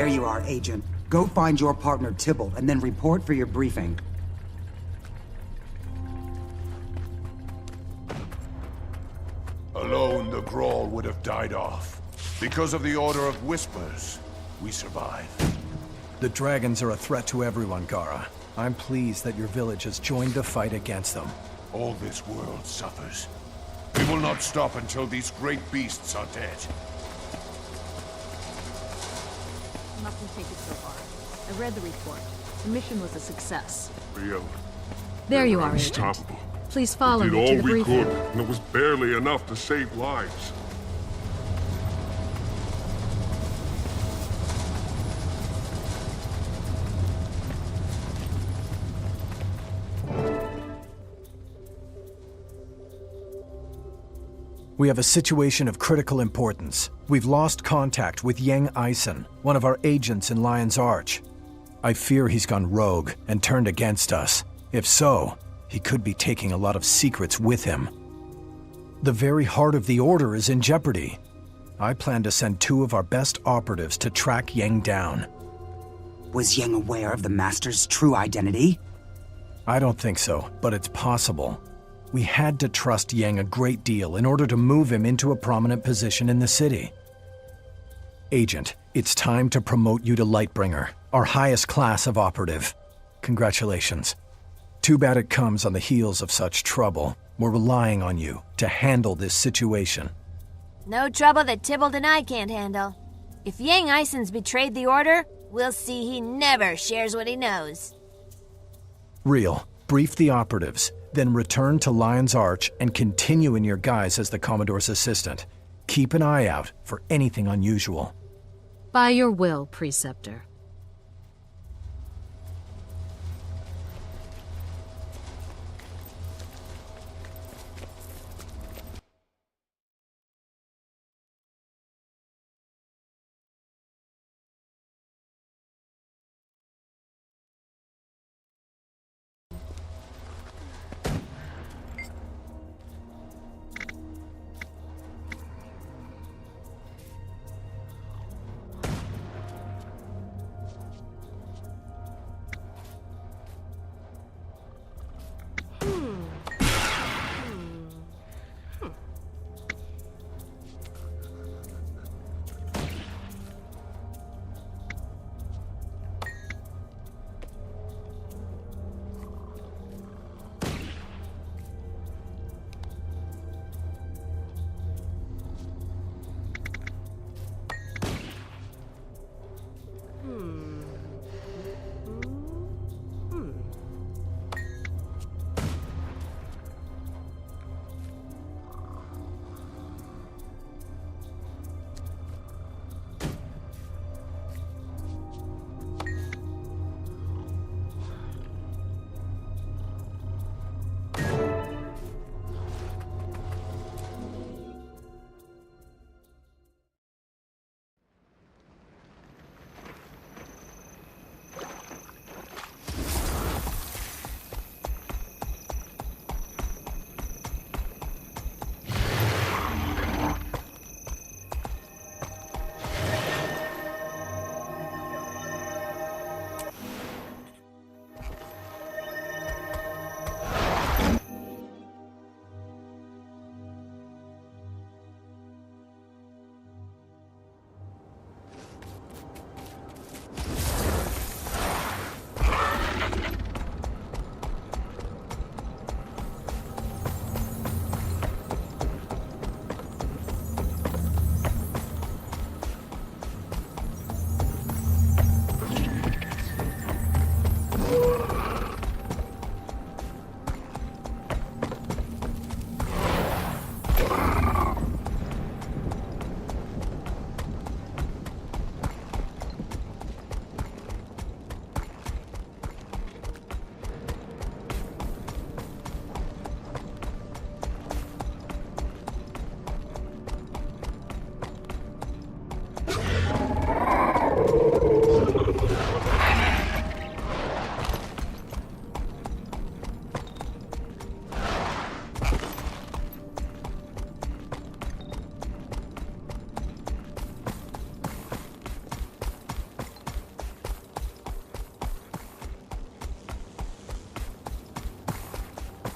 you are, Agent. Go find your partner Tybalt and then report for your briefing. Alone, the Grawl would have died off. Because of the Order of Whispers, we survived. The dragons are a threat to everyone, Gara. I'm pleased that your village has joined the fight against them. All this world suffers. We will not stop until these great beasts are dead. Nothing take it so far. I read the report. The mission was a success. Real. There you are, Agent. Unstoppable. Please follow We me to did the all we briefing. could, and it was barely enough to save lives. We have a situation of critical importance. We've lost contact with Yang Eisen, one of our agents in Lion's Arch. I fear he's gone rogue and turned against us. If so, he could be taking a lot of secrets with him. The very heart of the Order is in jeopardy. I plan to send 2 of our best operatives to track Yang down. Was Yang aware of the Master's true identity? I don't think so, but it's possible. We had to trust Yang a great deal in order to move him into a prominent position in the city. Agent, it's time to promote you to Lightbringer, our highest class of operative. Congratulations. Too bad it comes on the heels of such trouble. We're relying on you to handle this situation. No trouble that Tybalt and I can't handle. If Yang Eisen's betrayed the Order, we'll see he never shares what he knows. Real, brief the operatives, then return to Lion's Arch and continue in your guise as the Commodore's assistant. Keep an eye out for anything unusual. By your will, Preceptor.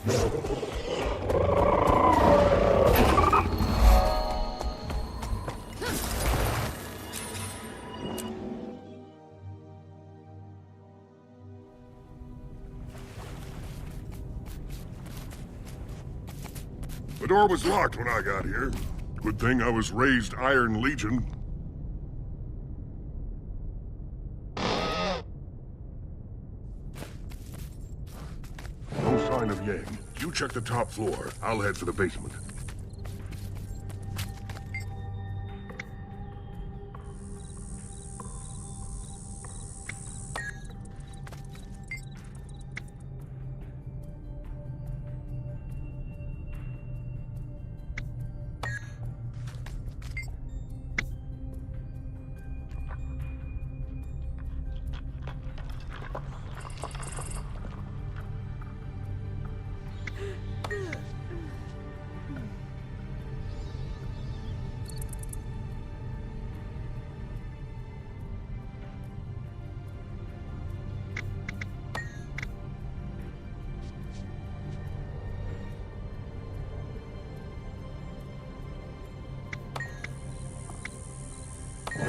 The door was locked when I got here. Good thing I was raised Iron Legion. No sign of Yang. You check the top floor. I'll head for the basement.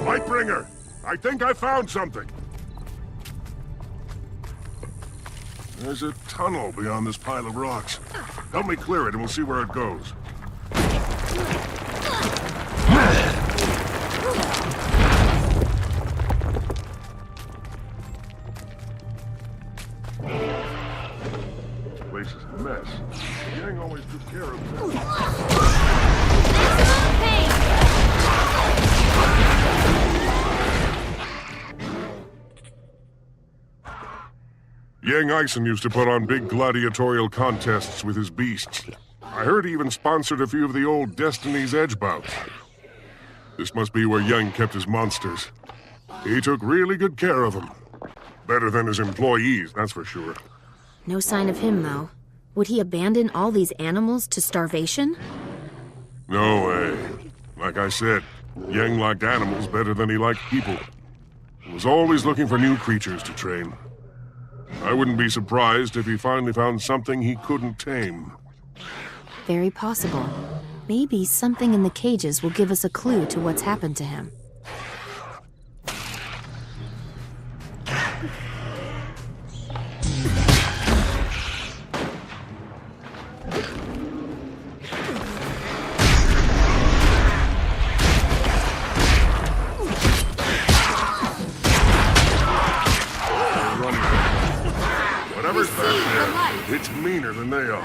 Lightbringer! I think I found something! There's a tunnel beyond this pile of rocks. Help me clear it and we'll see where it goes. This place is a mess. Yang always took care of that. Yang Eisen used to put on big gladiatorial contests with his beasts. I heard he even sponsored a few of the old Destiny's Edge bouts. This must be where Yang kept his monsters. He took really good care of them. Better than his employees, that's for sure. No sign of him, though. Would he abandon all these animals to starvation? No way. Like I said, Yang liked animals better than he liked people. He was always looking for new creatures to train. I wouldn't be surprised if he finally found something he couldn't tame. Very possible. Maybe something in the cages will give us a clue to what's happened to him. Whatever's back there, it's meaner than they are.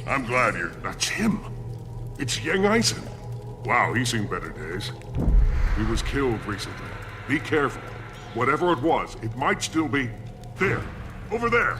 I'm glad you're... That's him. It's Yang Eisen. Wow, he's seen better days. He was killed recently. Be careful. Whatever it was, it might still be... there. Over there.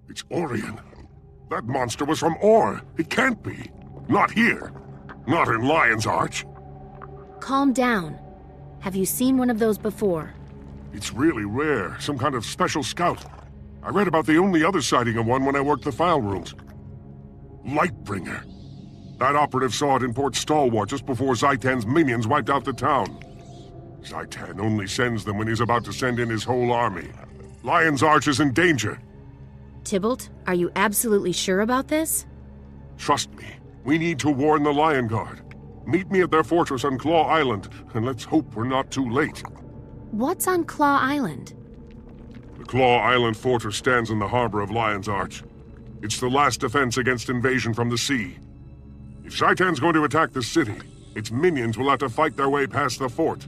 It's Orion. That monster was from Or. It can't be. Not here. Not in Lion's Arch. Calm down. Have you seen one of those before? It's really rare. Some kind of special scout. I read about the only other sighting of one when I worked the file rooms. Lightbringer. That operative saw it in Port Stalwart just before Zaitan's minions wiped out the town. Zaitan only sends them when he's about to send in his whole army. Lion's Arch is in danger. Tybalt, are you absolutely sure about this? Trust me. We need to warn the Lion Guard. Meet me at their fortress on Claw Island, and let's hope we're not too late. What's on Claw Island? The Claw Island fortress stands in the harbor of Lion's Arch. It's the last defense against invasion from the sea. If Zaitan's going to attack the city, its minions will have to fight their way past the fort.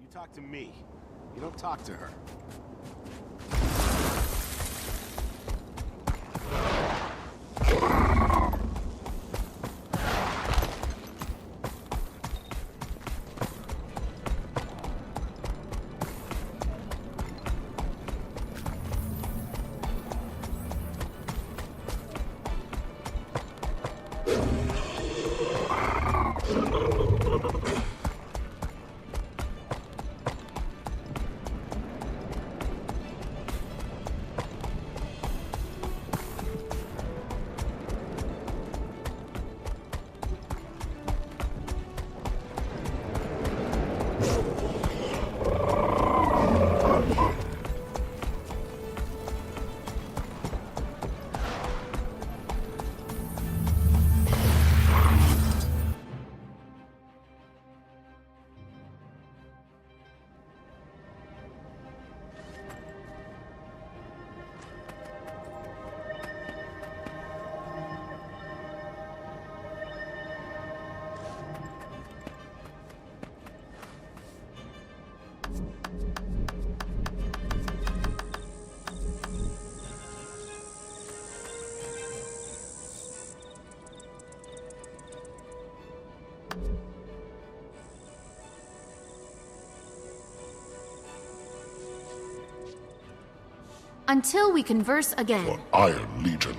You talk to me. You don't talk to her. Until we converse again. For Iron Legion.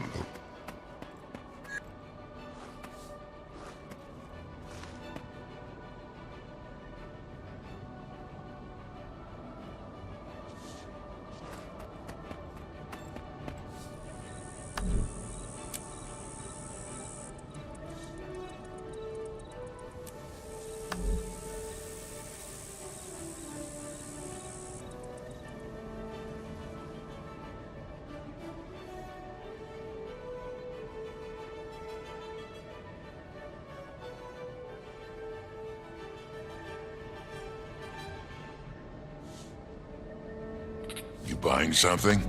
You buying something?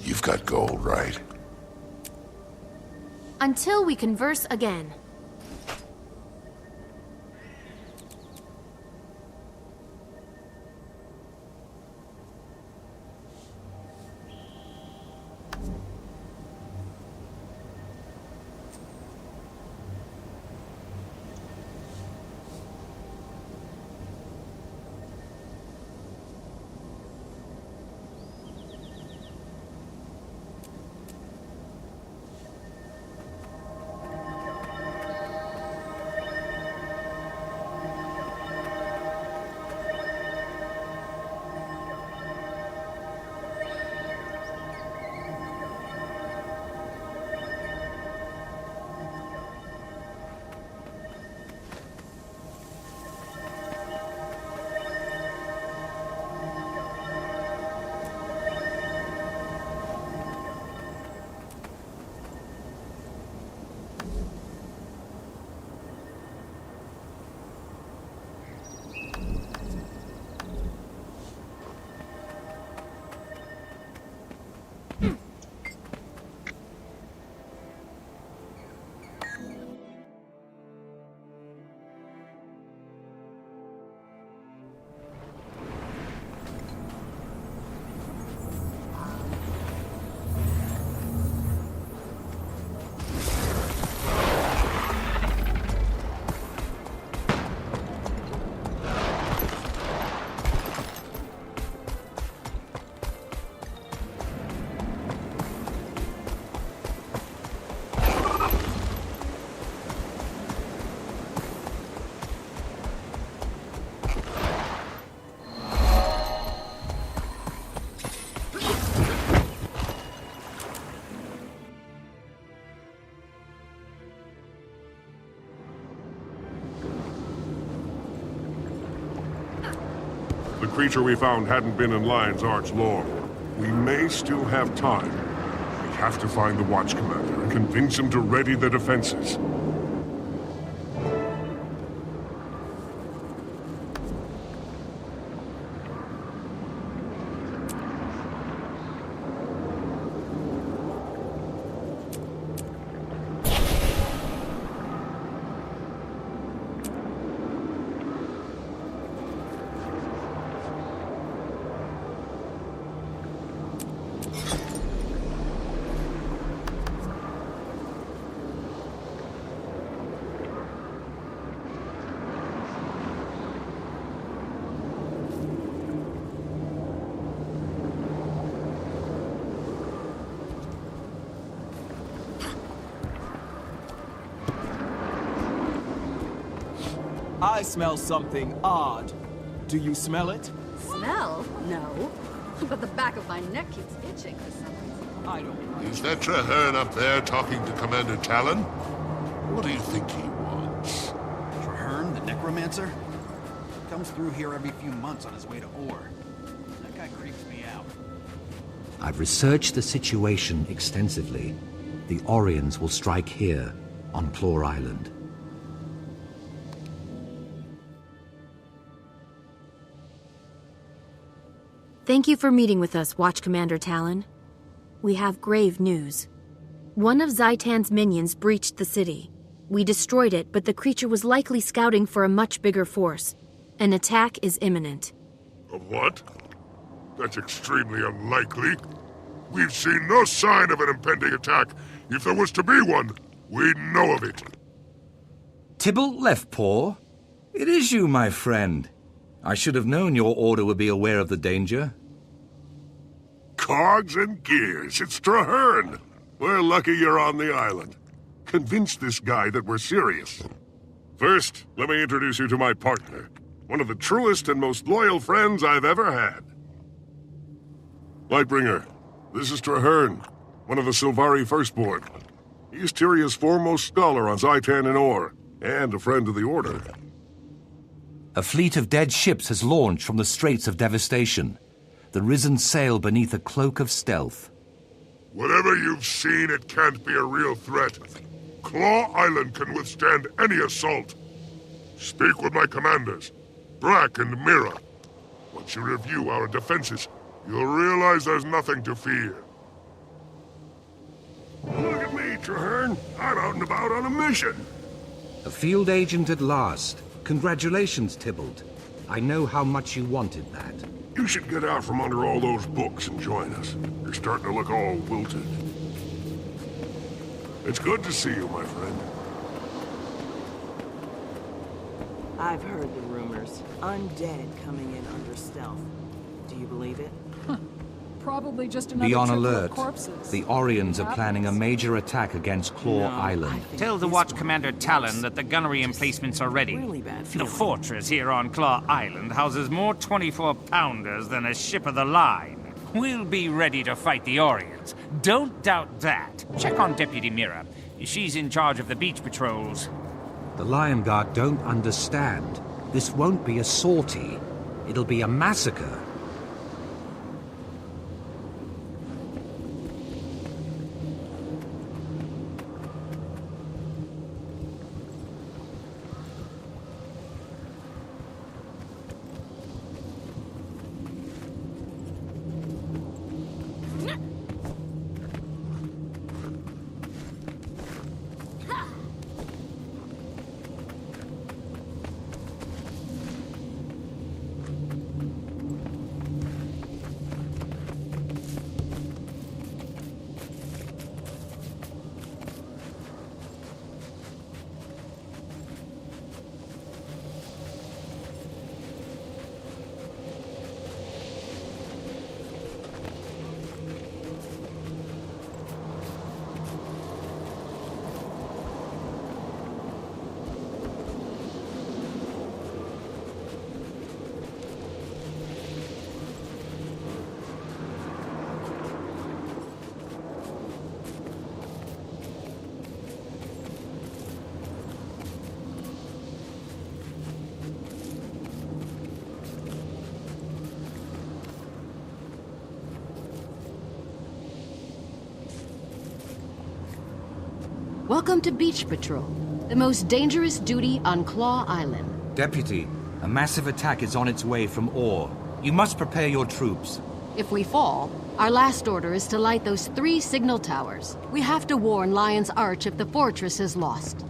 You've got gold, right? Until we converse again. The creature we found hadn't been in Lion's Arch long. We may still have time. We have to find the Watch Commander and convince him to ready the defenses. I smell something odd. Do you smell it? Smell? No. But the back of my neck keeps itching for some reason. I don't. Is that Traherne up there talking to Commander Talon? What do you think he wants? Traherne, the necromancer? Comes through here every few months on his way to ore. That guy creeps me out. I've researched the situation extensively. The Orions will strike here, on Claw Island. Thank you for meeting with us, Watch Commander Talon. We have grave news. One of Zaitan's minions breached the city. We destroyed it, but the creature was likely scouting for a much bigger force. An attack is imminent. A what? That's extremely unlikely. We've seen no sign of an impending attack. If there was to be one, we'd know of it. Tybalt Leftpaw? It is you, my friend. I should have known your order would be aware of the danger. Cogs and gears, it's Traherne. We're lucky you're on the island. convince this guy that we're serious. First, let me introduce you to my partner. One of the truest and most loyal friends I've ever had. Lightbringer, this is Traherne, one of the Sylvari Firstborn. He's Tyria's foremost scholar on Zaitan and Or, and a friend of the Order. A fleet of dead ships has launched from the Straits of Devastation. The Risen sail beneath a cloak of stealth. Whatever you've seen, it can't be a real threat. Claw Island can withstand any assault. Speak with my commanders, Brack and Mira. Once you review our defenses, you'll realize there's nothing to fear. Look at me, Traherne. I'm out and about on a mission. A field agent at last. Congratulations, Tybalt. I know how much you wanted that. You should get out from under all those books and join us. You're starting to look all wilted. It's good to see you, my friend. I've heard the rumors. Undead coming in under stealth. Do you believe it? Probably just another Be on trip full of alert. corpses. The Orions are planning a major attack against Claw Island. Tell the Watch Commander Talon that the gunnery emplacements are ready. The fortress here on Claw Island houses more 24-pounders than a ship of the line. We'll be ready to fight the Orions. Don't doubt that. Check on Deputy Mira. She's in charge of the beach patrols. The Lion Guard don't understand. This won't be a sortie. It'll be a massacre. Welcome to Beach Patrol, the most dangerous duty on Claw Island. Deputy, a massive attack is on its way from Or. You must prepare your troops. If we fall, our last order is to light those 3 signal towers. We have to warn Lion's Arch if the fortress is lost.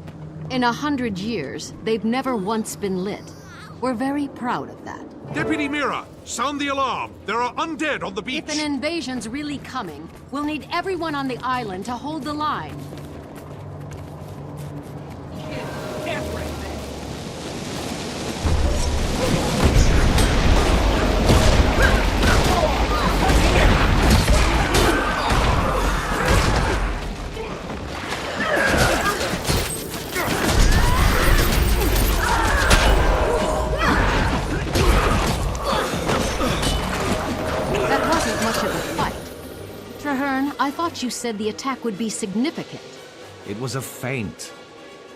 In 100 years, they've never once been lit. We're very proud of that. Deputy Mira, sound the alarm. There are undead on the beach. If an invasion's really coming, we'll need everyone on the island to hold the line. I thought you said the attack would be significant. It was a feint.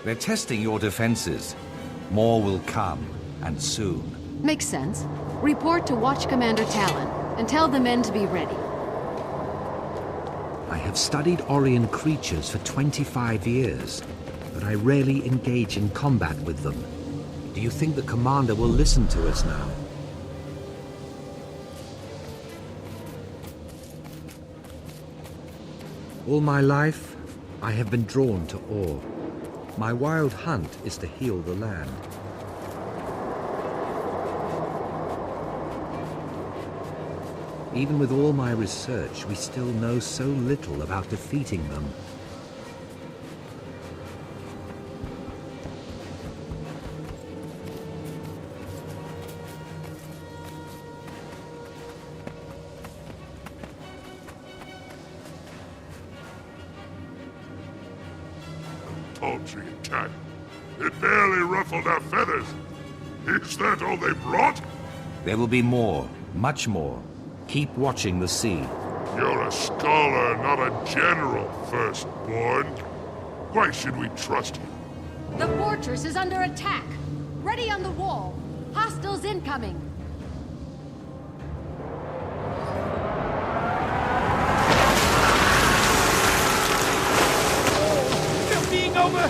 They're testing your defenses. More will come, and soon. Makes sense. Report to Watch Commander Talon, and tell the men to be ready. I have studied Orion creatures for 25 years, but I rarely engage in combat with them. Do you think the commander will listen to us now? All my life, I have been drawn to Or. My wild hunt is to heal the land. Even with all my research, we still know so little about defeating them. paltry attack. It barely ruffled our feathers. Is that all they brought? There will be more, much more. Keep watching the sea. You're a scholar, not a general, firstborn. Why should we trust you? The fortress is under attack. Ready on the wall. Hostiles incoming. Still being over!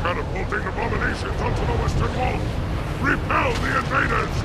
Catapulting abominations onto the western wall! Repel the invaders!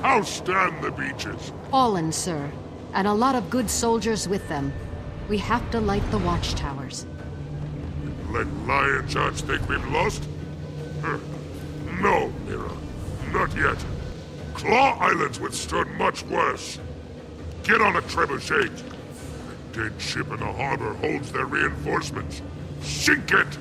How stand the beaches? Fallen, sir. And a lot of good soldiers with them. We have to light the watchtowers. Let Lion's Arch think we've lost? No, Mira. Not yet. Claw Island's withstood much worse. Get on a trebuchet. The dead ship in the harbor holds their reinforcements. Sink it!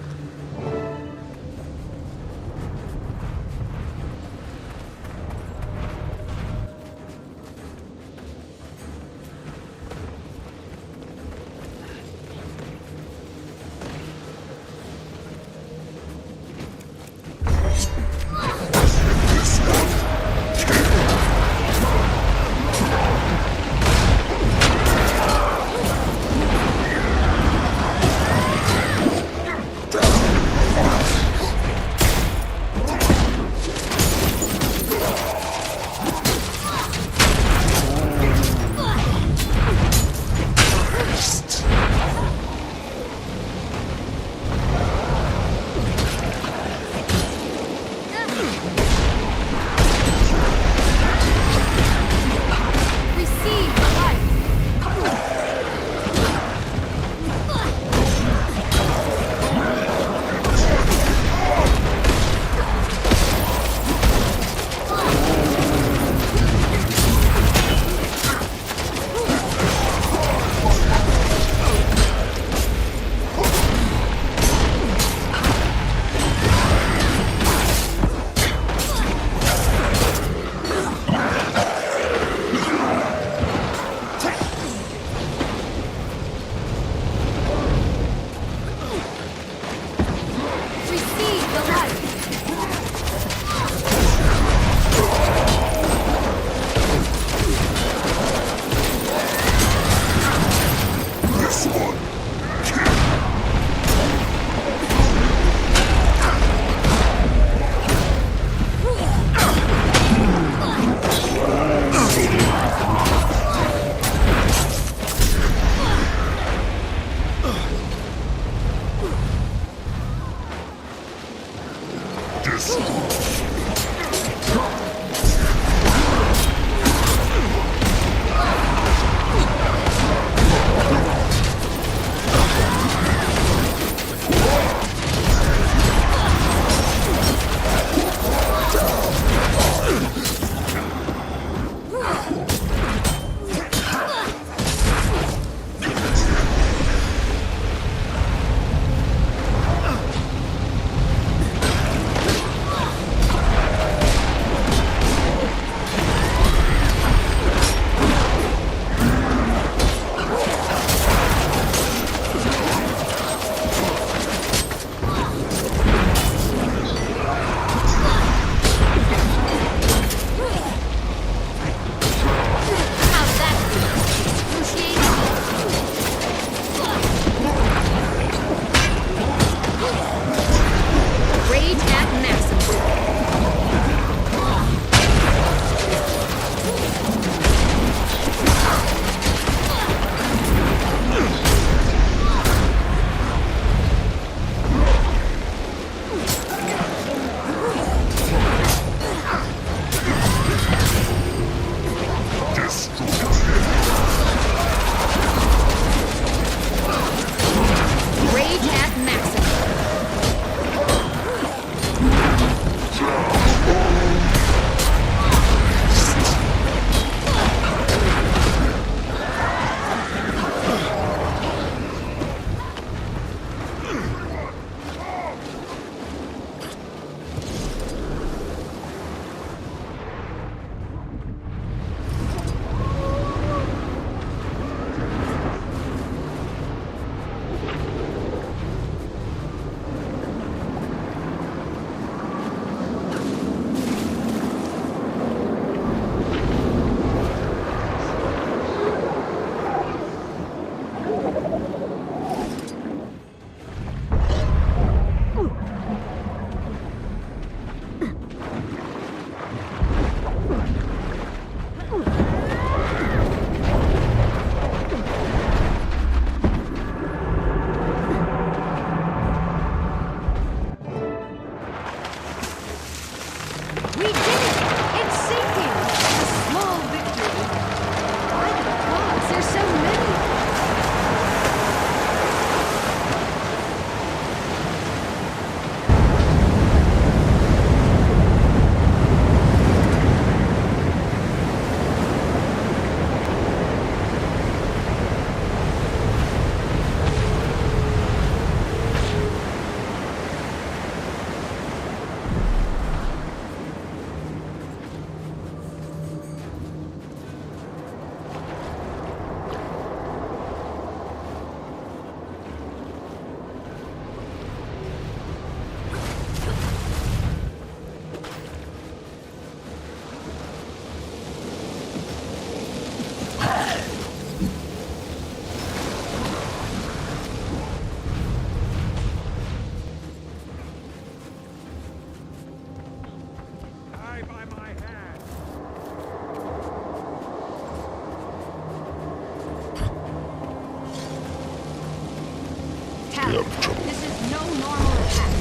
stay out of trouble. This is no normal attack.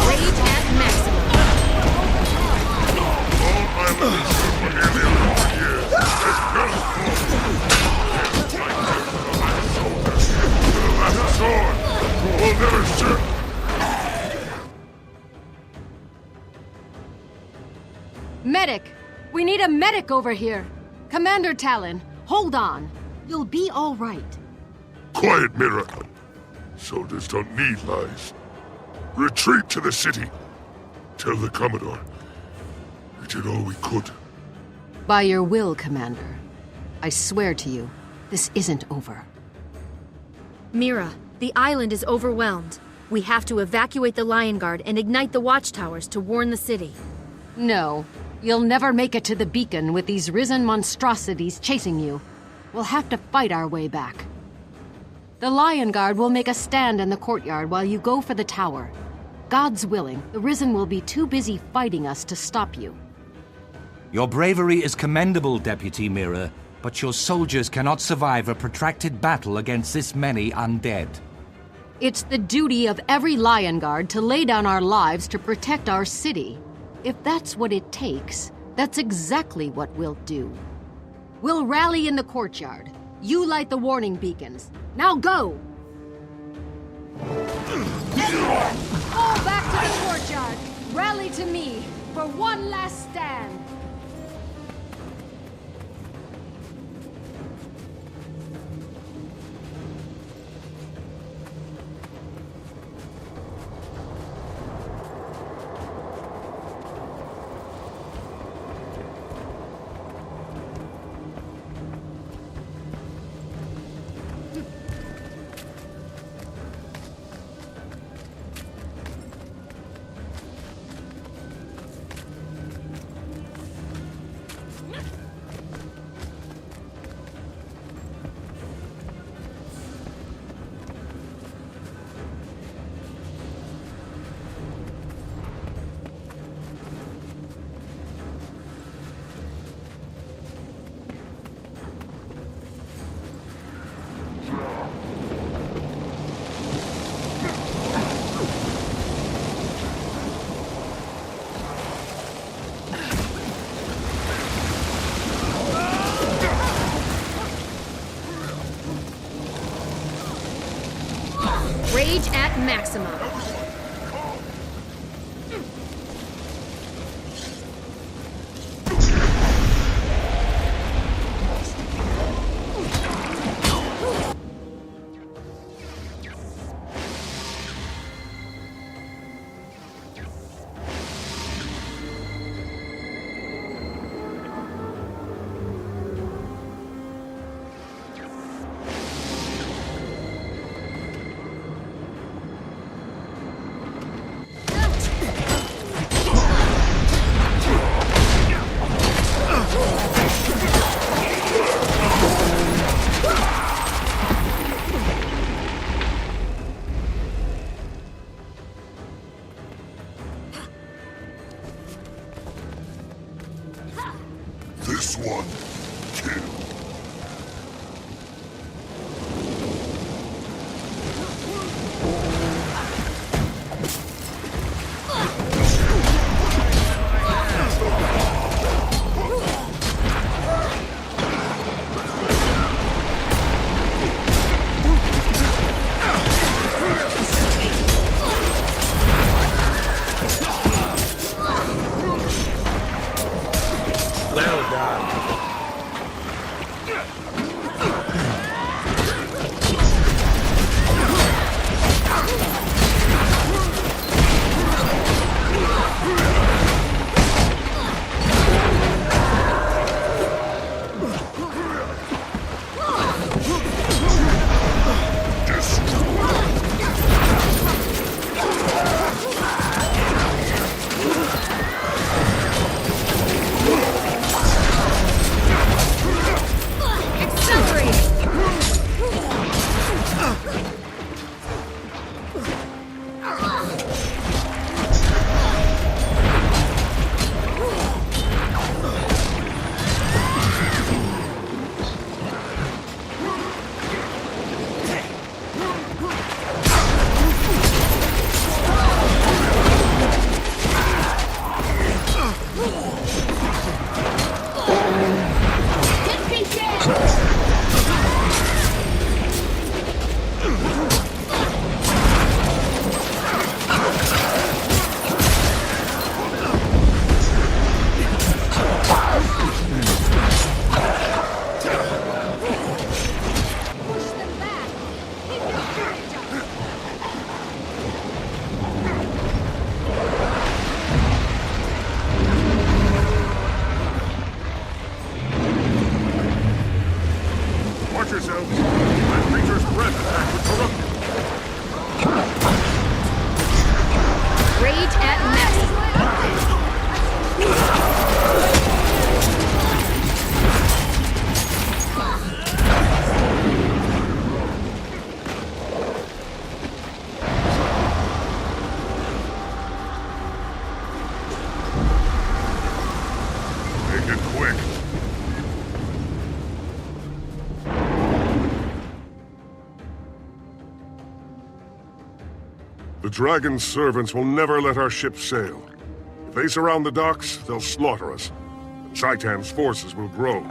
Rage at maximum. All islanders for nearly 100 years. Last sword will never serve. Medic! We need a medic over here. Commander Talon, hold on. You'll be all right. Quiet, Mira. Soldiers don't need lies. Retreat to the city. Tell the Commodore. We did all we could. By your will, Commander. I swear to you, this isn't over. Mira, the island is overwhelmed. We have to evacuate the Lion Guard and ignite the watchtowers to warn the city. No, you'll never make it to the beacon with these risen monstrosities chasing you. We'll have to fight our way back. The Lion Guard will make a stand in the courtyard while you go for the tower. God's willing, the Risen will be too busy fighting us to stop you. Your bravery is commendable, Deputy Mira, but your soldiers cannot survive a protracted battle against this many undead. It's the duty of every Lion Guard to lay down our lives to protect our city. If that's what it takes, that's exactly what we'll do. We'll rally in the courtyard. You light the warning beacons. Now go! Everyone, fall back to the courtyard. Rally to me for one last stand. Rage at maximum. This one, kill. Well done. it quick. The Dragon's servants will never let our ship sail. If they surround the docks, they'll slaughter us. Zaitan's forces will grow.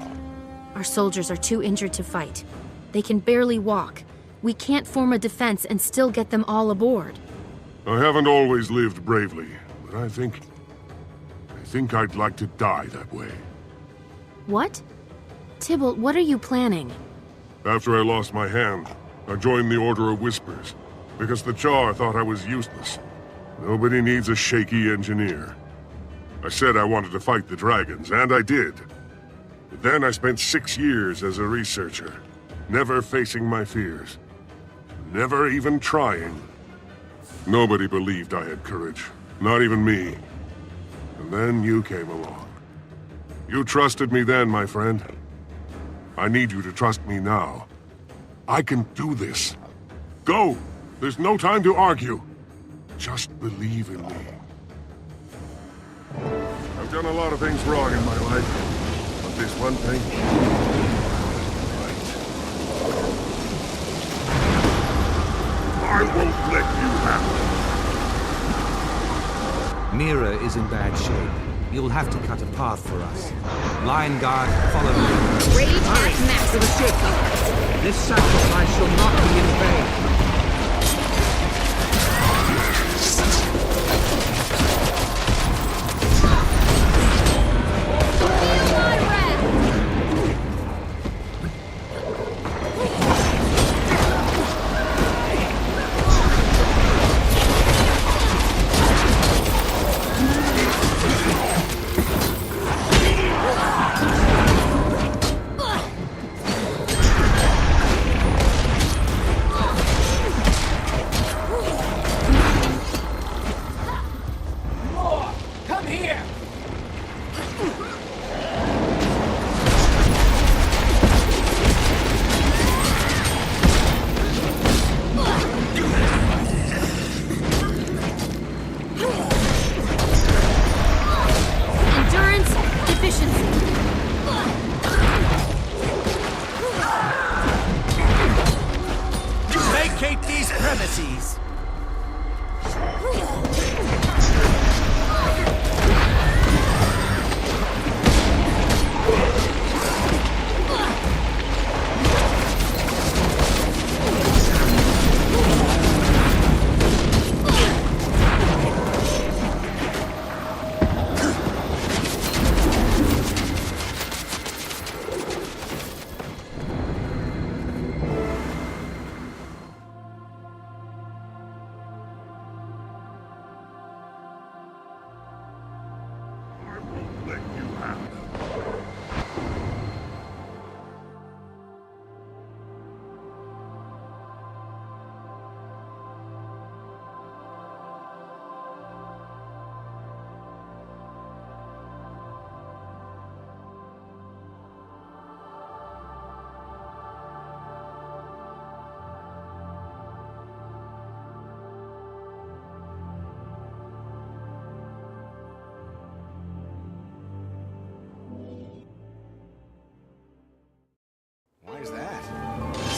Our soldiers are too injured to fight. They can barely walk. We can't form a defense and still get them all aboard. I haven't always lived bravely, but I think I'd like to die that way. What? Tybalt, what are you planning? After I lost my hand, I joined the Order of Whispers, because the Char thought I was useless. Nobody needs a shaky engineer. I said I wanted to fight the dragons, and I did. But then I spent 6 years as a researcher, never facing my fears. Never even trying. Nobody believed I had courage, not even me. And then you came along. You trusted me then, my friend. I need you to trust me now. I can do this. Go! There's no time to argue. Just believe in me. I've done a lot of things wrong in my life, but this one thing... I won't let you have it. Mira is in bad shape. You'll have to cut a path for us. Lion Guard, follow me. Rage at maximum. This sacrifice shall not be in vain.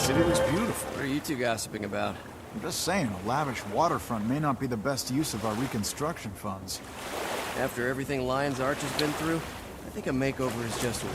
City looks beautiful. What are you two gossiping about? I'm just saying, a lavish waterfront may not be the best use of our reconstruction funds. After everything Lion's Arch has been through, I think a makeover is just what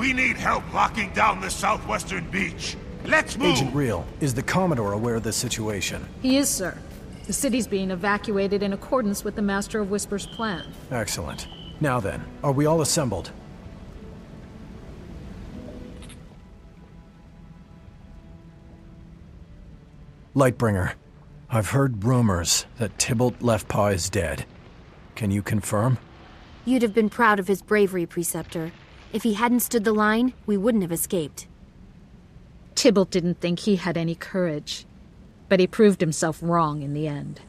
We need help locking down the southwestern beach. Let's move! Agent Real, is the Commodore aware of the situation? He is, sir. The city's being evacuated in accordance with the Master of Whispers' plan. Excellent. Now then, are we all assembled? Lightbringer, I've heard rumors that Tybalt Leftpaw is dead. Can you confirm? You'd have been proud of his bravery, Preceptor. If he hadn't stood the line, we wouldn't have escaped. Tybalt didn't think he had any courage, but he proved himself wrong in the end.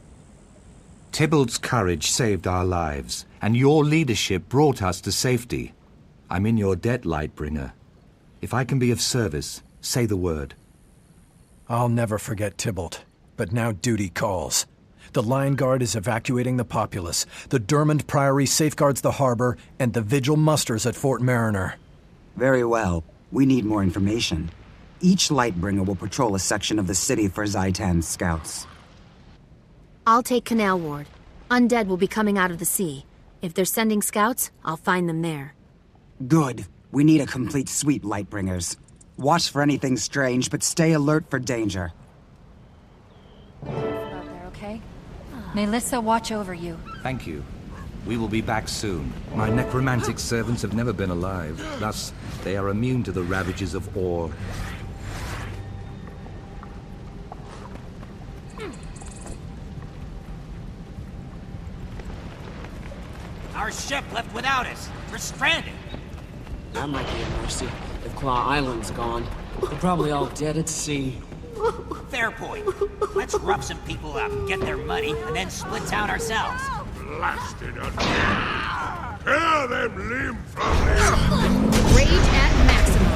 Tybalt's courage saved our lives, and your leadership brought us to safety. I'm in your debt, Lightbringer. If I can be of service, say the word. I'll never forget Tybalt, but now duty calls. The Lion Guard is evacuating the populace, the Dermond Priory safeguards the harbor, and the Vigil musters at Fort Mariner. Very well. We need more information. Each Lightbringer will patrol a section of the city for Zaitan's scouts. I'll take Canal Ward. Undead will be coming out of the sea. If they're sending scouts, I'll find them there. Good. We need a complete sweep, Lightbringers. Watch for anything strange, but stay alert for danger. Out there, okay? Melissa, watch over you. Thank you. We will be back soon. My necromantic servants have never been alive, thus they are immune to the ravages of ore. Our ship left without us. We're stranded. That might be a mercy. If Claw Island's gone, they're probably all dead at sea. Fair point. Let's rough some people up, get their money, and then split town ourselves. Blasted undead! Tear them limb from limb! Rage at maximum.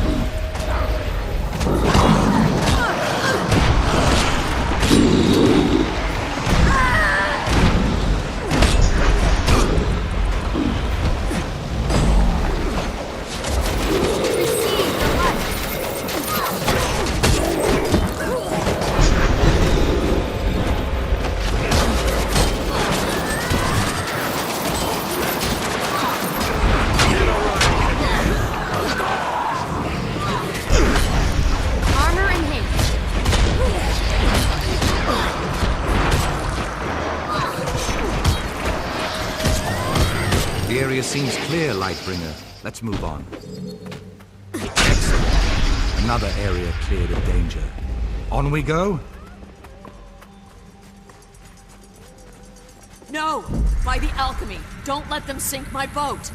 The area seems clear, Lightbringer. Let's move on. Excellent. Another area cleared of danger. On we go? No! By the alchemy! Don't let them sink my boat!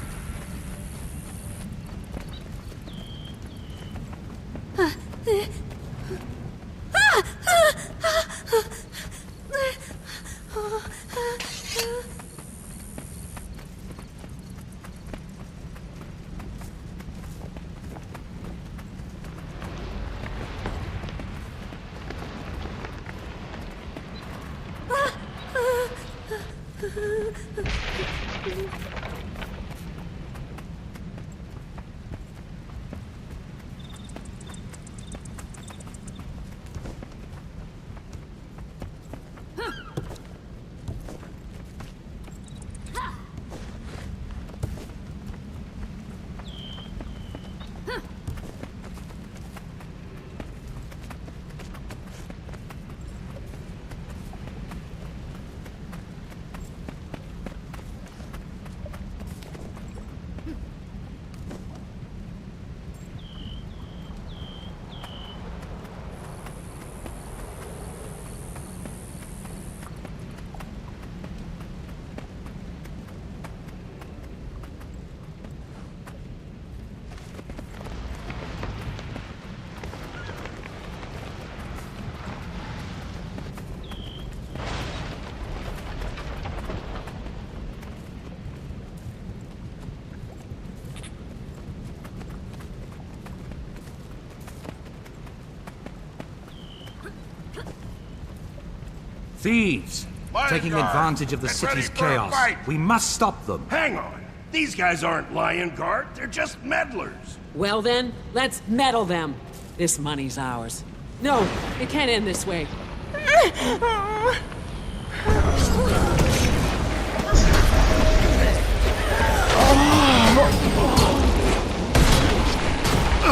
Thieves! Taking advantage of the city's chaos. We must stop them. Hang on. These guys aren't Lion Guard. They're just meddlers. Well then, let's meddle them. This money's ours. No, it can't end this way.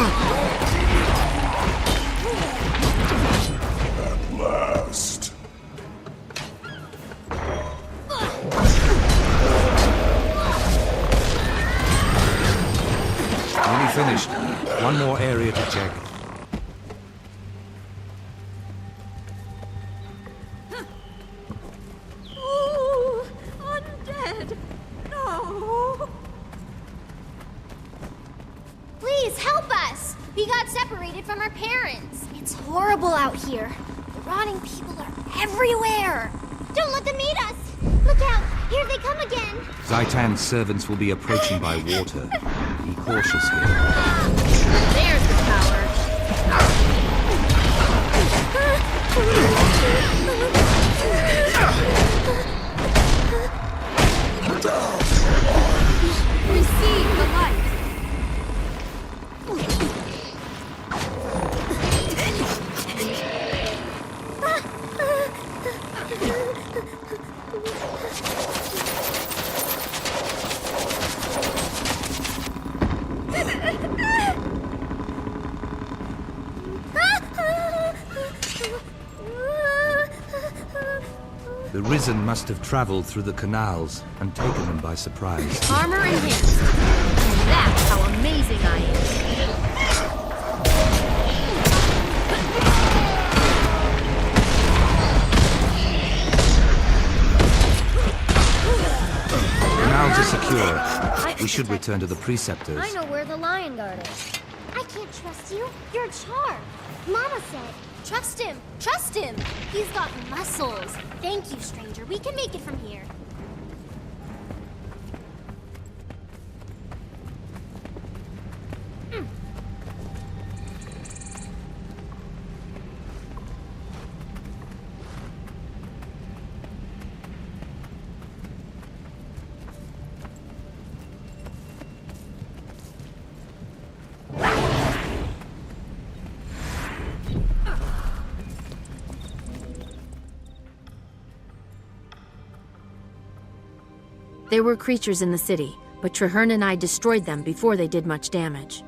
At last. Nearly finished. One more area to check. Ooh, undead. No. Please help us! We got separated from our parents. It's horrible out here. The rotting people are everywhere. Don't let them eat us! Look out! Here they come again! Zaitan's servants will be approaching by water. Be cautious here. There's the power. Receive the light. The Risen must have traveled through the canals and taken them by surprise. Armor enhanced. That's how amazing I Canals are secure. We should return to the Preceptors. I know where the Lion Guard is. I can't trust you. You're a charm. Mama said, trust him. Trust him. He's got muscles. Thank you, stranger. We can make it from here. There were creatures in the city, but Traherne and I destroyed them before they did much damage.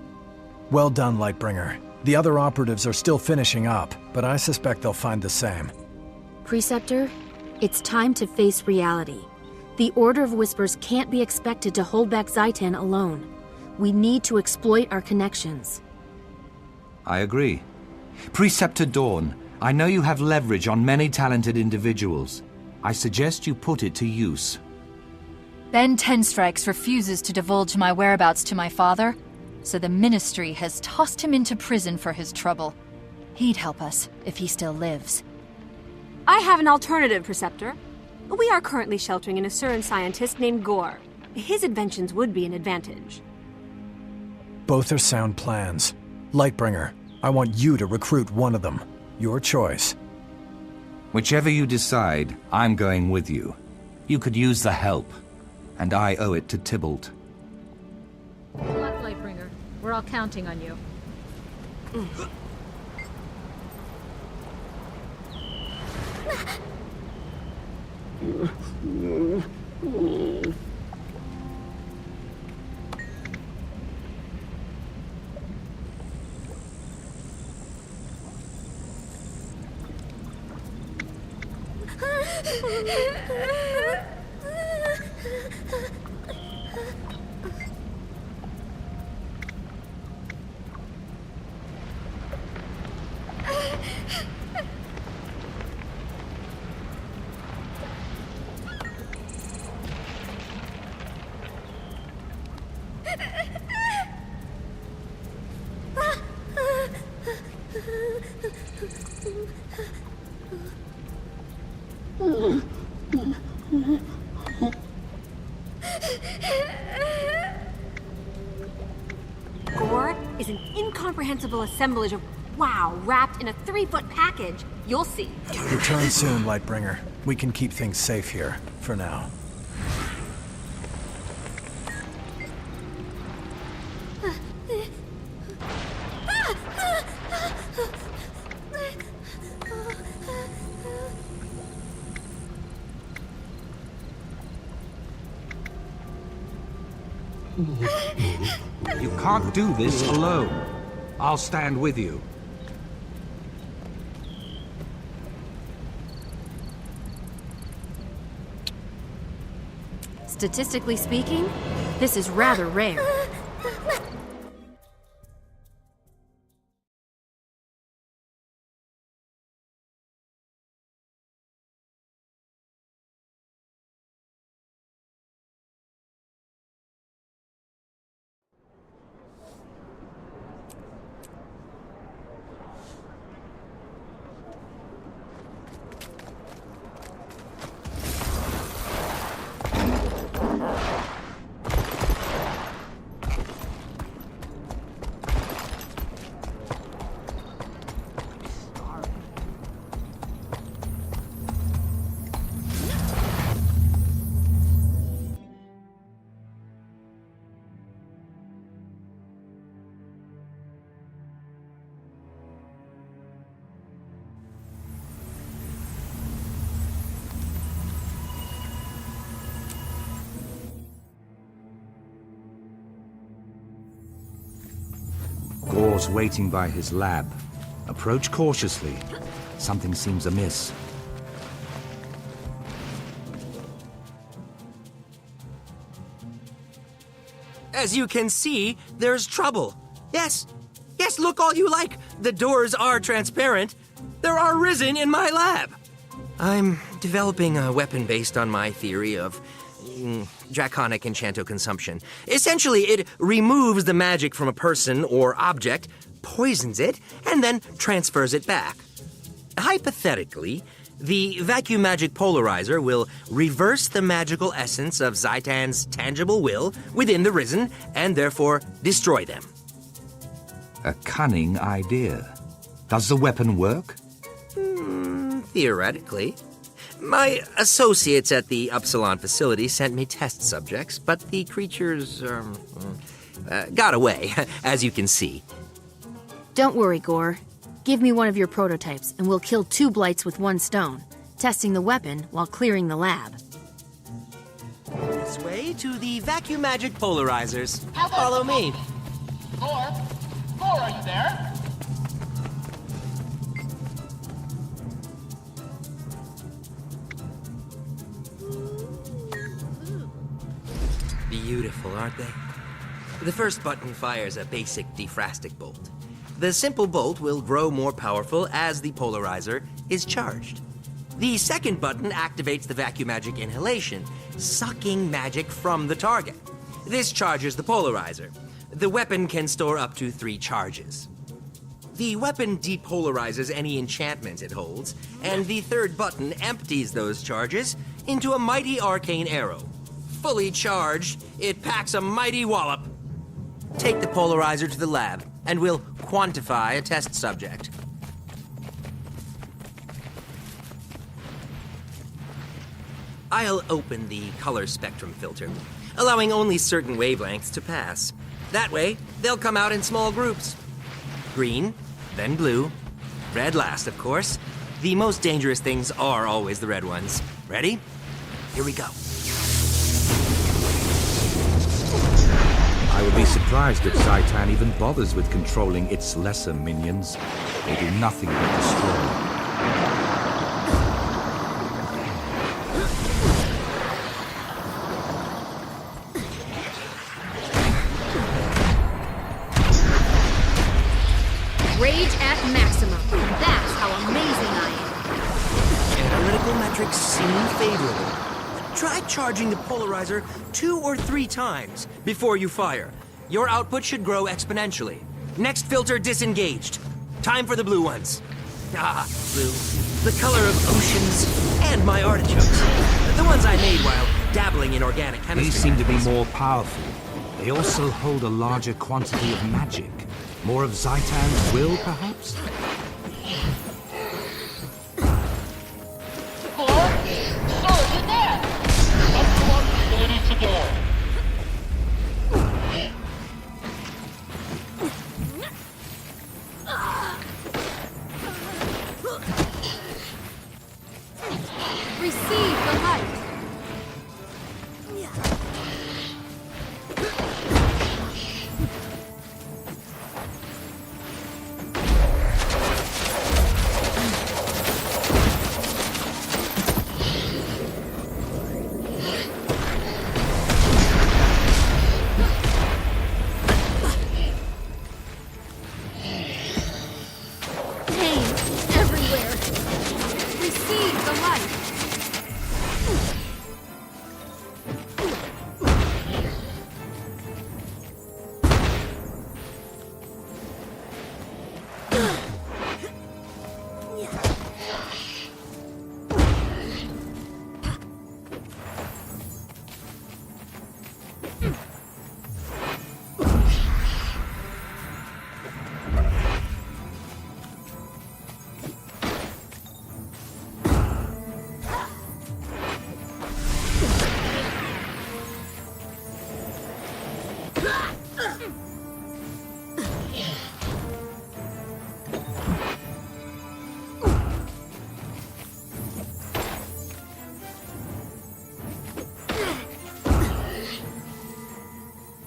Well done, Lightbringer. The other operatives are still finishing up, but I suspect they'll find the same. Preceptor, it's time to face reality. The Order of Whispers can't be expected to hold back Zaitan alone. We need to exploit our connections. I agree. Preceptor Dawn, I know you have leverage on many talented individuals. I suggest you put it to use. Ben Tenstrikes refuses to divulge my whereabouts to my father, so the Ministry has tossed him into prison for his trouble. He'd help us if he still lives. I have an alternative, Preceptor. We are currently sheltering an Asuran scientist named Gore. His inventions would be an advantage. Both are sound plans. Lightbringer, I want you to recruit one of them. Your choice. Whichever you decide, I'm going with you. You could use the help, and I owe it to Tybalt. Good luck, Lightbringer. We're all counting on you. Gore is an incomprehensible assemblage of wow wrapped in a 3-foot package. You'll see. Return soon, Lightbringer. We can keep things safe here, for now. You can't do this alone. I'll stand with you. Statistically speaking, this is rather rare. Gore's waiting by his lab. Approach cautiously. Something seems amiss. As you can see, there's trouble. Yes, look all you like. The doors are transparent. There are risen in my lab. I'm developing a weapon based on my theory of draconic enchanto consumption. Essentially, it removes the magic from a person or object, poisons it, and then transfers it back. Hypothetically, the vacuum magic polarizer will reverse the magical essence of Zaitan's tangible will within the Risen, and therefore destroy them. A cunning idea. Does the weapon work? Theoretically. My associates at the Upsilon facility sent me test subjects, but the creatures got away, as you can see. Don't worry, Gore. Give me one of your prototypes, and we'll kill 2 blights with 1 stone, testing the weapon while clearing the lab. This way to the vacuum magic polarizers. Follow me. Gore, are you there? Beautiful, aren't they? The first button fires a basic defrastic bolt. The simple bolt will grow more powerful as the polarizer is charged. The second button activates the vacuum magic inhalation, sucking magic from the target. This charges the polarizer. The weapon can store up to 3 charges. The weapon depolarizes any enchantments it holds, and the third button empties those charges into a mighty arcane arrow. Fully charged, it packs a mighty wallop. Take the polarizer to the lab, and we'll quantify a test subject. I'll open the color spectrum filter, allowing only certain wavelengths to pass. That way, they'll come out in small groups. Green, then blue, red last, of course. The most dangerous things are always the red ones. Ready? Here we go. I would be surprised if Zaitan even bothers with controlling its lesser minions. They do nothing but destroy. Rage at maximum. That's how amazing I am. Analytical metrics seem favorable. Try charging the polarizer 2 or 3 times before you fire. Your output should grow exponentially. Next filter disengaged. Time for the blue ones. Ah, blue. The color of oceans and my artichokes. The ones I made while dabbling in organic chemistry. These seem to be more powerful. They also hold a larger quantity of magic. More of Zaitan's will, perhaps? Receive the light. the light.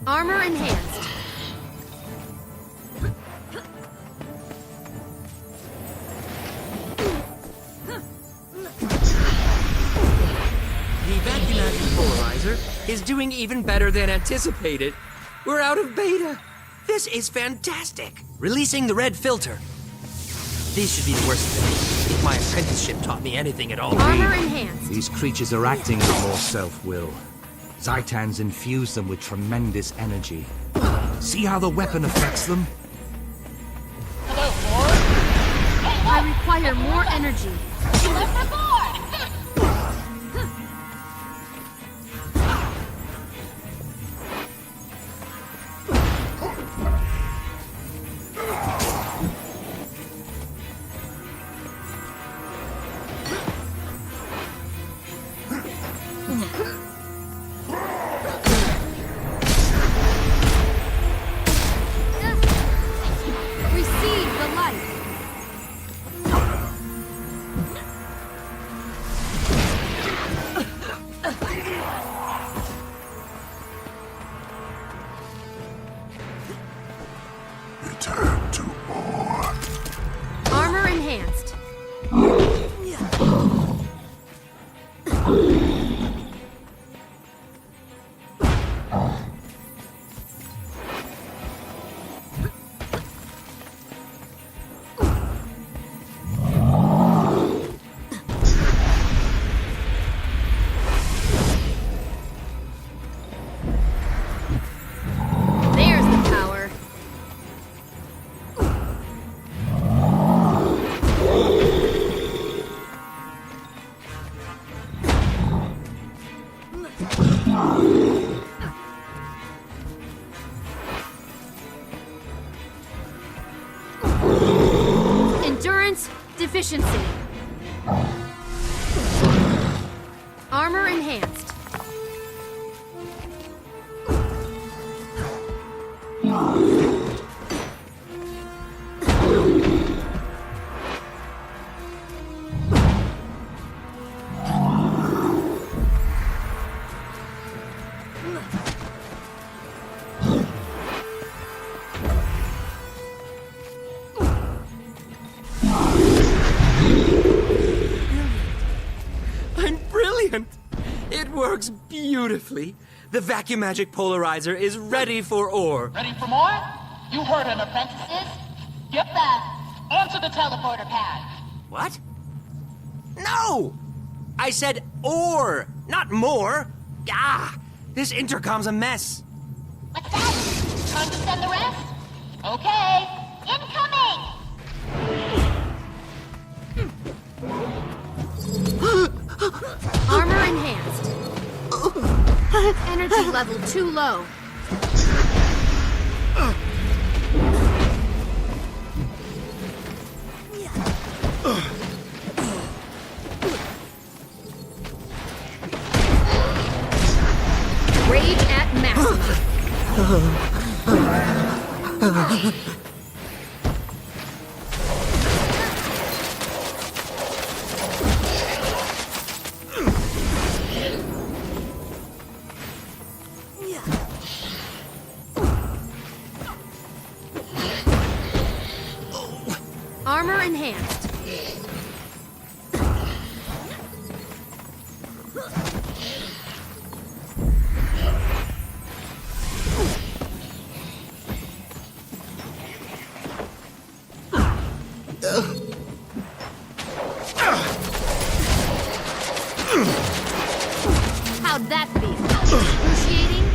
Armor enhanced. The vacuum polarizer is doing even better than anticipated. We're out of beta. This is fantastic. Releasing the red filter. These should be the worst of it, if my apprenticeship taught me anything at all. Armor enhanced. These creatures are acting with more self-will. Zitans infuse them with tremendous energy. See how the weapon affects them? I require more energy. Receive the light. Return to more. Armor enhanced. There's the power. Endurance deficiency. Armor enhanced. I'm brilliant! It works beautifully. The vacuum magic polarizer is ready for ore. Ready for more? You heard him, apprentices. Get back. Answer the teleporter pad. What? No! I said ore, not more. Ah, this intercom's a mess. What's that? Time to send the rest? Okay. Incoming! Armor enhanced. Energy level too low. Rage at maximum. Armor enhanced. How's that feel? Excruciating?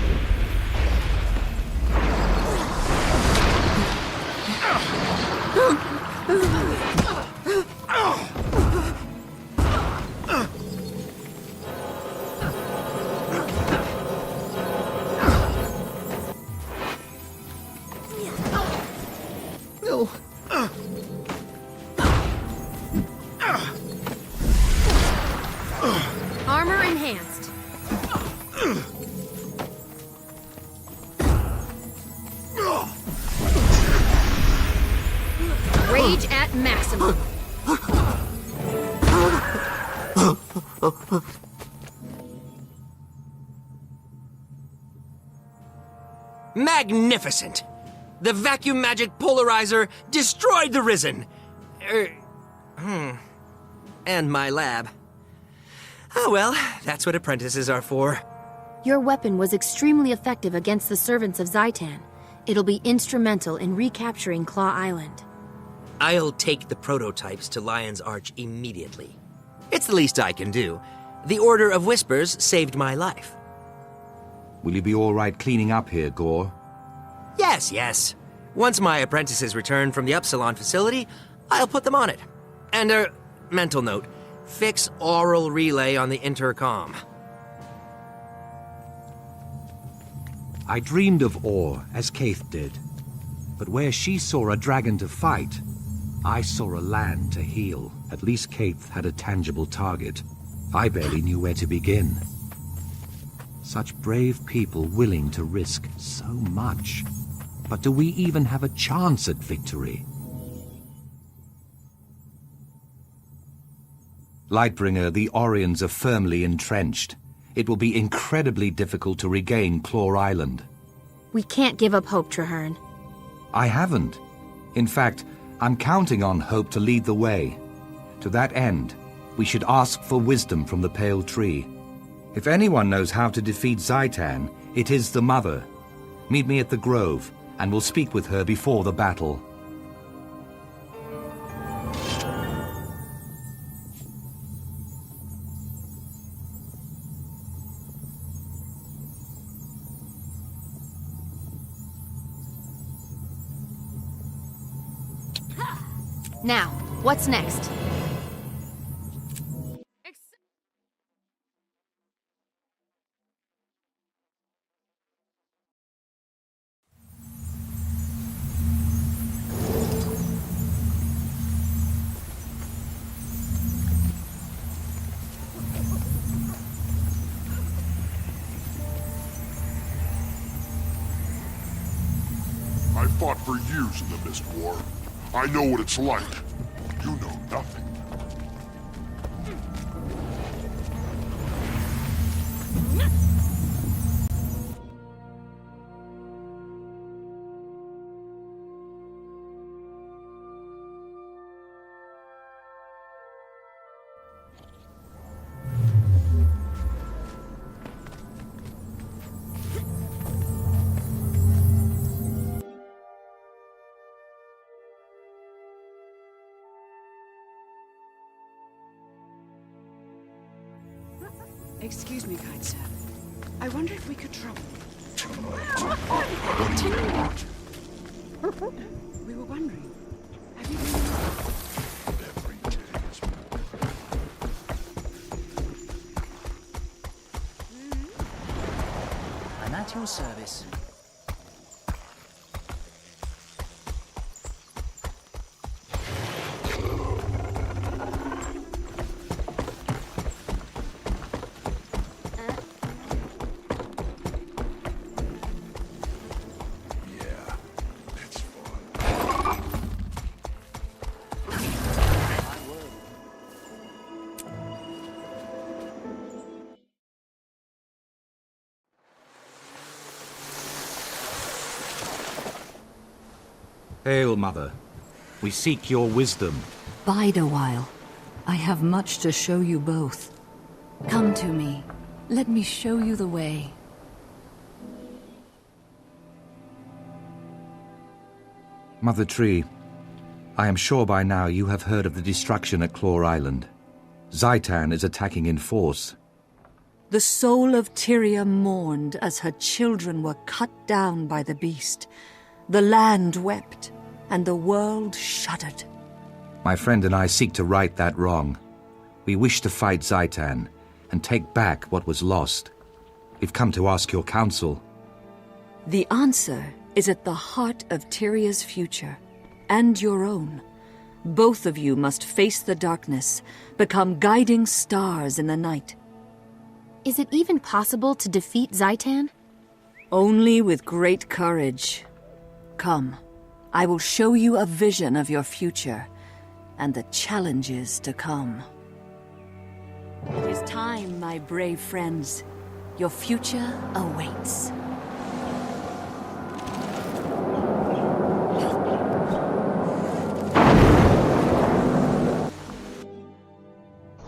No. Armor enhanced. Rage at maximum. Magnificent! The vacuum magic polarizer destroyed the Risen! And my lab. Oh well, that's what apprentices are for. Your weapon was extremely effective against the servants of Zaitan. It'll be instrumental in recapturing Claw Island. I'll take the prototypes to Lion's Arch immediately. It's the least I can do. The Order of Whispers saved my life. Will you be all right cleaning up here, Gore? Yes, yes. Once my apprentices return from the Upsilon facility, I'll put them on it. And mental note, fix oral relay on the intercom. I dreamed of ore, as Kaith did. But where she saw a dragon to fight, I saw a land to heal. At least Kaith had a tangible target. I barely knew where to begin. Such brave people willing to risk so much. But do we even have a chance at victory? Lightbringer, the Orions are firmly entrenched. It will be incredibly difficult to regain Claw Island. We can't give up hope, Traherne. I haven't. In fact, I'm counting on hope to lead the way. To that end, we should ask for wisdom from the Pale Tree. If anyone knows how to defeat Zaitan, it is the Mother. Meet me at the Grove, and we'll speak with her before the battle. Now, what's next? I fought for years in the Mist War. I know what it's like. You know nothing. Excuse me, kind sir. I wonder if we could trouble. We were wondering, have you I'm at your service. Hail, Mother. We seek your wisdom. Bide a while. I have much to show you both. Come to me. Let me show you the way. Mother Tree, I am sure by now you have heard of the destruction at Claw Island. Zaitan is attacking in force. The soul of Tyria mourned as her children were cut down by the beast. The land wept, and the world shuddered. My friend and I seek to right that wrong. We wish to fight Zaitan and take back what was lost. We've come to ask your counsel. The answer is at the heart of Tyria's future, and your own. Both of you must face the darkness, become guiding stars in the night. Is it even possible to defeat Zaitan? Only with great courage. Come, I will show you a vision of your future, and the challenges to come. It is time, my brave friends. Your future awaits.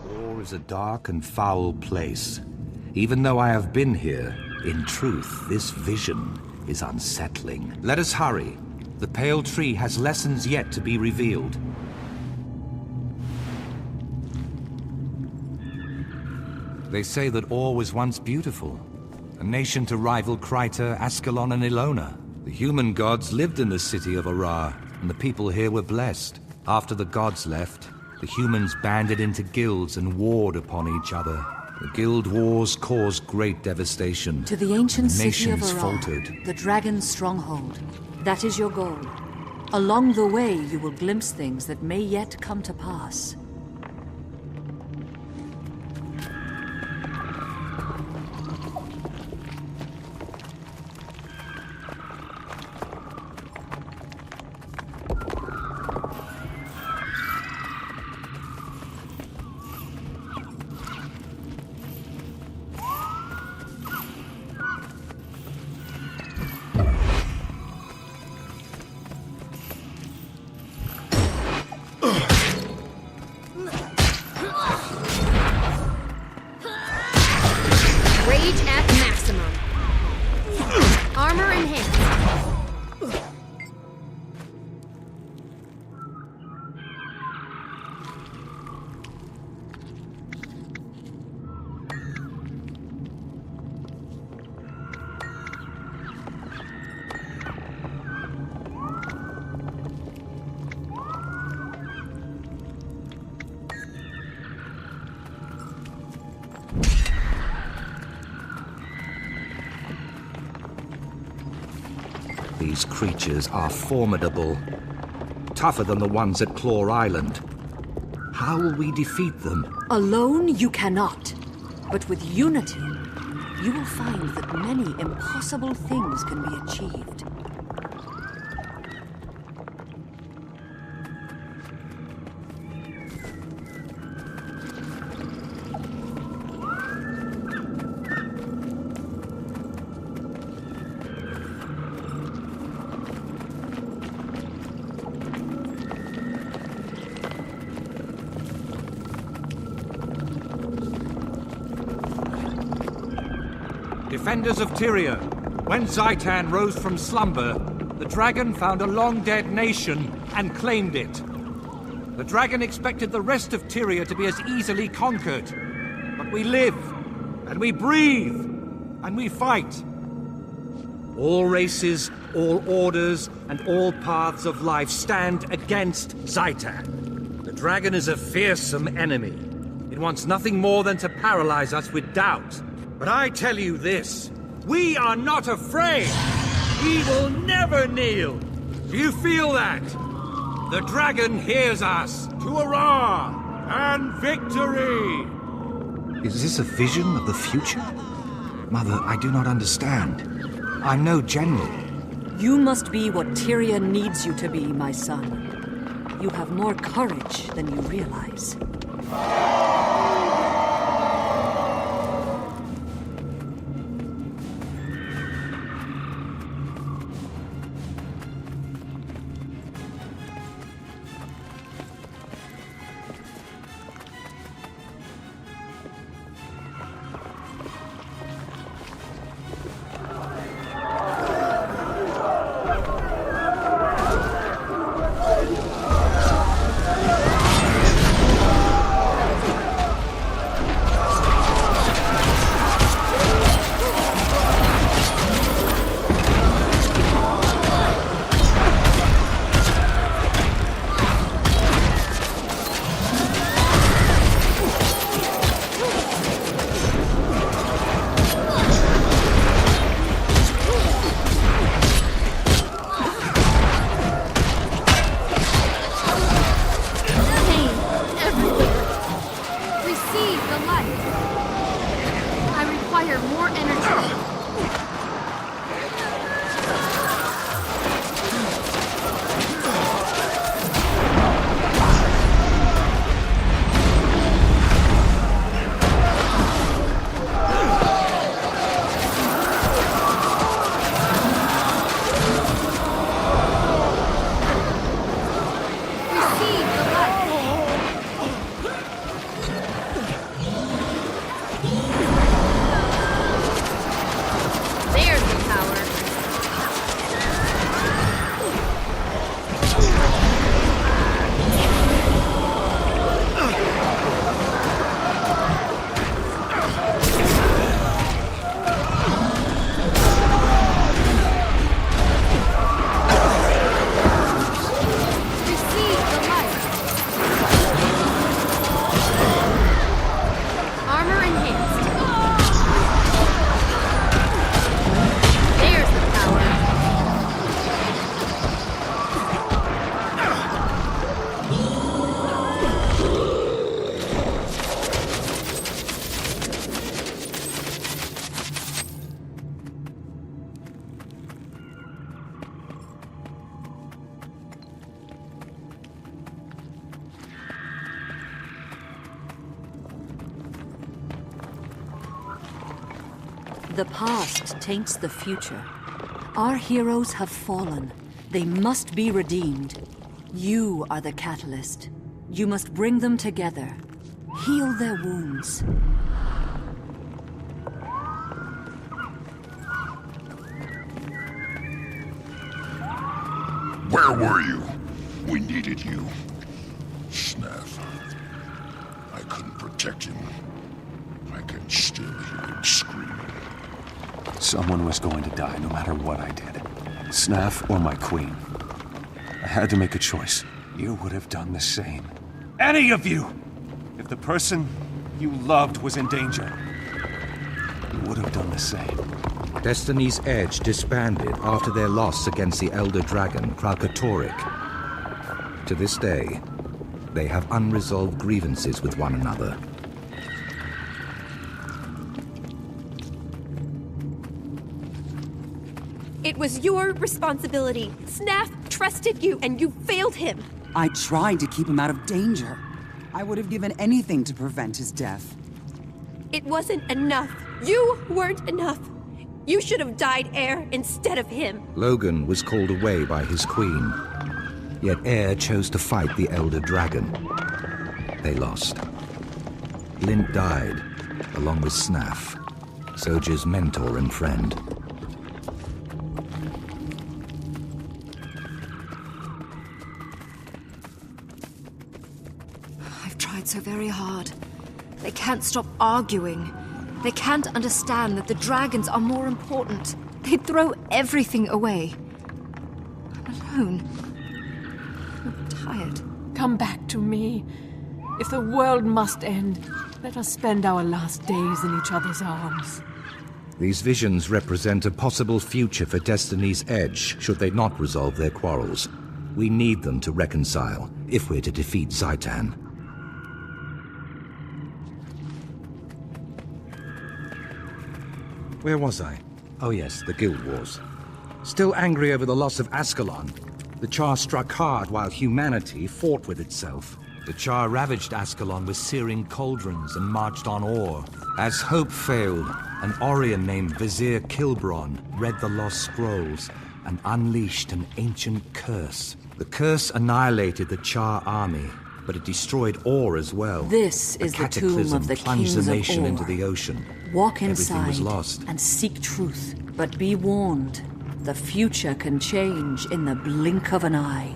War is a dark and foul place. Even though I have been here, in truth, this vision is unsettling. Let us hurry. The Pale Tree has lessons yet to be revealed. They say that Or was once beautiful, a nation to rival Kryta, Ascalon, and Ilona. The human gods lived in the city of Arar, and the people here were blessed. After the gods left, the humans banded into guilds and warred upon each other. The guild wars caused great devastation. To the ancient city of Nations Arar, faltered. the dragon's stronghold. That is your goal. Along the way, you will glimpse things that may yet come to pass. Rage at maximum. Armor enhanced. These creatures are formidable. Tougher than the ones at Claw Island. How will we defeat them? Alone, you cannot. But with unity, you will find that many impossible things can be achieved. Defenders of Tyria, when Zaitan rose from slumber, the dragon found a long-dead nation and claimed it. The dragon expected the rest of Tyria to be as easily conquered. But we live, and we breathe, and we fight. All races, all orders, and all paths of life stand against Zaitan. The dragon is a fearsome enemy. It wants nothing more than to paralyze us with doubt. But I tell you this, we are not afraid. We will never kneel. Do you feel that? The dragon hears us. To Arar and victory! Is this a vision of the future? Mother, I do not understand. I'm no general. You must be what Tyria needs you to be, my son. You have more courage than you realize. the light. I require more energy. The past taints the future. Our heroes have fallen. They must be redeemed. You are the catalyst. You must bring them together. Heal their wounds. Where were you? We needed you. Snaff. I couldn't protect him. I can still hear him screaming. Someone was going to die no matter what I did. Snaff or my queen. I had to make a choice. You would have done the same. Any of you! If the person you loved was in danger, you would have done the same. Destiny's Edge disbanded after their loss against the Elder Dragon, Kralkatorrik. To this day, they have unresolved grievances with one another. It was your responsibility. Snaff trusted you, and you failed him. I tried to keep him out of danger. I would have given anything to prevent his death. It wasn't enough. You weren't enough. You should have died Air instead of him. Logan was called away by his queen. Yet Air chose to fight the Elder Dragon. They lost. Lint died, along with Snaff, Soja's mentor and friend. I've tried so very hard. They can't stop arguing. They can't understand that the dragons are more important. They throw everything away. I'm alone. I'm tired. Come back to me. If the world must end, let us spend our last days in each other's arms. These visions represent a possible future for Destiny's Edge, should they not resolve their quarrels. We need them to reconcile, if we're to defeat Zaitan. Where was I? Oh yes, the Guild Wars. Still angry over the loss of Ascalon, the Char struck hard while humanity fought with itself. The Char ravaged Ascalon with searing cauldrons and marched on Or. As hope failed, an Orion named Vizier Kilbron read the lost scrolls and unleashed an ancient curse. The curse annihilated the Char army, but it destroyed Or as well. This is the tomb of the plunged kings the nation of Or. into the ocean. Walk Everything was inside lost. and seek truth, but be warned. The future can change in the blink of an eye.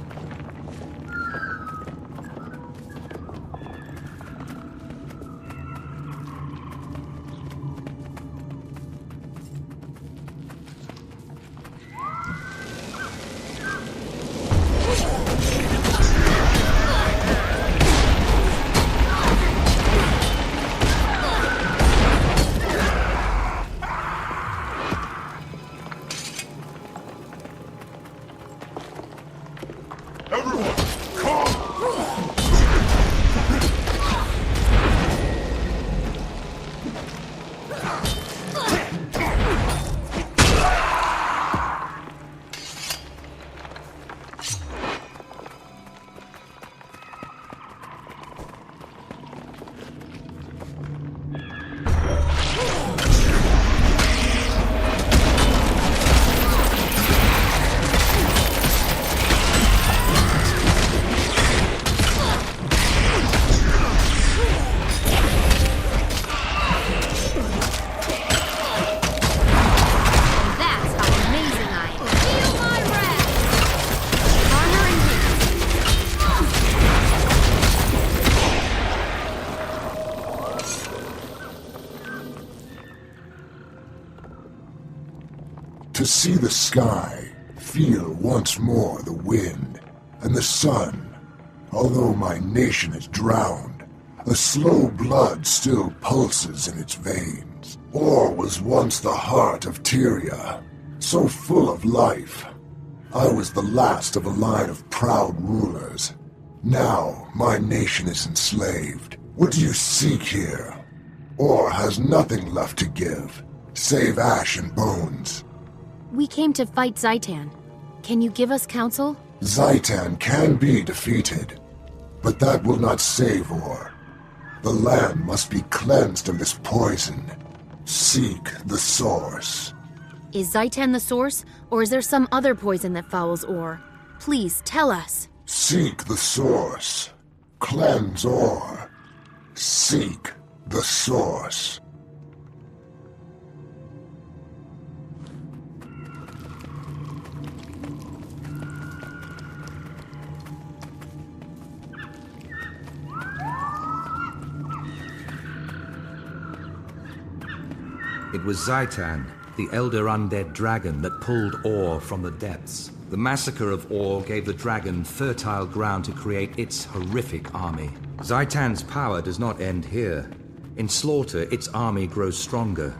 see the sky, feel once more the wind, and the sun. Although my nation is drowned, a slow blood still pulses in its veins. Or was once the heart of Tyria, so full of life. I was the last of a line of proud rulers. Now my nation is enslaved. What do you seek here? Or has nothing left to give, save ash and bones? We came to fight Zaitan. Can you give us counsel? Zaitan can be defeated, but that will not save Or. The land must be cleansed of this poison. Seek the source. Is Zaitan the source, or is there some other poison that fouls Or? Please, tell us. Seek the source. Cleanse Or. Seek the source. It was Zaitan, the elder undead dragon that pulled Or from the depths. The massacre of Or gave the dragon fertile ground to create its horrific army. Zaitan's power does not end here. In slaughter, its army grows stronger.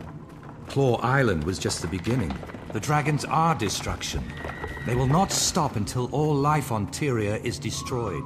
Claw Island was just the beginning. The dragons are destruction. They will not stop until all life on Tyria is destroyed.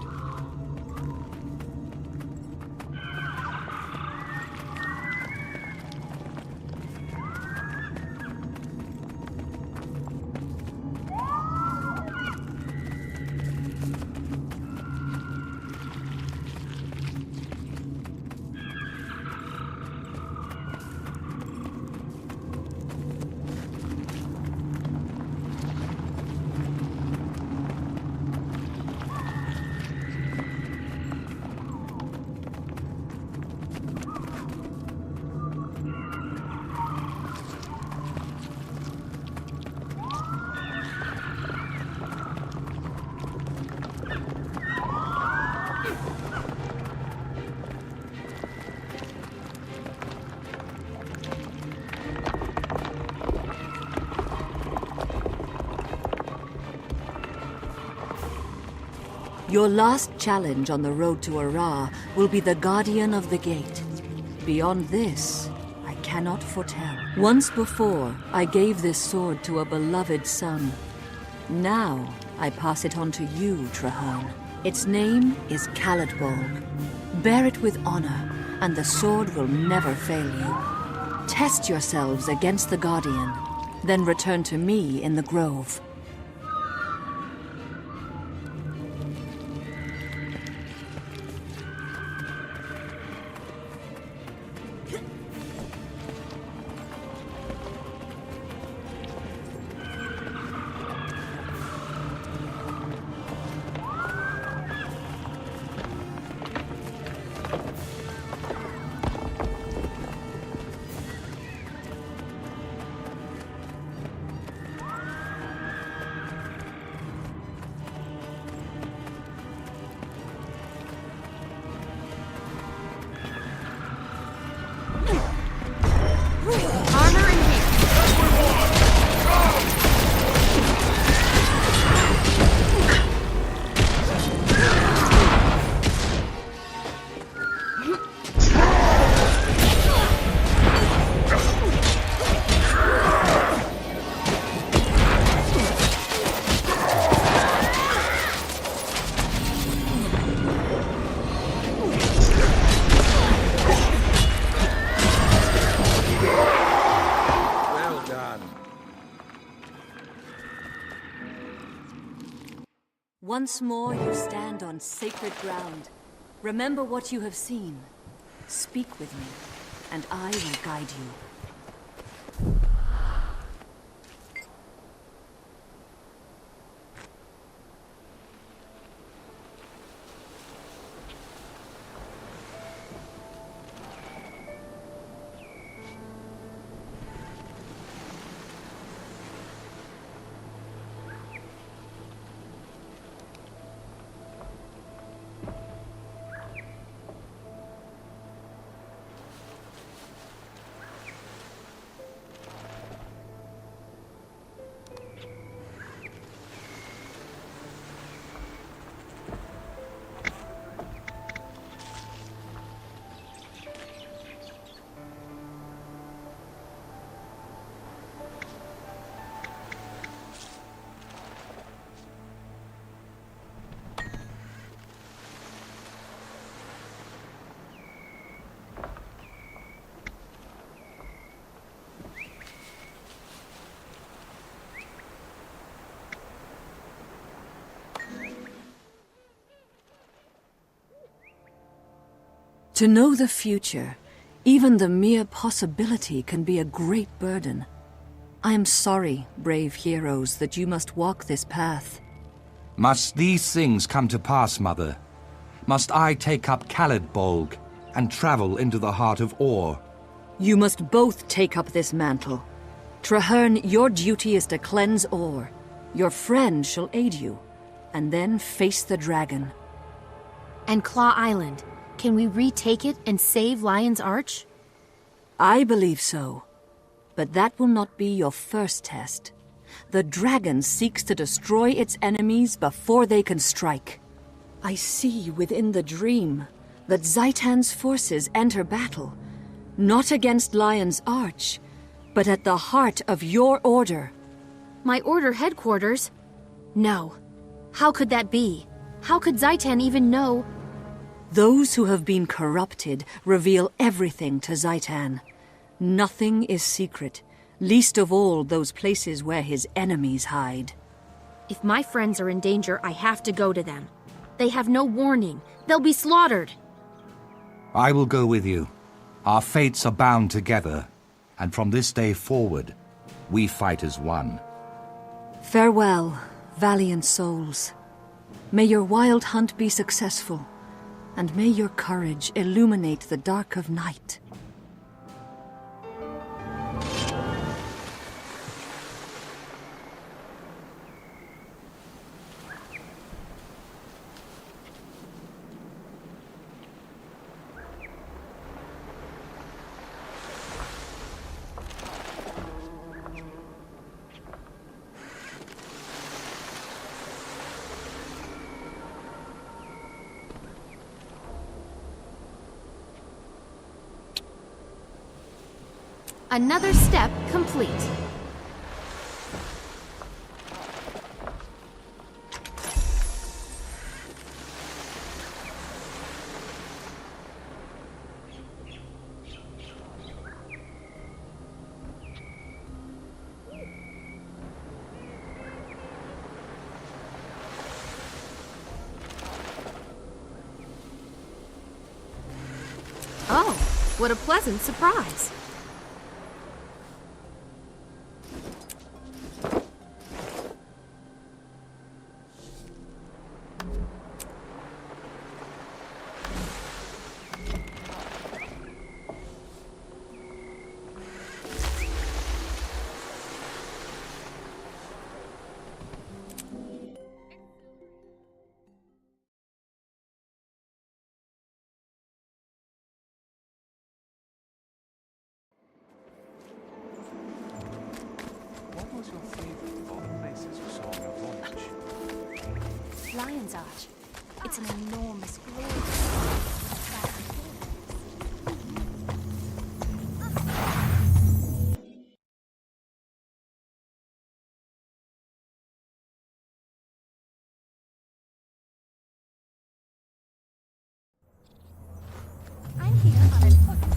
Your last challenge on the road to Ara will be the Guardian of the Gate. Beyond this, I cannot foretell. Once before, I gave this sword to a beloved son. Now, I pass it on to you, Trahan. Its name is Khaladbolg. Bear it with honor, and the sword will never fail you. Test yourselves against the Guardian, then return to me in the Grove. Once more you stand on sacred ground. Remember what you have seen. Speak with me, and I will guide you. To know the future, even the mere possibility can be a great burden. I am sorry, brave heroes, that you must walk this path. Must these things come to pass, Mother? Must I take up Khalidbolg and travel into the heart of Or? You must both take up this mantle. Traherne, your duty is to cleanse Or. Your friend shall aid you, and then face the dragon. And Claw Island, can we retake it and save Lion's Arch? I believe so. But that will not be your first test. The dragon seeks to destroy its enemies before they can strike. I see within the dream that Zaitan's forces enter battle, not against Lion's Arch, but at the heart of your order. My order headquarters? No. How could that be? How could Zaitan even know? Those who have been corrupted reveal everything to Zaitan. Nothing is secret, least of all those places where his enemies hide. If my friends are in danger, I have to go to them. They have no warning. They'll be slaughtered. I will go with you. Our fates are bound together, and from this day forward, we fight as one. Farewell, valiant souls. May your wild hunt be successful, and may your courage illuminate the dark of night. Another step complete. Oh, what a pleasant surprise. Lion's Arch. It's an enormous glory. I'm here on an important.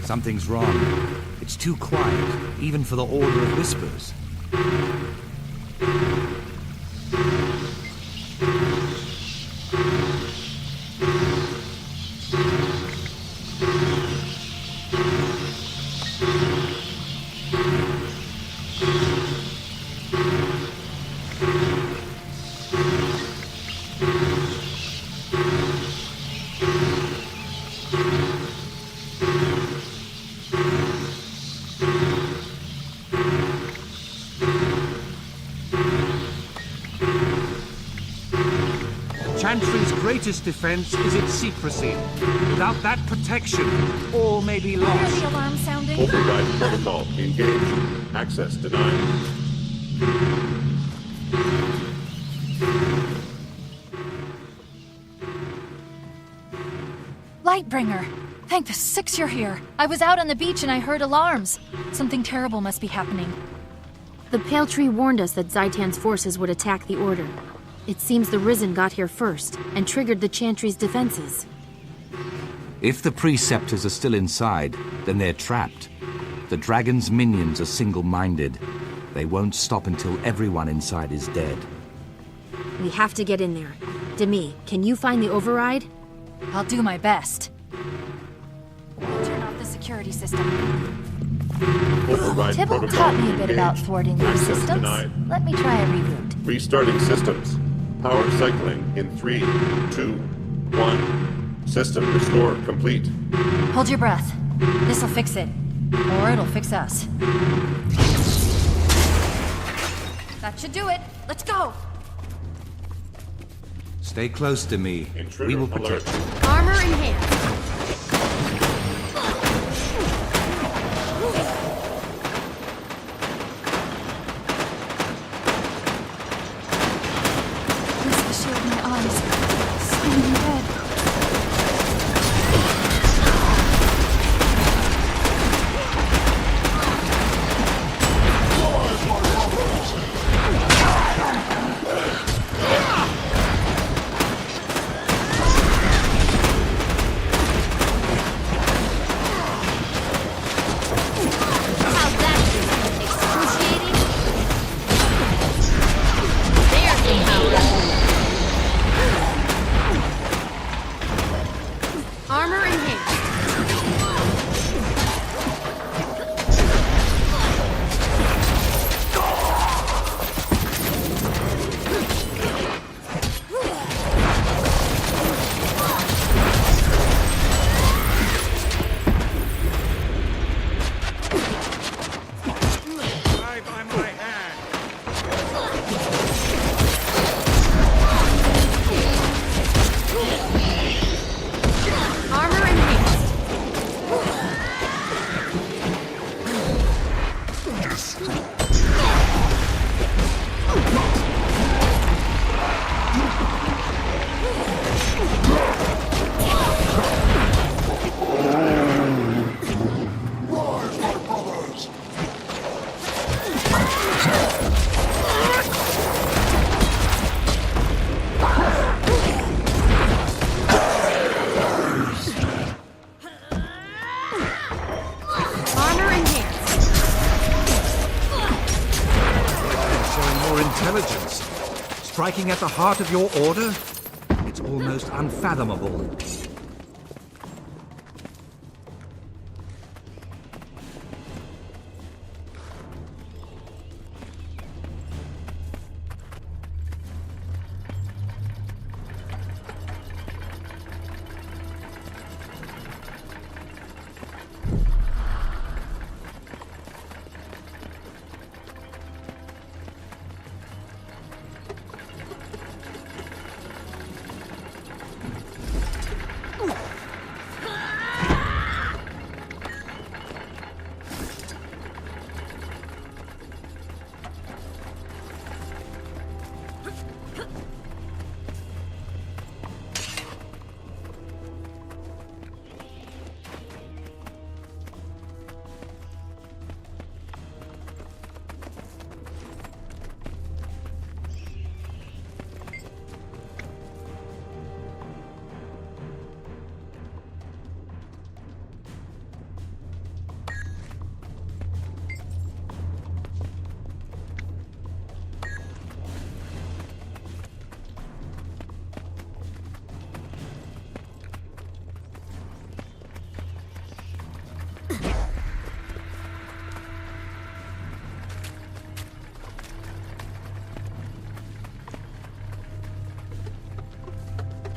Something's wrong. It's too quiet, even for the Order of Whispers. Chantry's greatest defense is its secrecy. Without that protection, all may be Hear lost. the alarm sounding? Override protocol engaged. Access denied. Lightbringer! Thank the six you're here. I was out on the beach and I heard alarms. Something terrible must be happening. The Pale Tree warned us that Zaitan's forces would attack the Order. It seems the Risen got here first and triggered the Chantry's defenses. If the Preceptors are still inside, then they're trapped. The Dragon's minions are single-minded. They won't stop until everyone inside is dead. We have to get in there. Demi, can you find the override? I'll do my best. Turn off the security system. Override Tibble protocol taught me a bit engaged. about thwarting these Access systems. denied. Let me try a reboot. Restarting systems. Power cycling in 3, 2, 1. System restore complete. Hold your breath. This'll fix it. Or it'll fix us. That should do it. Let's go! Stay close to me. We will protect you. Armor in hand. Use the shield in my eyes. Screaming red. Armor in hand. Try by my hand. Armor in hand. Armor in hand. Showing more intelligence. Striking at the heart of your order? It's almost unfathomable.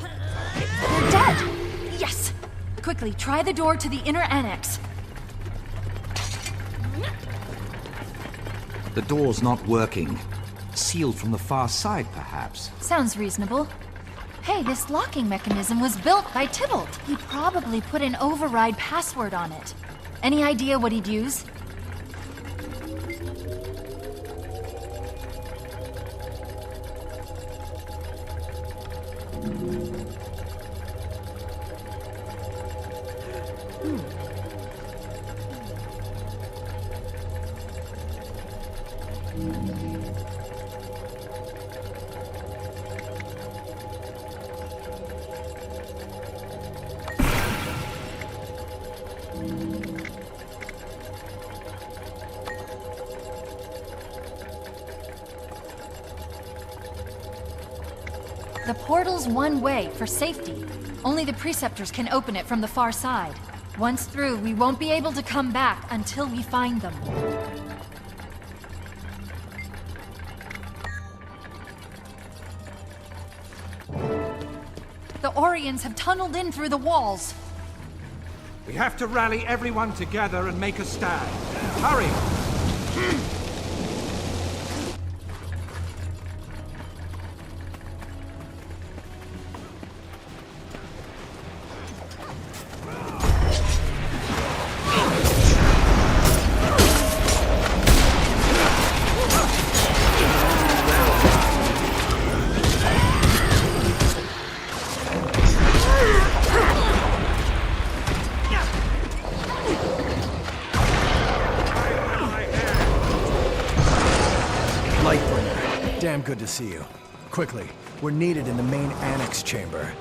They're dead! Yes! Quickly, try the door to the inner annex. The door's not working. Sealed from the far side, perhaps. Sounds reasonable. Hey, this locking mechanism was built by Tybalt. He probably put an override password on it. Any idea what he'd use? The portal's one way, for safety. Only the Preceptors can open it from the far side. Once through, we won't be able to come back until we find them. The Orions have tunneled in through the walls. We have to rally everyone together and make a stand. Hurry! Damn good to see you. Quickly, we're needed in the main annex chamber.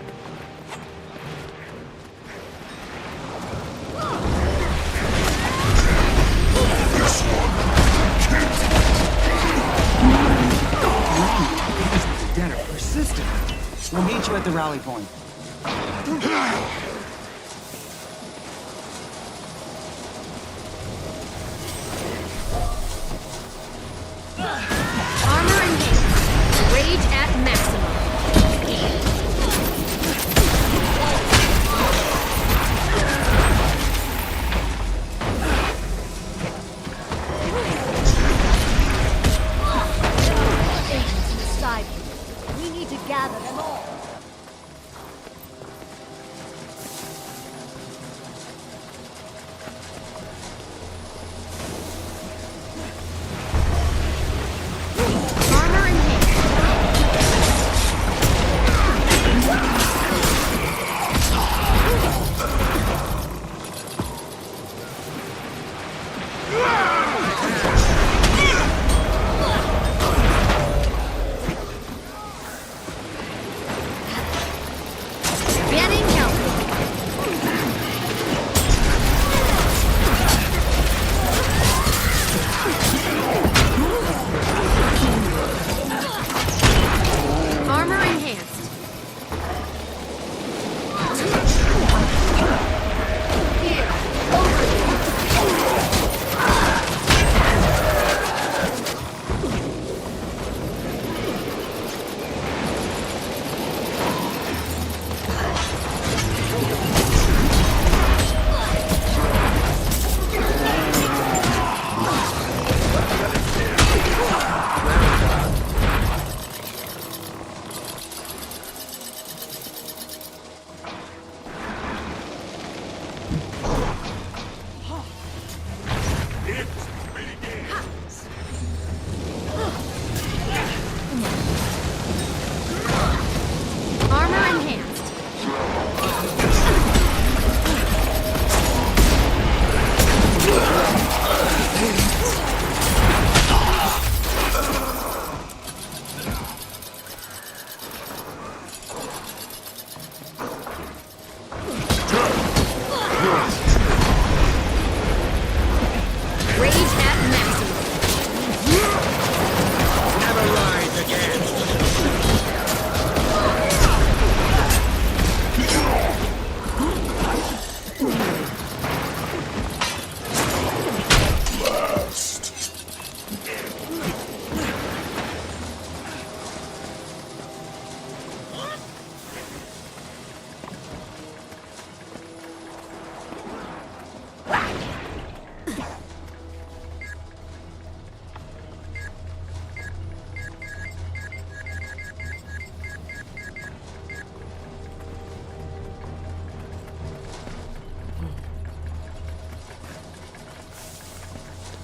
These dead are persistent. We'll meet you at the rally point. Armor enhanced. Rage at maximum. Agents inside here. We need to gather them all. Armor enhanced.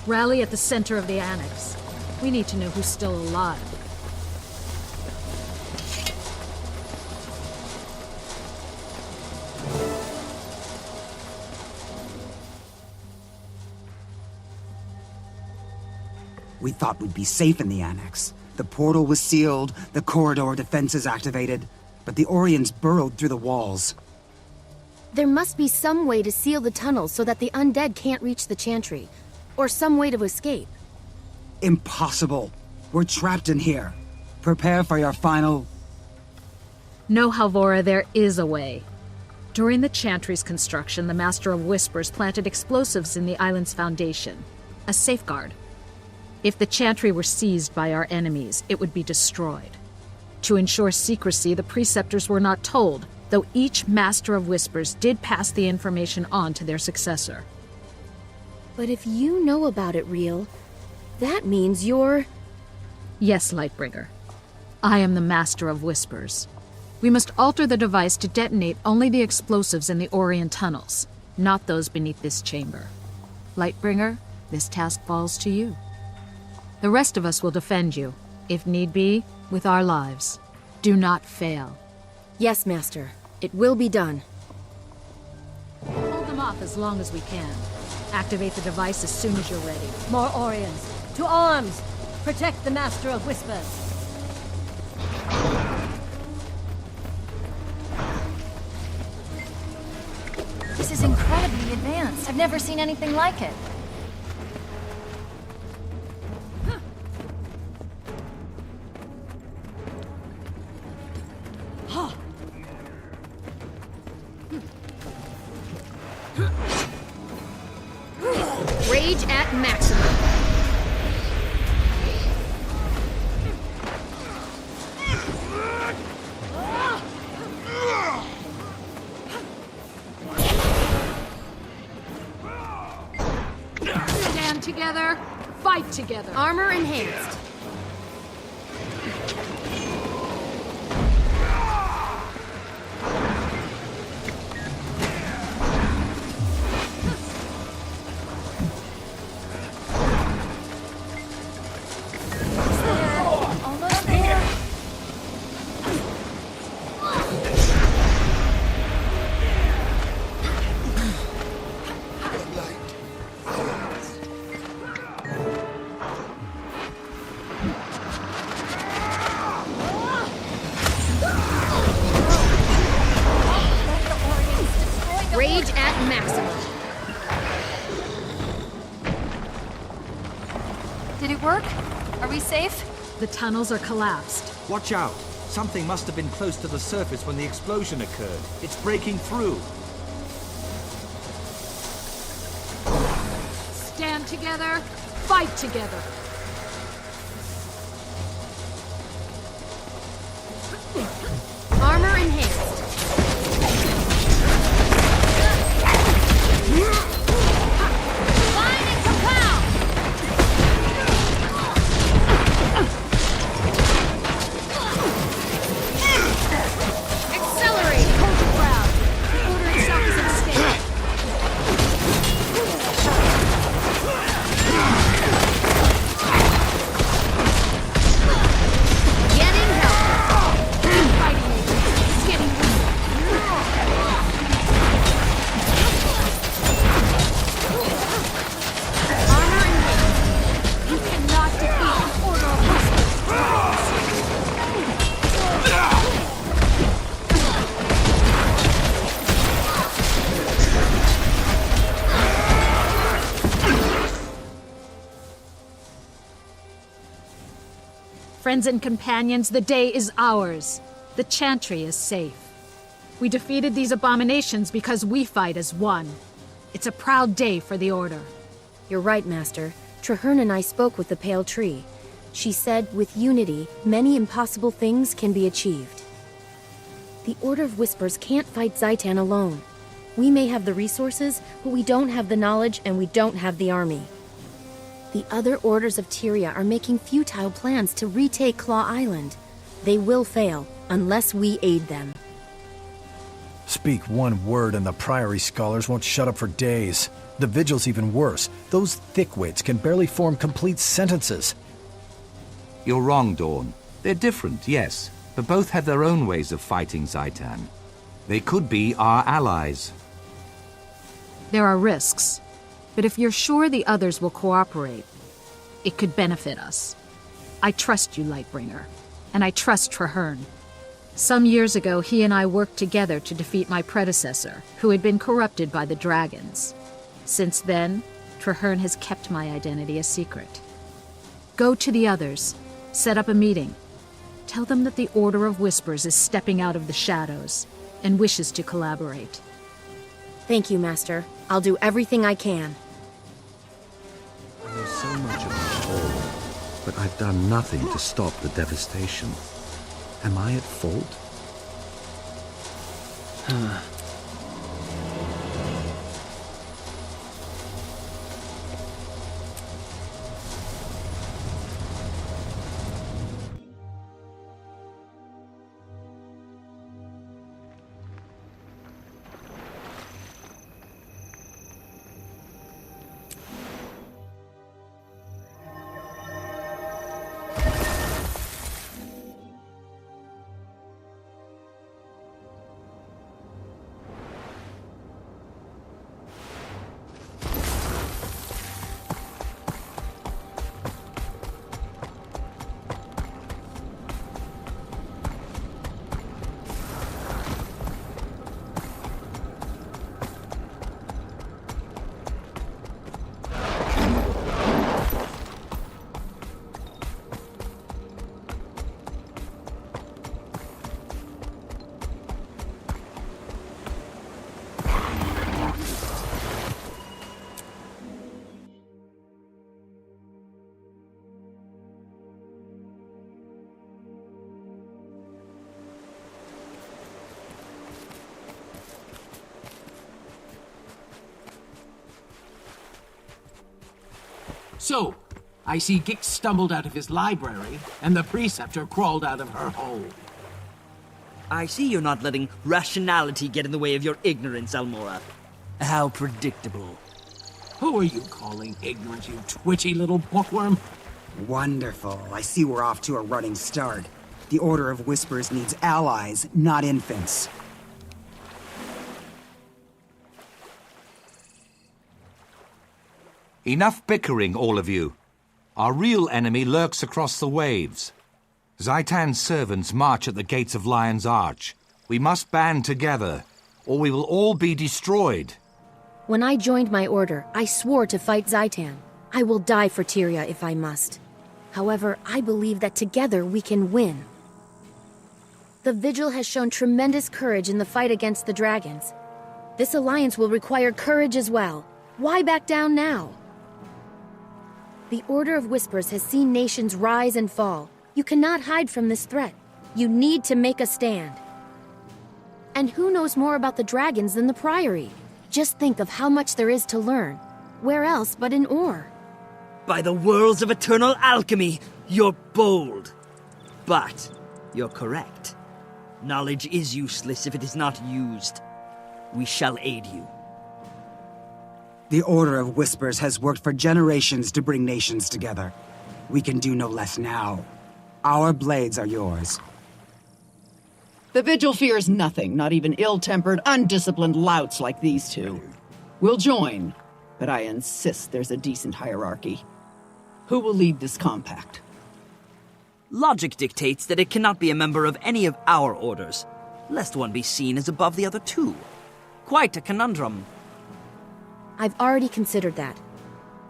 Rally at the center of the annex. We need to know who's still alive. We thought we'd be safe in the annex. The portal was sealed, the corridor defenses activated, but the Orions burrowed through the walls. There must be some way to seal the tunnels so that the undead can't reach the Chantry. Or some way to escape. Impossible. We're trapped in here. Prepare for your final... No, Halvora, there is a way. During the Chantry's construction, the Master of Whispers planted explosives in the island's foundation. A safeguard. If the Chantry were seized by our enemies, it would be destroyed. To ensure secrecy, the Preceptors were not told, though each Master of Whispers did pass the information on to their successor. But if you know about it, Real, that means you're... Yes, Lightbringer. I am the Master of Whispers. We must alter the device to detonate only the explosives in the Orient tunnels, not those beneath this chamber. Lightbringer, this task falls to you. The rest of us will defend you, if need be, with our lives. Do not fail. Yes, Master. It will be done. Hold them off as long as we can. Activate the device as soon as you're ready. More Orions. To arms! Protect the Master of Whispers. This is incredibly advanced. I've never seen anything like it. Rage at maximum. Stand together, fight together. Armor enhanced. Rage at maximum. Did it work? Are we safe? The tunnels are collapsed. Watch out! Something must have been close to the surface when the explosion occurred. It's breaking through. Stand together, fight together. Armor enhanced. Line and compound. Accelerate. Hold your ground. The order itself is at stake. Getting help. Fighting agents. It's getting weak. Armor enhanced. You cannot defeat the Order of Whispers. Friends and companions, the day is ours. The Chantry is safe. We defeated these abominations because we fight as one. It's a proud day for the Order. You're right, Master. Traherne and I spoke with the Pale Tree. She said, with unity, many impossible things can be achieved. The Order of Whispers can't fight Zaitan alone. We may have the resources, but we don't have the knowledge and we don't have the army. The other orders of Tyria are making futile plans to retake Claw Island. They will fail, unless we aid them. Speak one word and the Priory scholars won't shut up for days. The Vigil's even worse. Those thickwits can barely form complete sentences. You're wrong, Dawn. They're different, yes, but both have their own ways of fighting Zaitan. They could be our allies. There are risks, but if you're sure the others will cooperate, it could benefit us. I trust you, Lightbringer, and I trust Traherne. Some years ago, he and I worked together to defeat my predecessor, who had been corrupted by the dragons. Since then, Traherne has kept my identity a secret. Go to the others, set up a meeting. Tell them that the Order of Whispers is stepping out of the shadows and wishes to collaborate. Thank you, Master. I'll do everything I can. I know so much about all, but I've done nothing to stop the devastation. Am I at fault? So, I see Gix stumbled out of his library, and the Preceptor crawled out of her hole. I see you're not letting rationality get in the way of your ignorance, Almora. How predictable. Who are you calling ignorant, you twitchy little bookworm? Wonderful. I see we're off to a running start. The Order of Whispers needs allies, not infants. Enough bickering, all of you. Our real enemy lurks across the waves. Zaitan's servants march at the gates of Lion's Arch. We must band together, or we will all be destroyed. When I joined my order, I swore to fight Zaitan. I will die for Tyria if I must. However, I believe that together we can win. The Vigil has shown tremendous courage in the fight against the dragons. This alliance will require courage as well. Why back down now? The Order of Whispers has seen nations rise and fall. You cannot hide from this threat. You need to make a stand. And who knows more about the dragons than the Priory? Just think of how much there is to learn. Where else but in Ore? By the worlds of eternal alchemy, you're bold. But you're correct. Knowledge is useless if it is not used. We shall aid you. The Order of Whispers has worked for generations to bring nations together. We can do no less now. Our blades are yours. The Vigil fears nothing, not even ill-tempered, undisciplined louts like these two. We'll join, but I insist there's a decent hierarchy. Who will lead this compact? Logic dictates that it cannot be a member of any of our orders, lest one be seen as above the other two. Quite a conundrum. I've already considered that.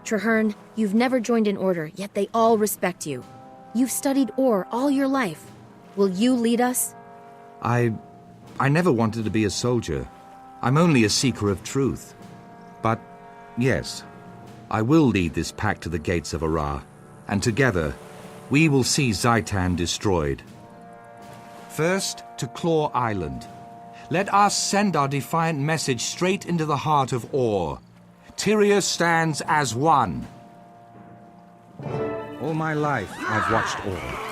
Traherne, you've never joined an order, yet they all respect you. You've studied Ore all your life. Will you lead us? I never wanted to be a soldier. I'm only a seeker of truth. But, yes, I will lead this pack to the gates of Ara, and together, we will see Zaitan destroyed. First, to Claw Island. Let us send our defiant message straight into the heart of Ore. Tyria stands as one. All my life, I've watched Ore.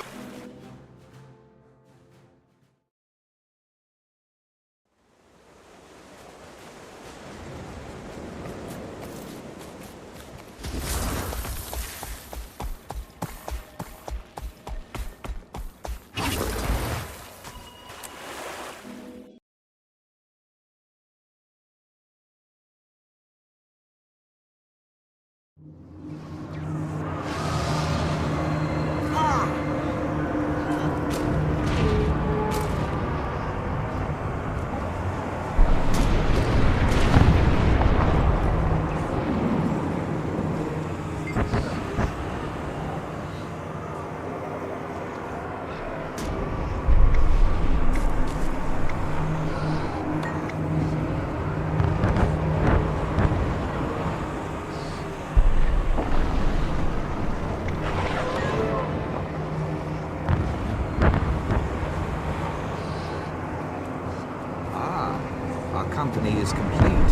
Our company is complete.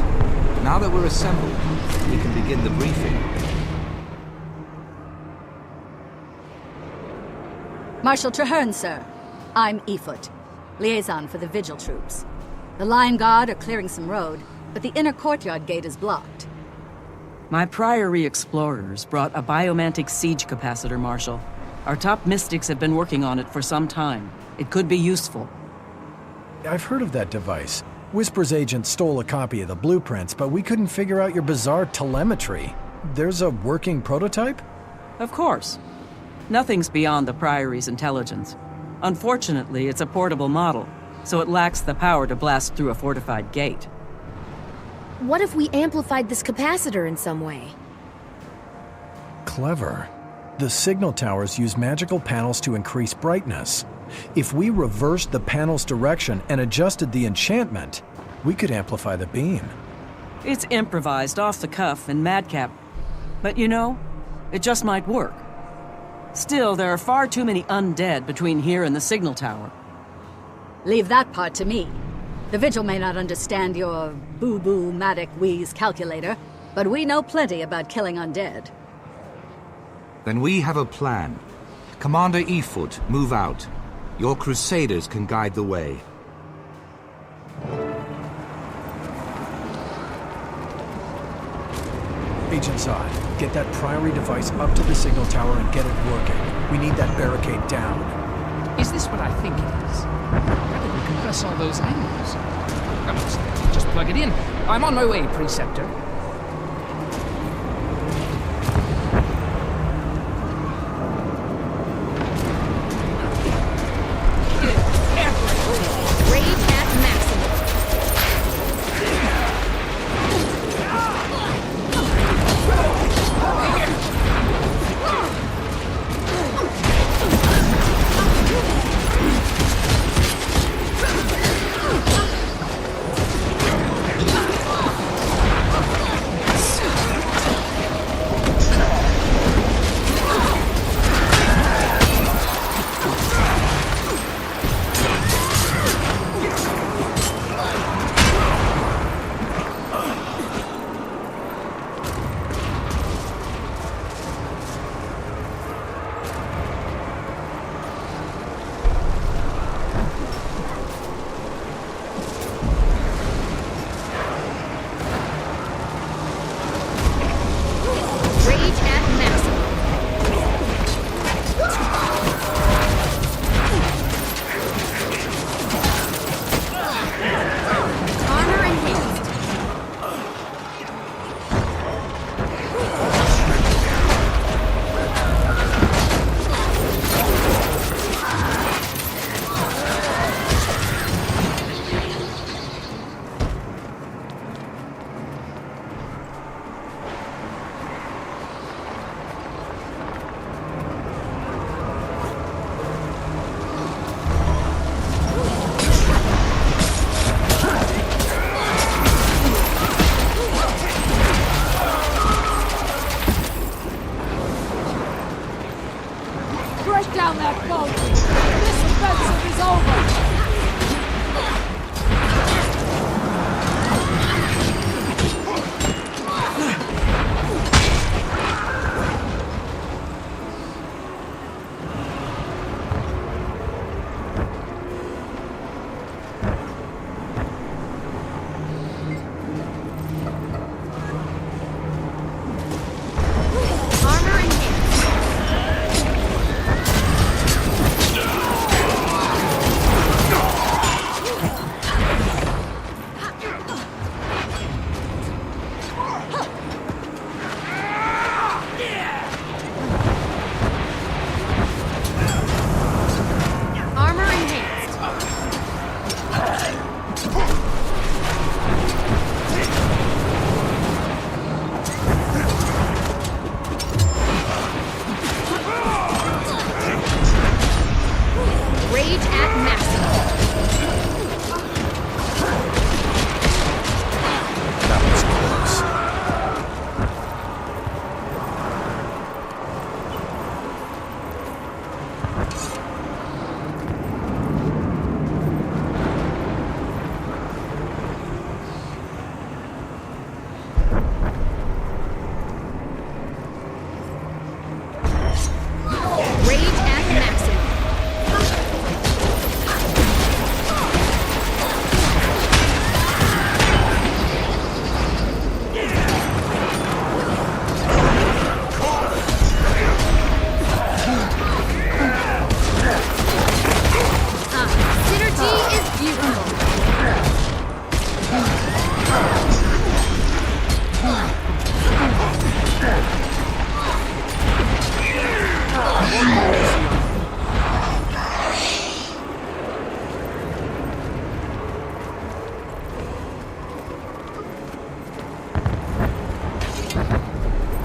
Now that we're assembled, we can begin the briefing. Marshal Traherne, sir. I'm Efoot, liaison for the Vigil troops. The Lion Guard are clearing some road, but the inner courtyard gate is blocked. My Priory explorers brought a biomantic siege capacitor, Marshal. Our top mystics have been working on it for some time. It could be useful. I've heard of that device. Whisper's agent stole a copy of the blueprints, but we couldn't figure out your bizarre telemetry. There's a working prototype? Of course. Nothing's beyond the Priory's intelligence. Unfortunately, it's a portable model, so it lacks the power to blast through a fortified gate. What if we amplified this capacitor in some way? Clever. The signal towers use magical panels to increase brightness. If we reversed the panel's direction and adjusted the enchantment, we could amplify the beam. It's improvised, off the cuff, and madcap. But you know, it just might work. Still, there are far too many undead between here and the signal tower. Leave that part to me. The Vigil may not understand your boo-boo-matic-wheeze calculator, but we know plenty about killing undead. Then we have a plan. Commander Efoot, move out. Your crusaders can guide the way. Agent Zod, get that Priory device up to the signal tower and get it working. We need that barricade down. Is this what I think it is? How did we compress all those angles? Just plug it in. I'm on my way, Preceptor. Rage at maximum.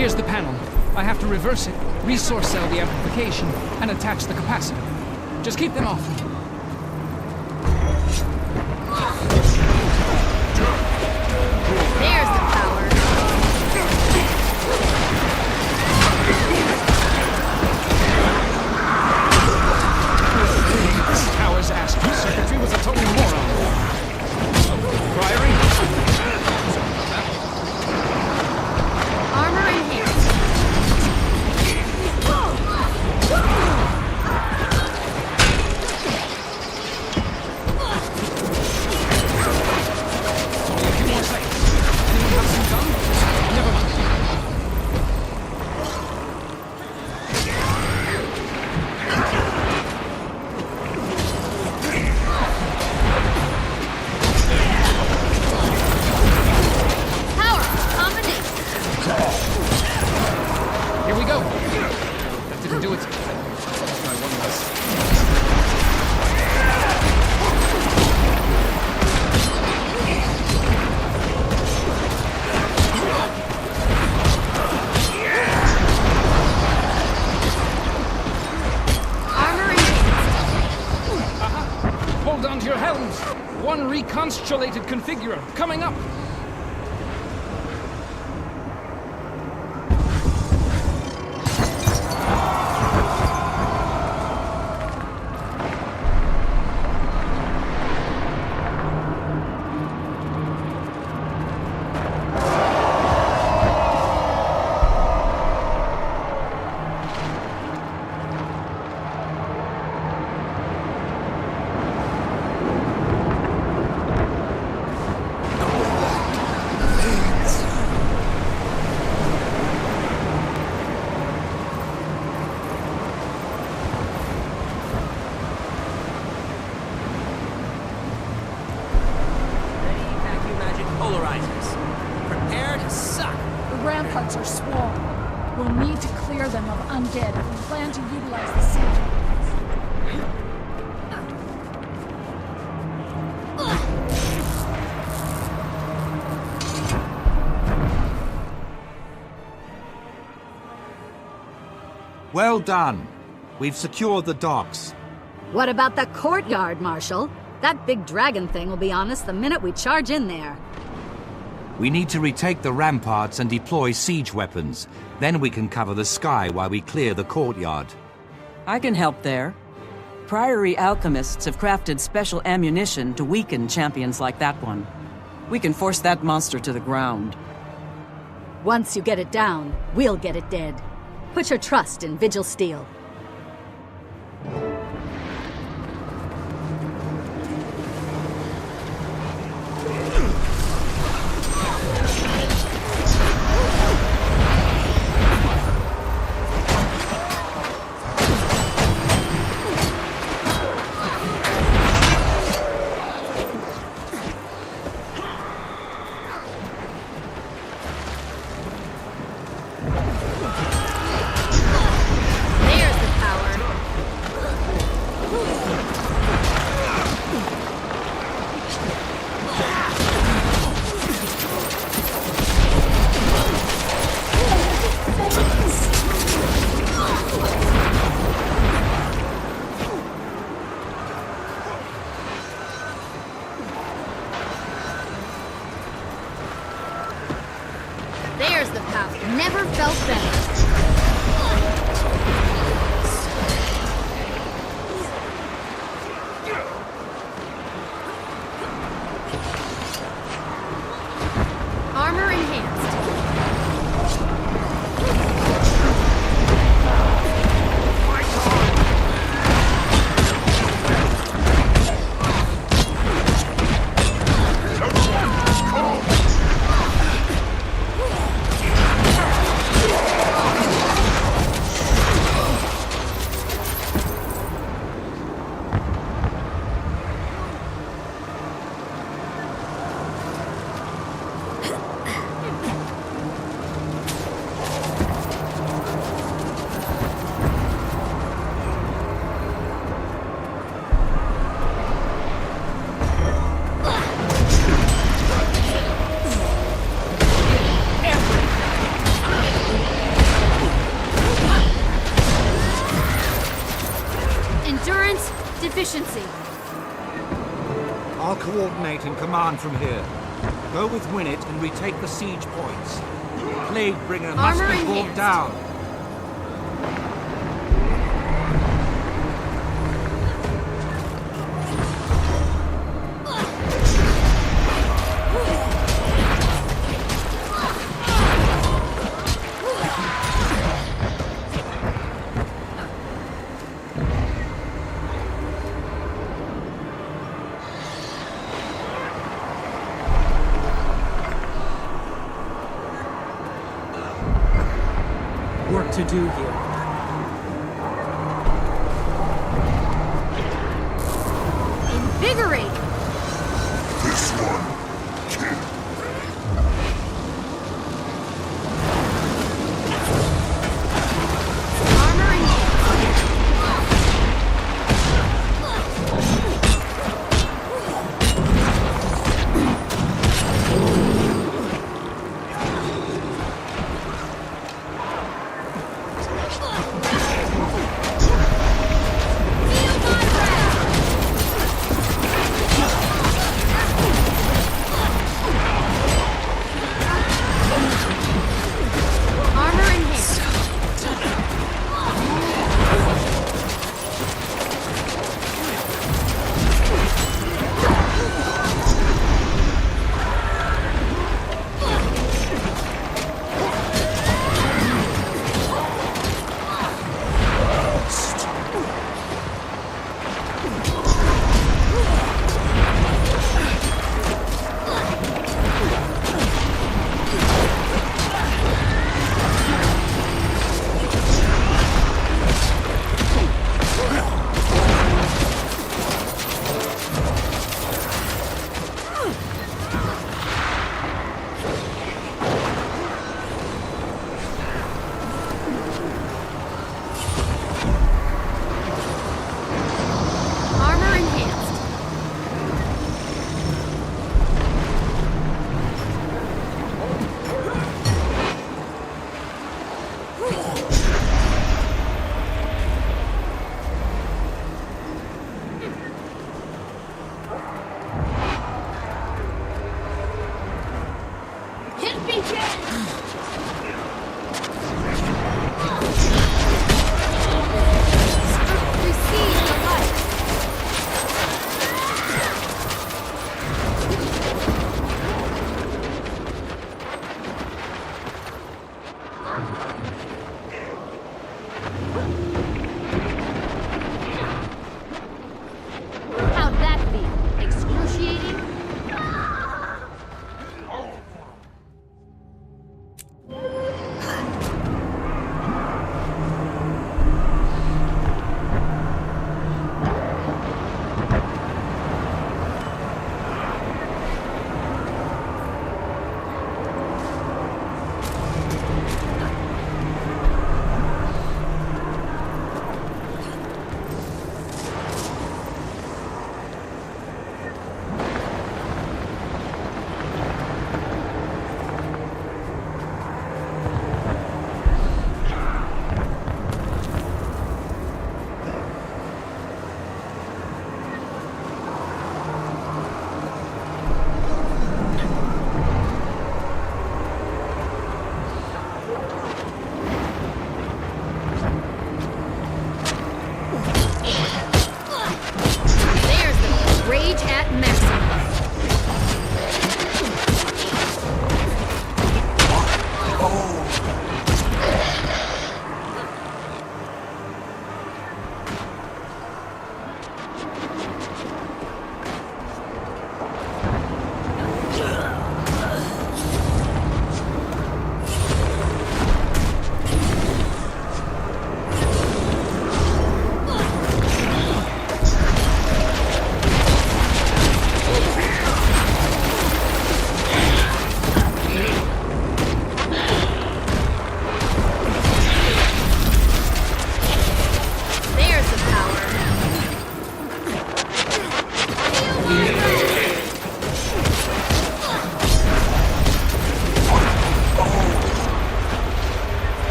Here's the panel. I have to reverse it, resource cell the amplification, and attach the capacitor. Just keep them off. There's the power. This tower's astral circuitry was a total moron. Priory? Armor enhanced. Only a few more seconds. Anyone have some gun? Never mind. Power combination. Here we go. That didn't do it. Let's try one less. Armor enhanced. Hold on to your helms. One reconstellated configurer coming up. Vacuum magic polarizers. Prepare to suck. The ramparts are swarmed. We'll need to clear them of undead if we plan to utilize the siege. Well done. We've secured the docks. What about the courtyard, Marshal? That big dragon thing will be on us the minute we charge in there. We need to retake the ramparts and deploy siege weapons. Then we can cover the sky while we clear the courtyard. I can help there. Priory alchemists have crafted special ammunition to weaken champions like that one. We can force that monster to the ground. Once you get it down, we'll get it dead. Put your trust in Vigil Steel. There's the power. There's the power. Never felt better. Armor enhanced. alternate in command from here. Go with Winnet and retake the siege points. Plaguebringer must Armor be brought enhanced. down. Work to do here. Invigorate! This one, kill. Armor enhanced.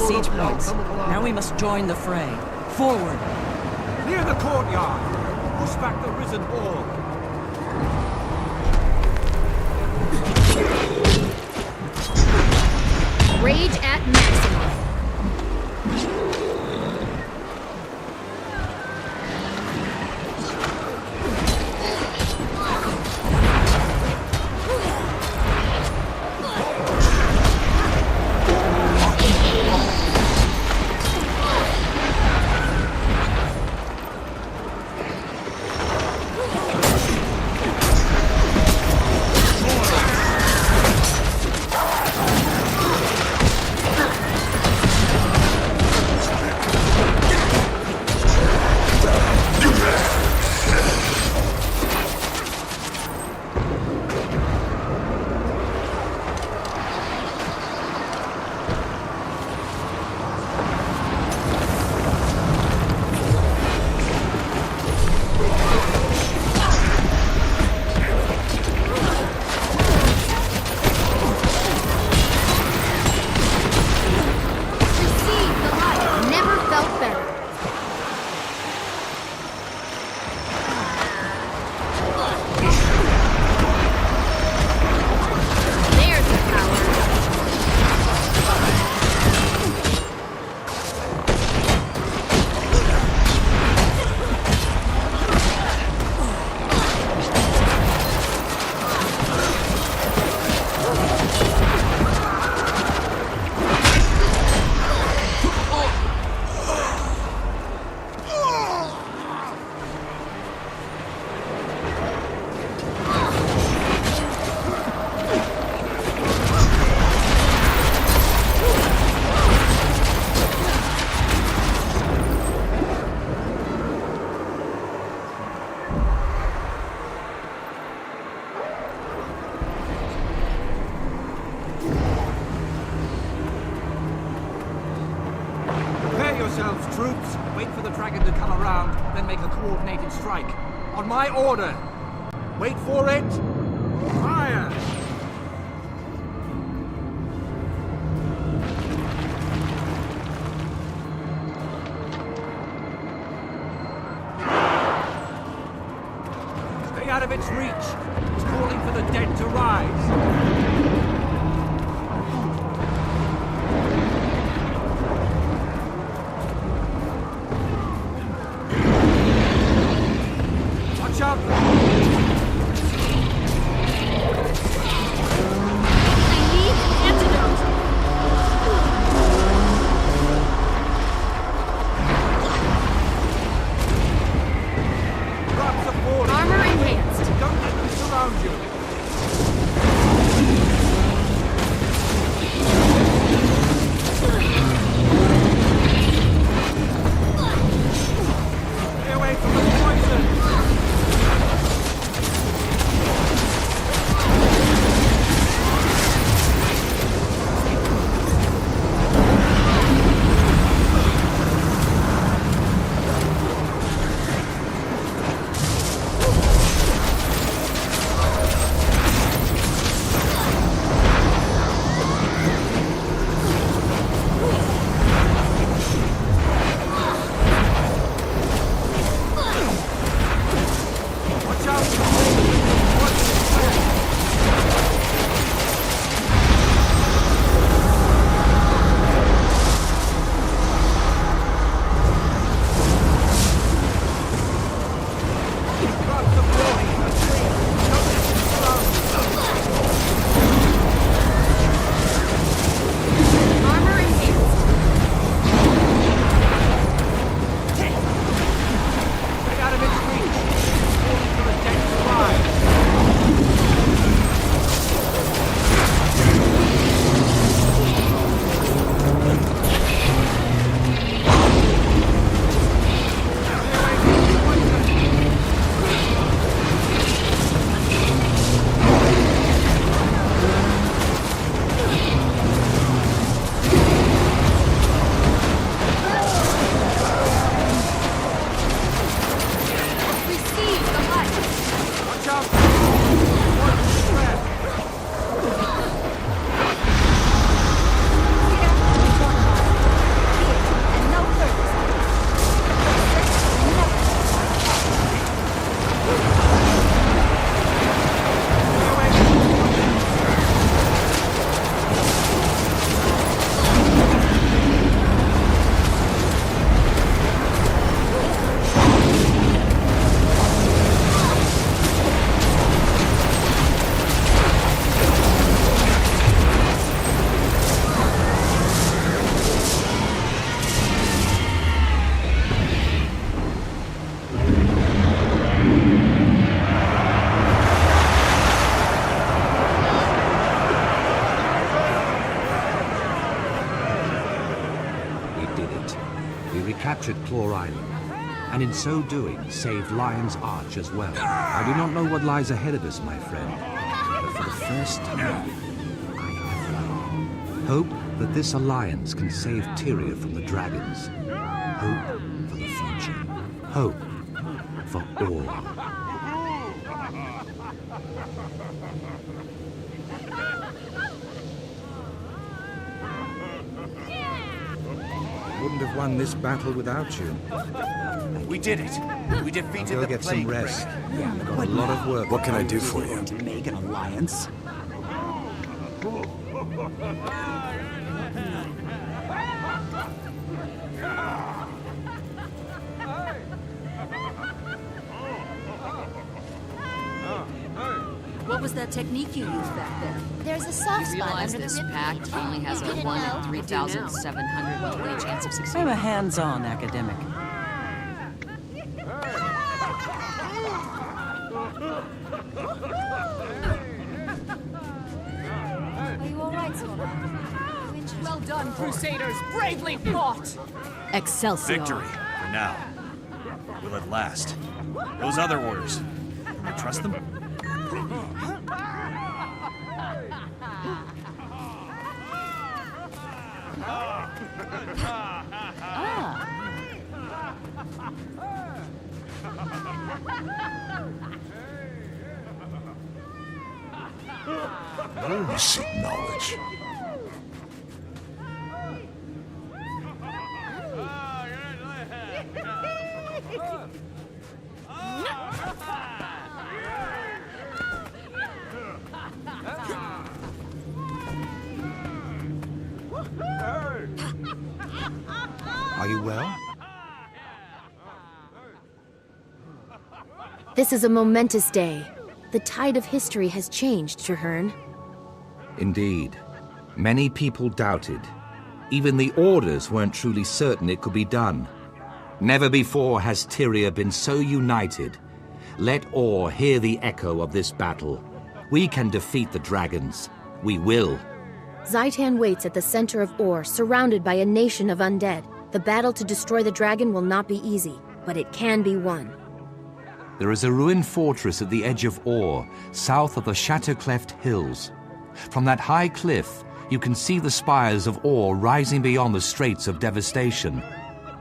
siege points. Now we must join the fray. Forward! Near the courtyard! Push back the risen horde! Rage at maximum. yourselves, troops. Wait for the dragon to come around, then make a coordinated strike. On my order. Wait for it. Fire! Stay out of its reach. It's calling for the dead to rise. Watch out! I need an antidote! Drop support! Armor enhanced! Don't let them surround you! we recaptured Claw Island, and in so doing, saved Lion's Arch as well. I do not know what lies ahead of us, my friend, but for the first time, I have hope that this alliance can save Tyria from the dragons. Hope for the future. Hope for all. Wouldn't have won this battle without you. We did it. We defeated I'll the go get some plague rest. ring. Yeah, Got a lot of work. What can I do for you? To make an alliance? What was that technique you used back there? There's a soft You spot realize under this the rib pact cage. only has a You didn't 1 know? in 3,720 chance of I'm succeeding. a hands-on academic. Are you alright, Sora? Well done, Crusaders! Bravely fought! Excelsior. Victory, for now. Will it last? Those other orders. Can I trust them? You seek knowledge. Are you well? This is a momentous day. The tide of history has changed, Traherne. Indeed. Many people doubted. Even the Orders weren't truly certain it could be done. Never before has Tyria been so united. Let all hear the echo of this battle. We can defeat the dragons. We will. Zaitan waits at the center of Or, surrounded by a nation of undead. The battle to destroy the dragon will not be easy, but it can be won. There is a ruined fortress at the edge of Or, south of the Shattercleft Hills. From that high cliff, you can see the spires of Or rising beyond the Straits of Devastation.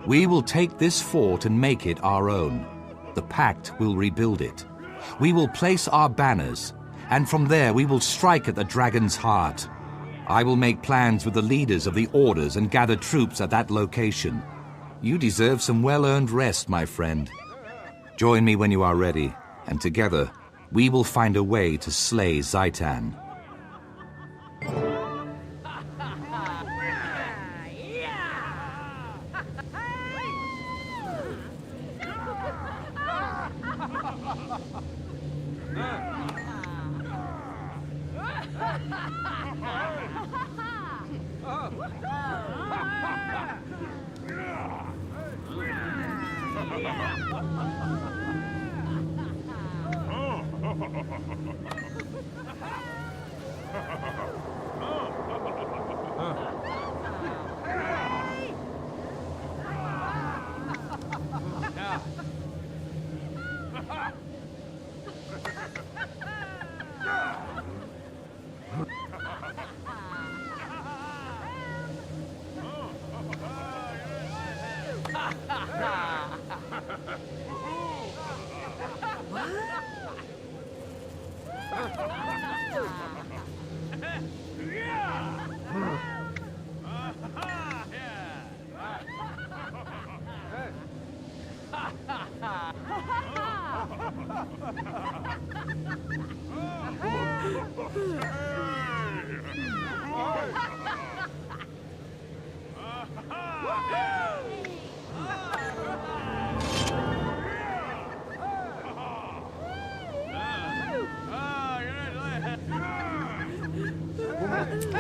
We will take this fort and make it our own. The Pact will rebuild it. We will place our banners, and from there we will strike at the dragon's heart. I will make plans with the leaders of the Orders and gather troops at that location. You deserve some well-earned rest, my friend. Join me when you are ready, and together, we will find a way to slay Zaitan.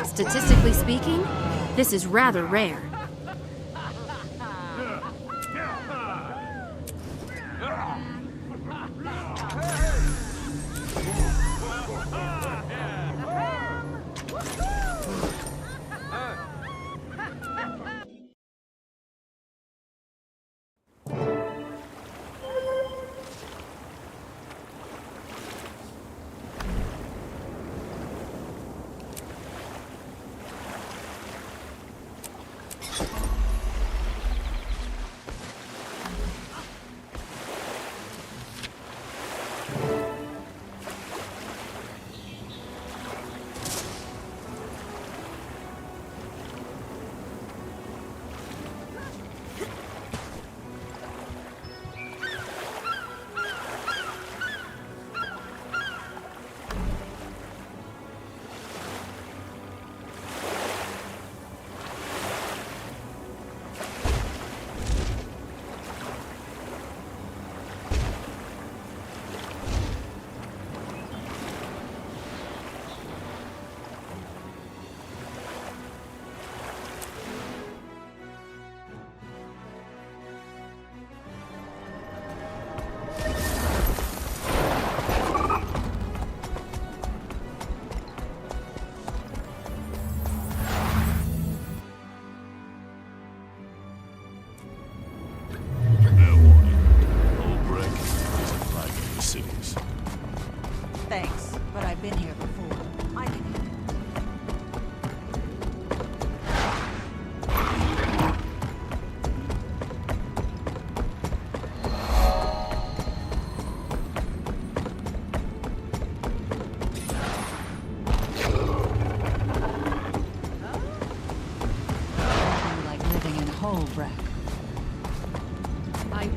Statistically speaking, this is rather rare.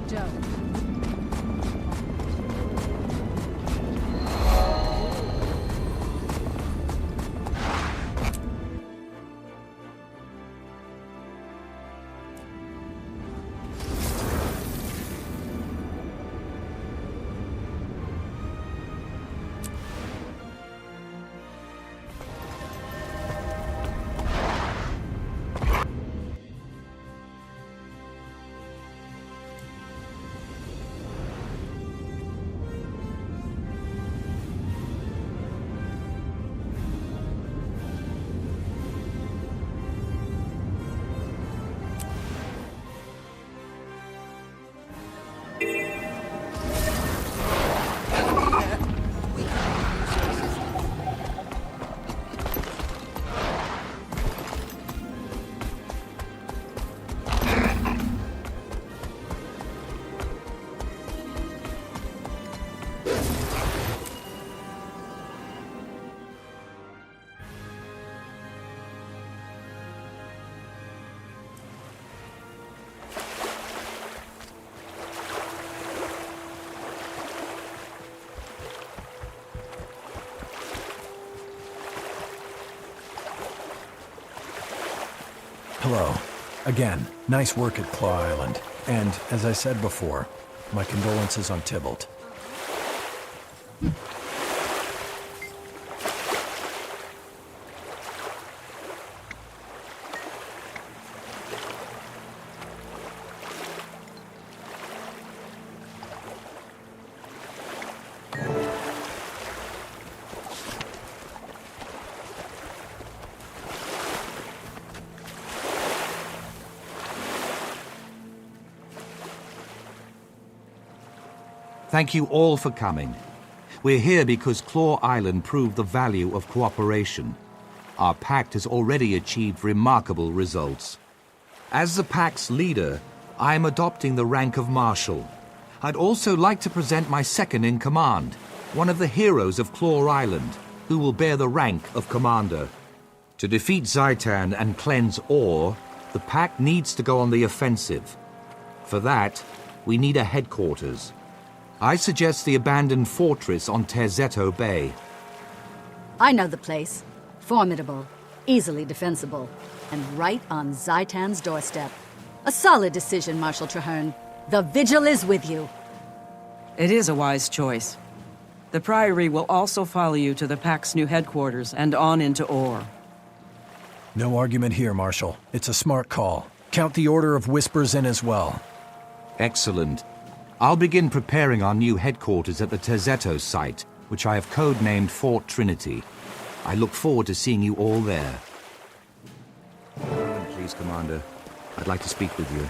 dough. Hello. Again, nice work at Claw Island. And, as I said before, my condolences on Tybalt. Thank you all for coming. We're here because Claw Island proved the value of cooperation. Our pact has already achieved remarkable results. As the pact's leader, I am adopting the rank of Marshal. I'd also like to present my second-in-command, one of the heroes of Claw Island, who will bear the rank of Commander. To defeat Zaitan and cleanse Ore, the pact needs to go on the offensive. For that, we need a headquarters. I suggest the abandoned fortress on Terzetto Bay. I know the place. Formidable, easily defensible, and right on Zaitan's doorstep. A solid decision, Marshal Traherne. The Vigil is with you. It is a wise choice. The Priory will also follow you to the Pact's new headquarters and on into Ore. No argument here, Marshal. It's a smart call. Count the Order of Whispers in as well. Excellent. I'll begin preparing our new headquarters at the Terzetto site, which I have codenamed Fort Trinity. I look forward to seeing you all there. Please, Commander. I'd like to speak with you.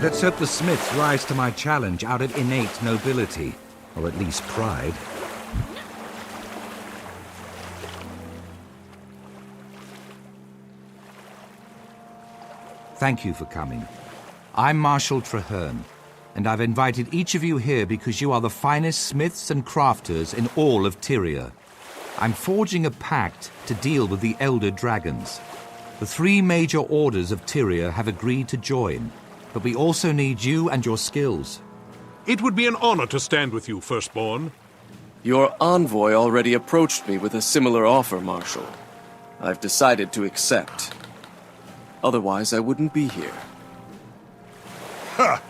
Let's hope the Smiths rise to my challenge out of innate nobility, or at least pride. Thank you for coming. I'm Marshal Traherne, and I've invited each of you here because you are the finest smiths and crafters in all of Tyria. I'm forging a pact to deal with the Elder Dragons. The 3 major orders of Tyria have agreed to join, but we also need you and your skills. It would be an honor to stand with you, Firstborn. Your envoy already approached me with a similar offer, Marshal. I've decided to accept. Otherwise, I wouldn't be here. Ha!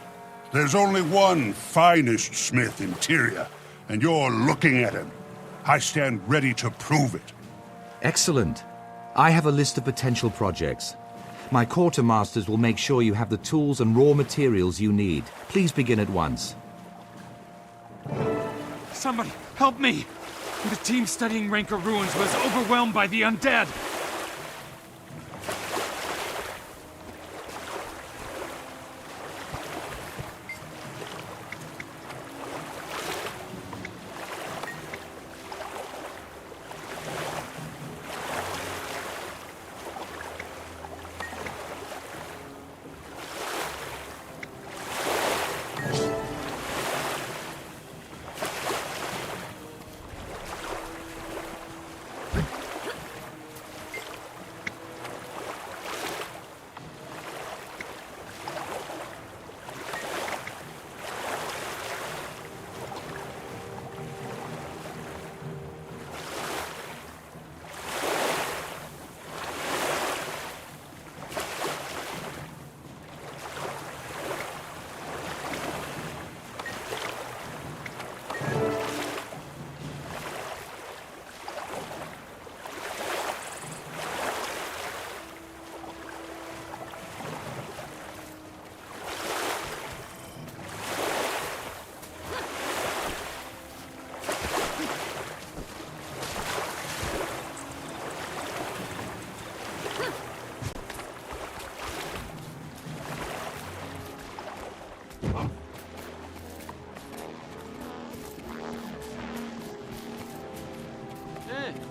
There's only one finest smith in Tyria, and you're looking at him. I stand ready to prove it. Excellent. I have a list of potential projects. My quartermasters will make sure you have the tools and raw materials you need. Please begin at once. Somebody, help me! The team studying Rancor ruins was overwhelmed by the undead.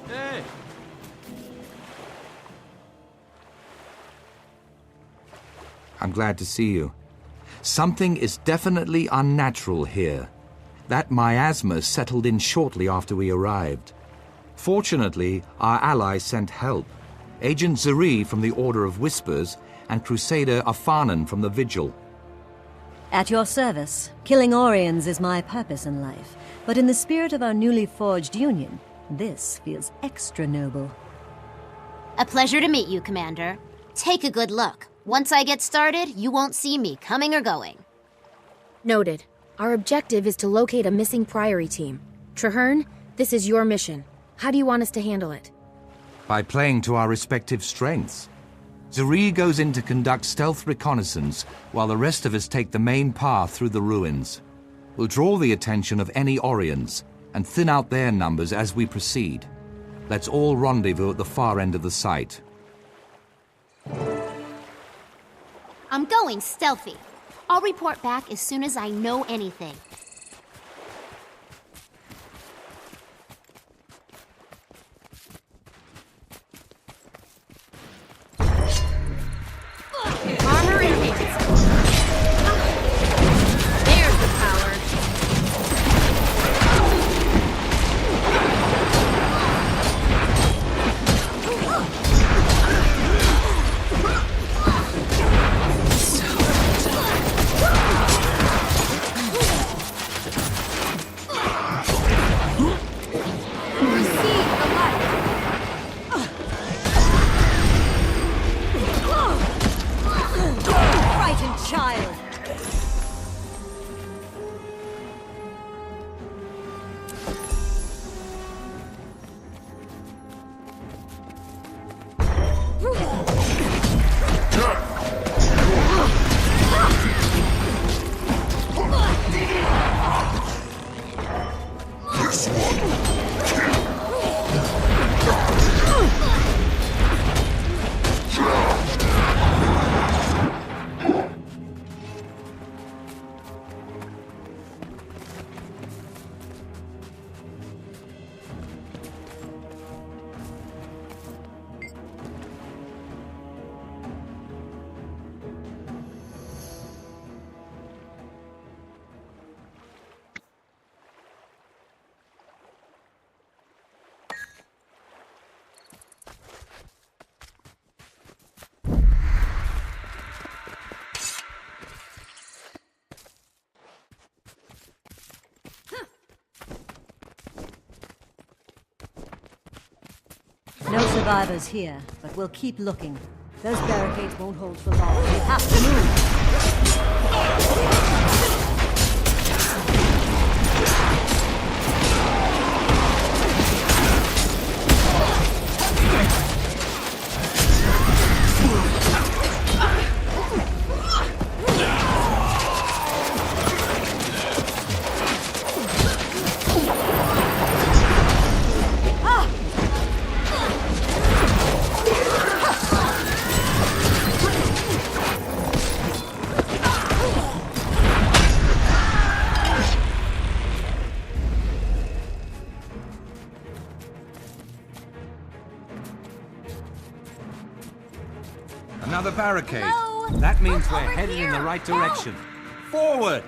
Hey! I'm glad to see you. Something is definitely unnatural here. That miasma settled in shortly after we arrived. Fortunately, our allies sent help. Agent Zuri from the Order of Whispers and Crusader Afanan from the Vigil. At your service, killing Orions is my purpose in life. But in the spirit of our newly forged union, this feels extra noble. A pleasure to meet you, Commander. Take a good look. Once I get started, you won't see me coming or going. Noted. Our objective is to locate a missing Priory team. Traherne, this is your mission. How do you want us to handle it? By playing to our respective strengths. Zuri goes in to conduct stealth reconnaissance, while the rest of us take the main path through the ruins. We'll draw the attention of any Orions, and thin out their numbers as we proceed. Let's all rendezvous at the far end of the site. I'm going stealthy. I'll report back as soon as I know anything. Armor enhanced. There's the power. Child! This one No survivors here, but we'll keep looking. Those barricades won't hold for long. We have to move! Another barricade. That means we're headed in the right direction. Forward!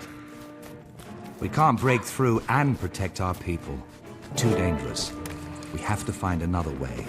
We can't break through and protect our people. Too dangerous. We have to find another way.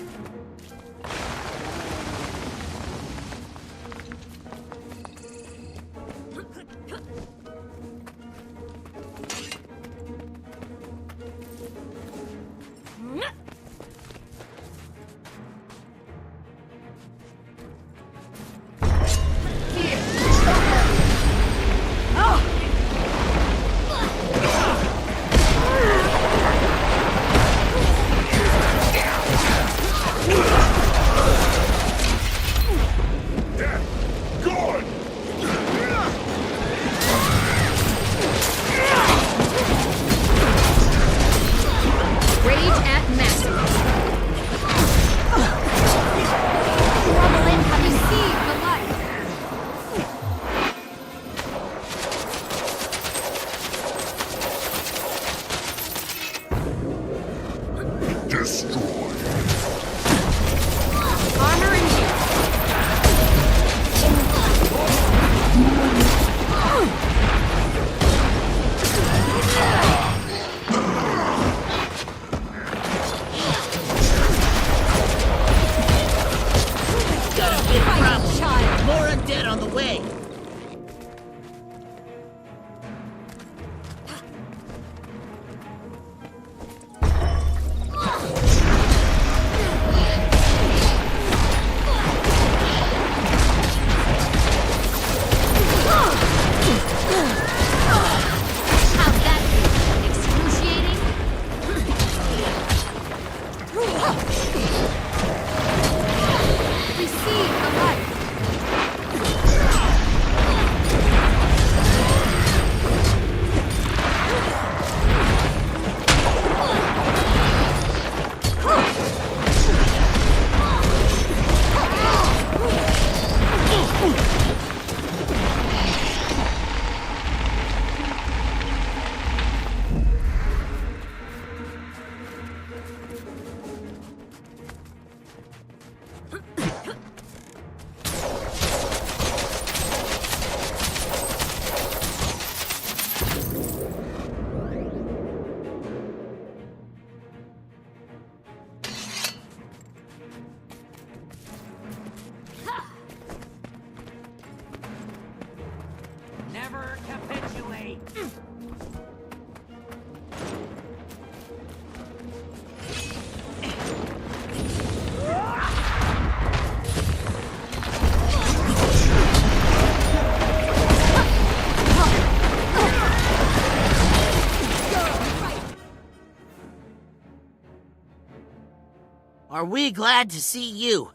Are we glad to see you?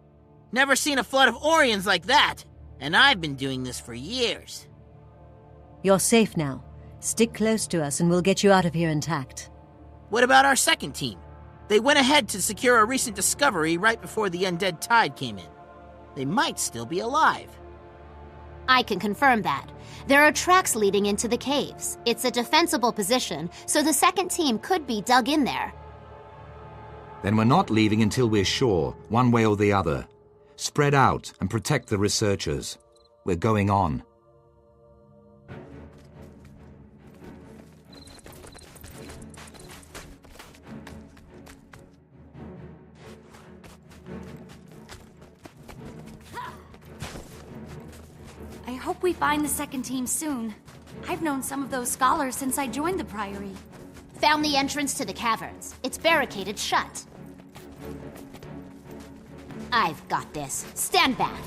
Never seen a flood of Orions like that, and I've been doing this for years. You're safe now. Stick close to us and we'll get you out of here intact. What about our second team? They went ahead to secure a recent discovery right before the undead tide came in. They might still be alive. I can confirm that. There are tracks leading into the caves. It's a defensible position, so the second team could be dug in there. Then we're not leaving until we're sure, one way or the other. Spread out and protect the researchers. We're going on. I hope we find the second team soon. I've known some of those scholars since I joined the Priory. Found the entrance to the caverns. It's barricaded shut. I've got this. Stand back.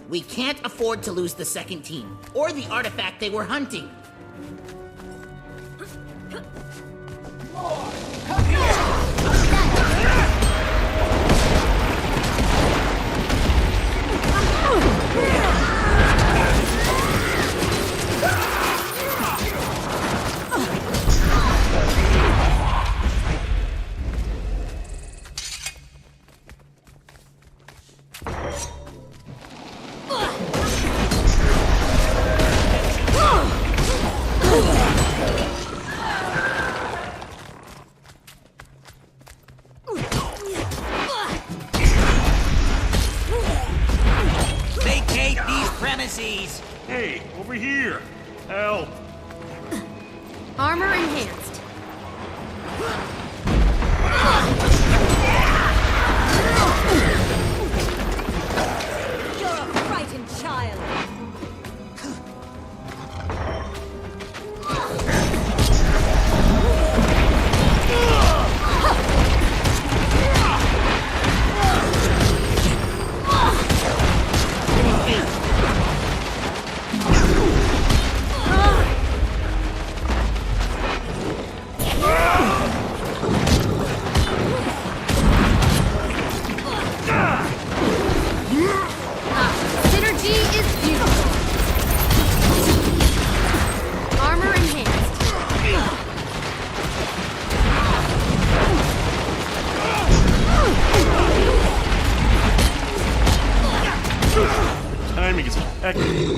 We can't afford to lose the second team, or the artifact they were hunting. Vacate these premises! Hey, over here! Help! Armor enhanced. You're a frightened child. Synergy is beautiful. Armor enhanced. Timing is excellent.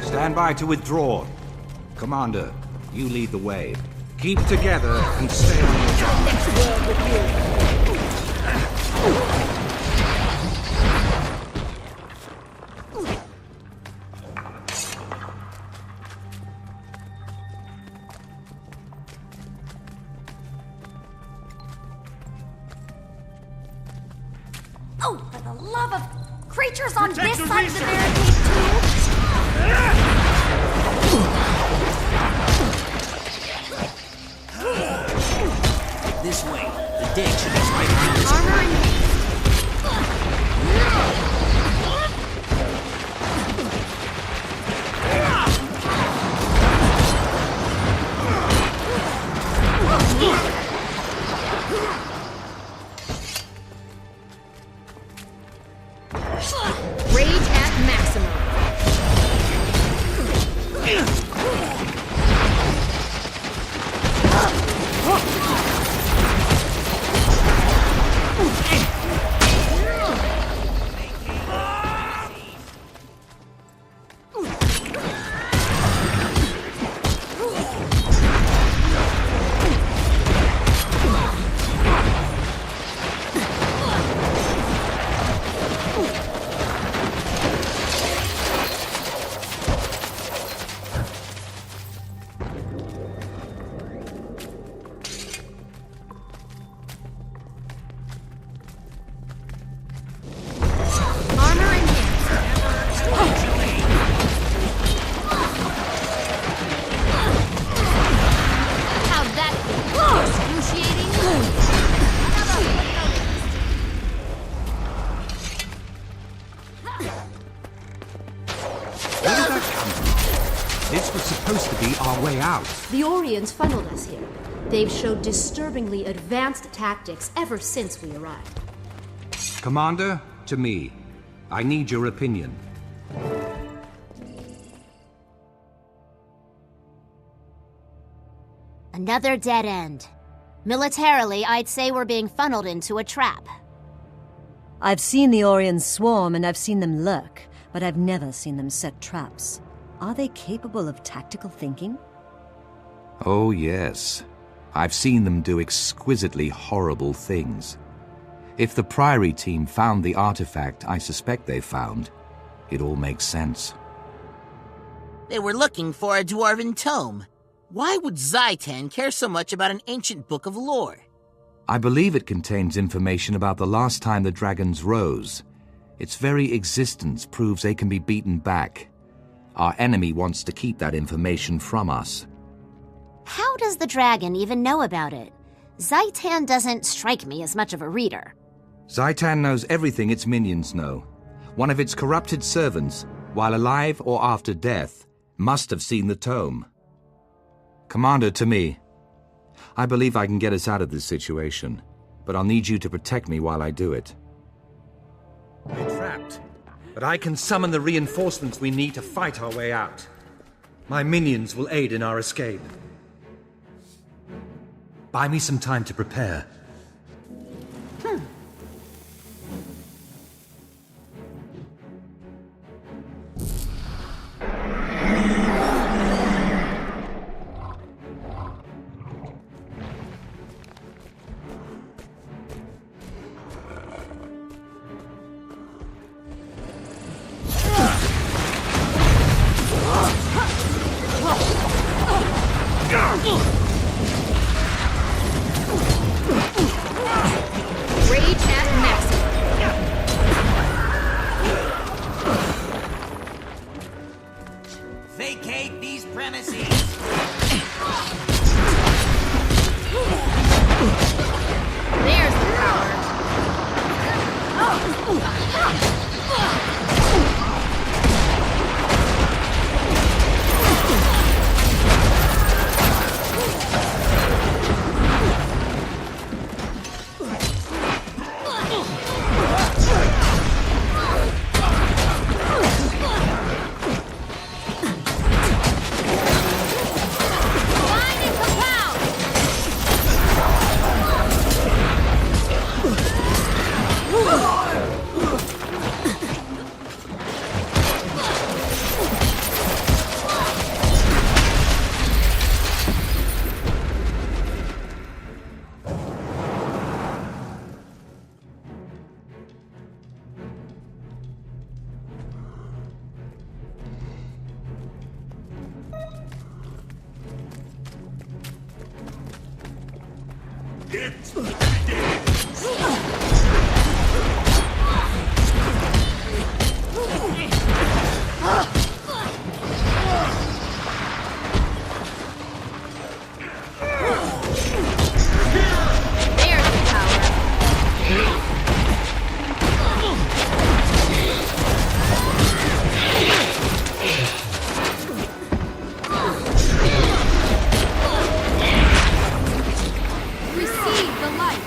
Stand by to withdraw. Commander, you lead the way. Keep together and stay on your guard. Oh, for the love of... Creatures on Protect this the side of the research. barricade, This way. The dig should be right around this Armor corner. enhanced. Rage at maximum. Armor enhanced. How'd that feel? Excruciating? Where did that come from? This was supposed to be our way out. The Orions funneled us here. They've showed disturbingly advanced tactics ever since we arrived. Commander, to me. I need your opinion. Another dead end. Militarily, I'd say we're being funneled into a trap. I've seen the Orions swarm and I've seen them lurk, but I've never seen them set traps. Are they capable of tactical thinking? Oh, yes. I've seen them do exquisitely horrible things. If the Priory team found the artifact I suspect they found, it all makes sense. They were looking for a dwarven tome. Why would Zaitan care so much about an ancient book of lore? I believe it contains information about the last time the dragons rose. Its very existence proves they can be beaten back. Our enemy wants to keep that information from us. How does the dragon even know about it? Zaitan doesn't strike me as much of a reader. Zaitan knows everything its minions know. One of its corrupted servants, while alive or after death, must have seen the tome. Commander, to me. I believe I can get us out of this situation, but I'll need you to protect me while I do it. We're trapped, but I can summon the reinforcements we need to fight our way out. My minions will aid in our escape. Buy me some time to prepare. Rage at maximum. Vacate these premises! There's the power. Receive the light.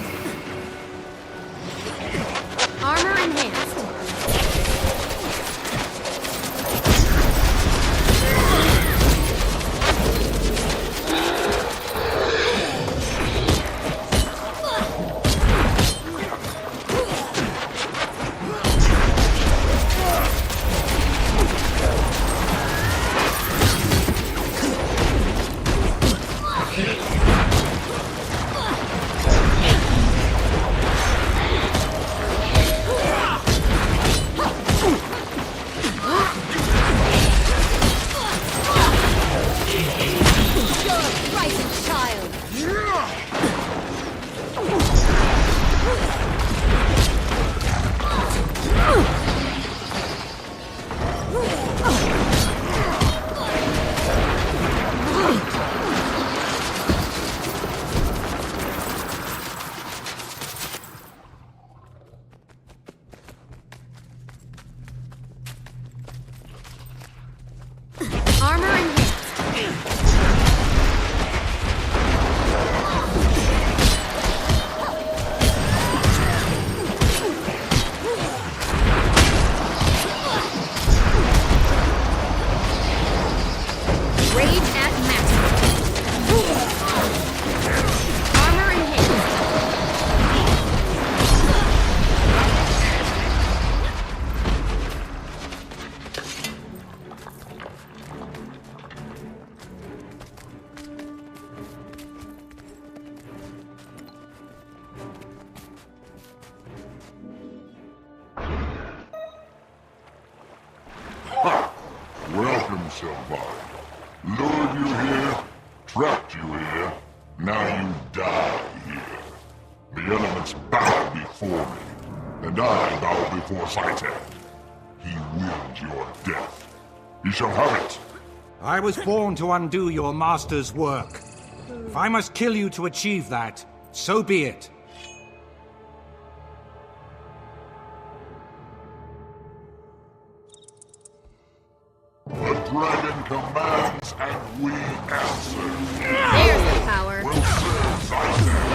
Selvari. Lured you here, trapped you here, now you die here. The elements bow before me, and I bow before Zaitan. He willed your death. You shall have it. I was born to undo your master's work. If I must kill you to achieve that, so be it. The dragon commands and we answer. There's the power. Will serve Zaitan.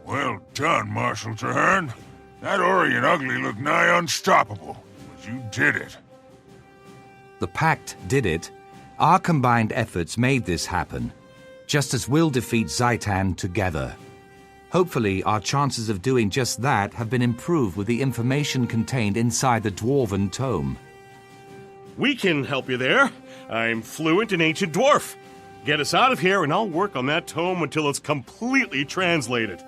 Well done, Marshal Traherne. That Orient Ugly looked nigh unstoppable, but you did it. The Pact did it. Our combined efforts made this happen, just as we'll defeat Zaitan together. Hopefully, our chances of doing just that have been improved with the information contained inside the Dwarven Tome. We can help you there. I'm fluent in Ancient Dwarf. Get us out of here and I'll work on that tome until it's completely translated.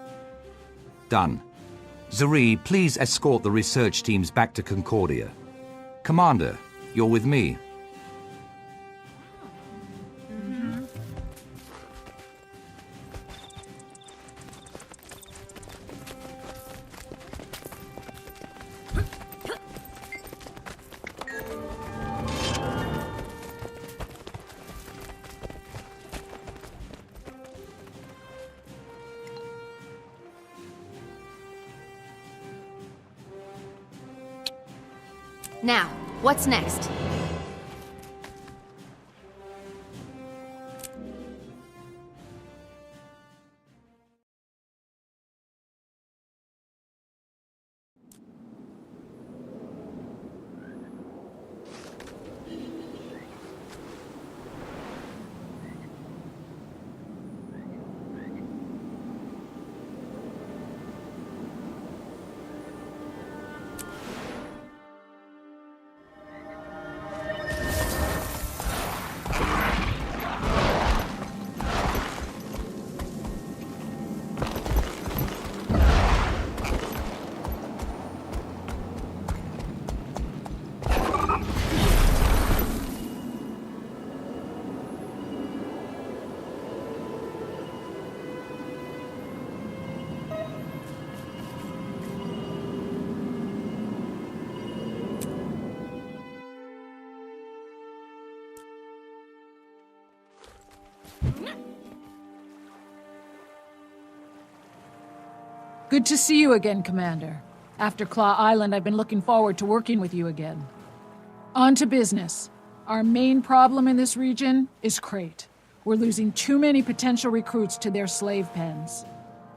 Done. Zuri, please escort the research teams back to Concordia. Commander, you're with me. Now, what's next? Good to see you again, Commander. After Claw Island, I've been looking forward to working with you again. On to business. Our main problem in this region is Crate. We're losing too many potential recruits to their slave pens.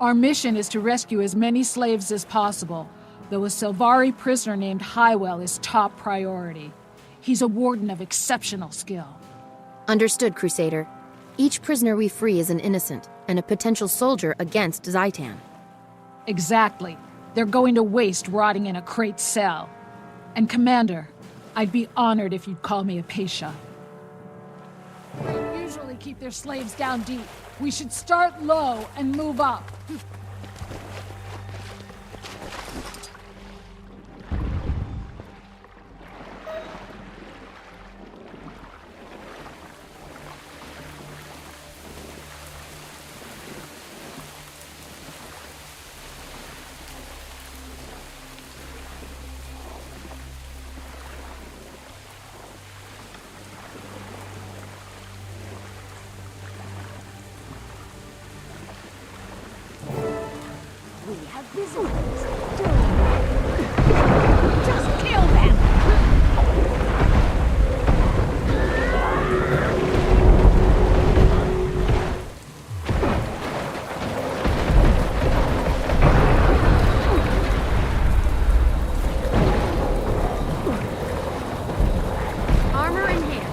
Our mission is to rescue as many slaves as possible, though a Selvari prisoner named Highwell is top priority. He's a warden of exceptional skill. Understood, Crusader. Each prisoner we free is an innocent, and a potential soldier against Zaitan. Exactly. They're going to waste rotting in a Crate cell. And Commander, I'd be honored if you'd call me a Pasha. They usually keep their slaves down deep. We should start low and move up. We have visitors. Just kill them! Armor in hand.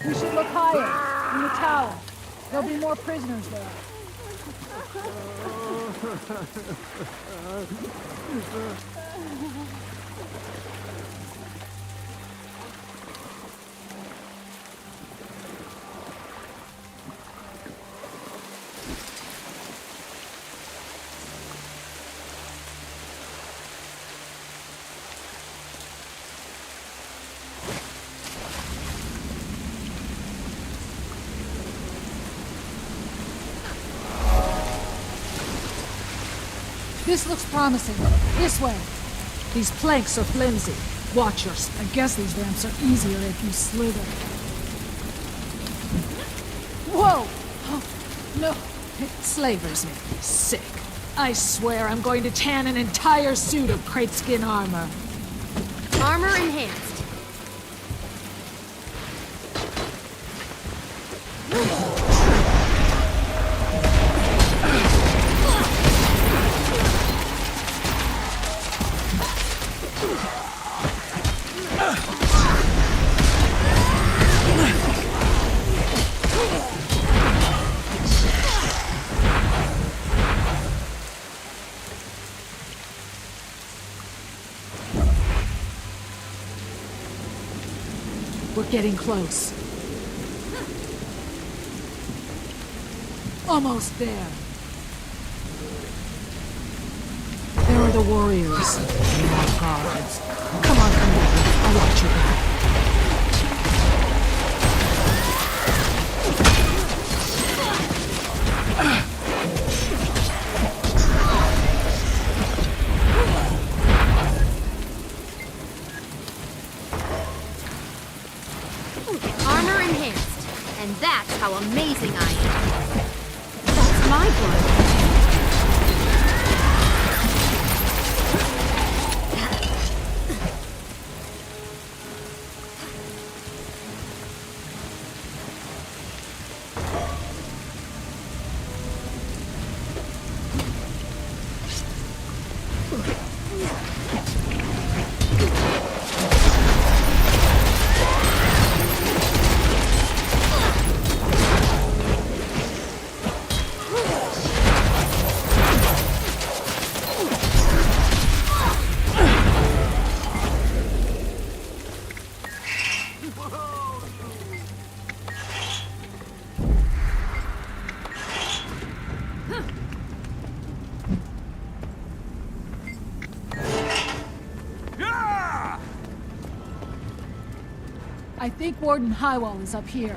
We should look higher, in the tower. There'll be more prisoners there. This looks promising. This way. These planks are flimsy. Watch yours. I guess these ramps are easier if you slither. Whoa! Oh, no. It slavers me. Sick. I swear I'm going to tan an entire suit of crate skin armor. Armor enhanced. We're getting close. Almost there. There are the warriors. Now guards. Come on, Commander. I'll watch your back. Armor enhanced. And that's how amazing I am. That's my blood. I think Warden Highwall is up here.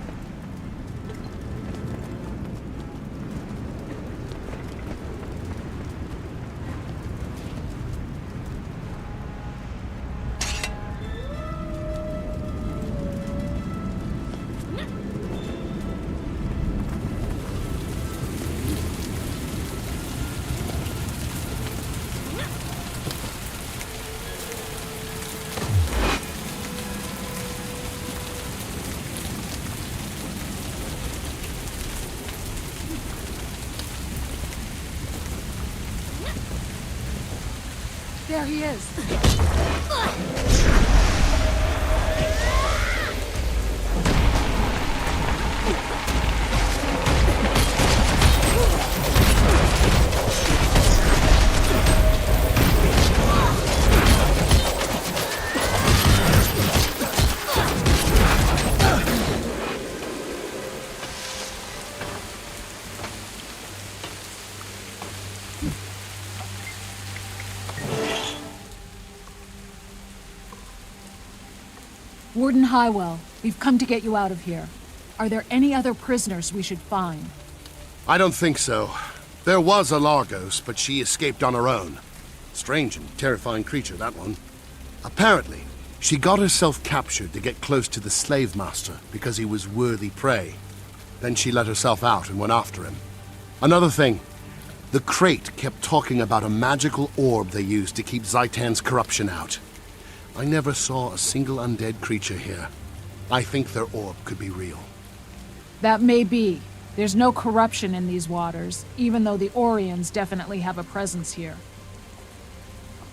There he is. Warden Highwell, we've come to get you out of here. Are there any other prisoners we should find? I don't think so. There was a Largos, but she escaped on her own. Strange and terrifying creature, that one. Apparently, she got herself captured to get close to the slave master because he was worthy prey. Then she let herself out and went after him. Another thing, the crate kept talking about a magical orb they used to keep Zaitan's corruption out. I never saw a single undead creature here. I think their orb could be real. That may be. There's no corruption in these waters, even though the Orions definitely have a presence here.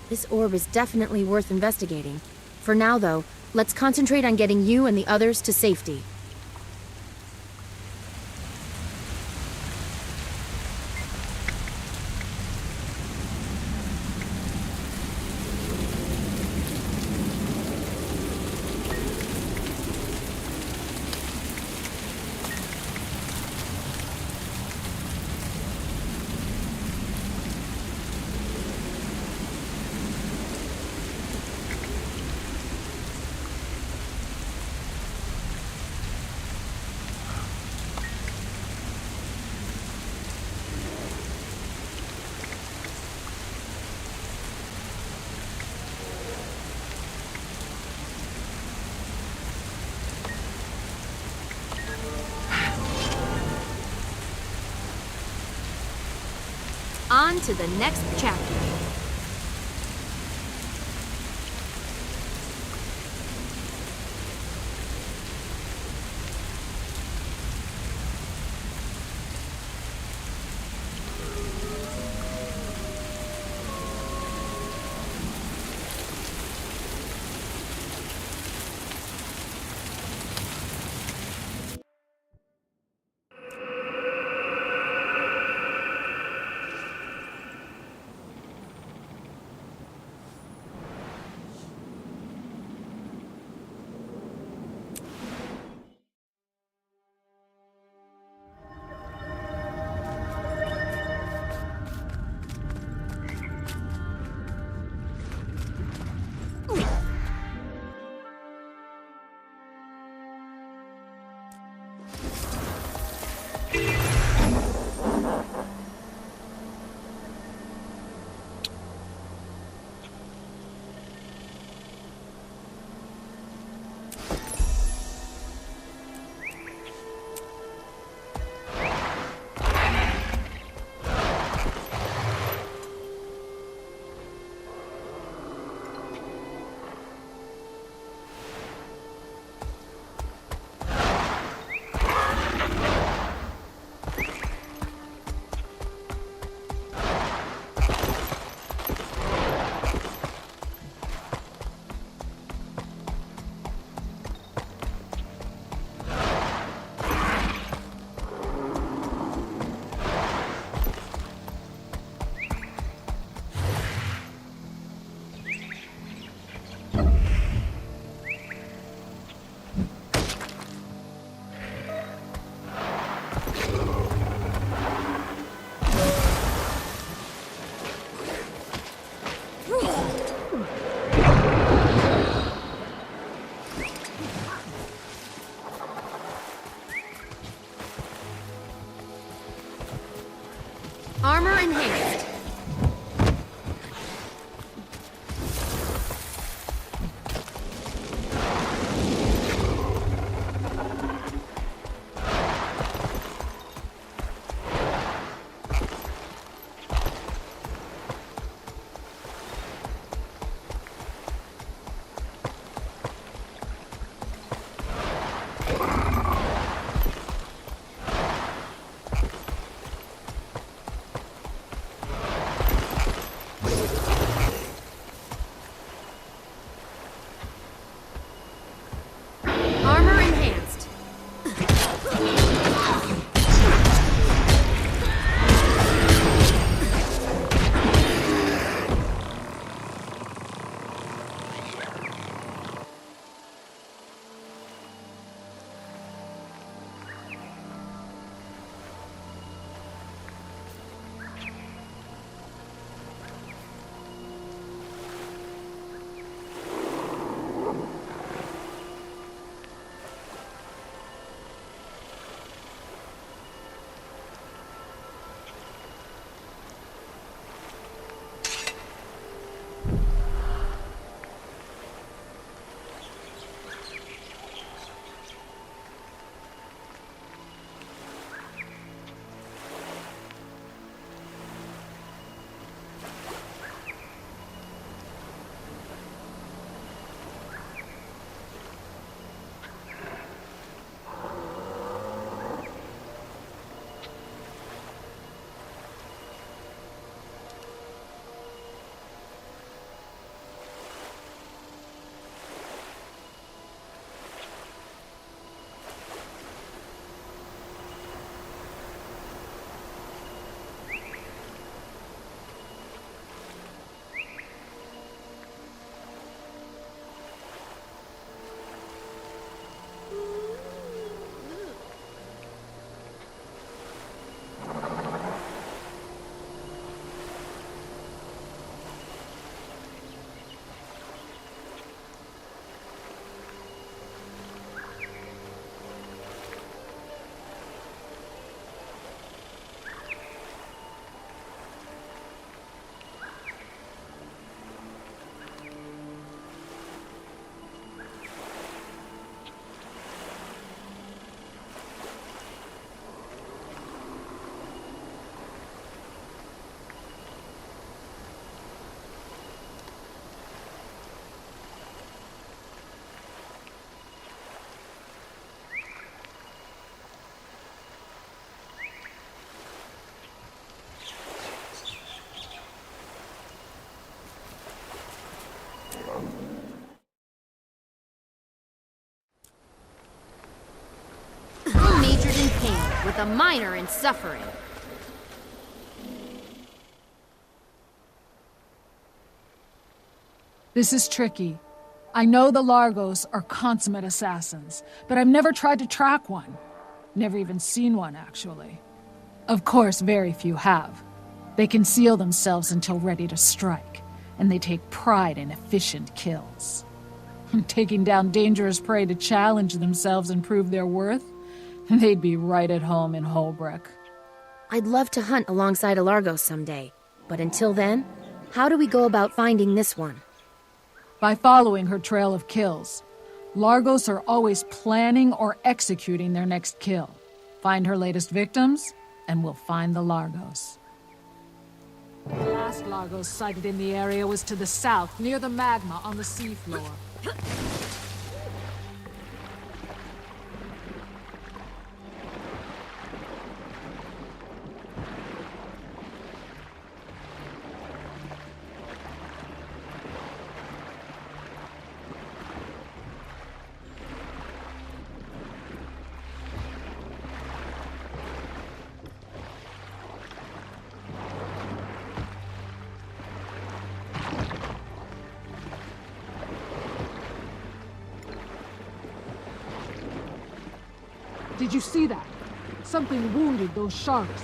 This orb is definitely worth investigating. For now, though, let's concentrate on getting you and the others to safety. On to the next chapter. Armor in haste. The miner in suffering. This is tricky. I know the Largos are consummate assassins, but I've never tried to track one. Never even seen one, actually. Of course, very few have. They conceal themselves until ready to strike, and they take pride in efficient kills. Taking down dangerous prey to challenge themselves and prove their worth? They'd be right at home in Holbrook. I'd love to hunt alongside a Largos someday, but until then, how do we go about finding this one? By following her trail of kills. Largos are always planning or executing their next kill. Find her latest victims, and we'll find the Largos. The last Largos sighted in the area was to the south, near the magma on the seafloor. Did you see that? Something wounded those sharks.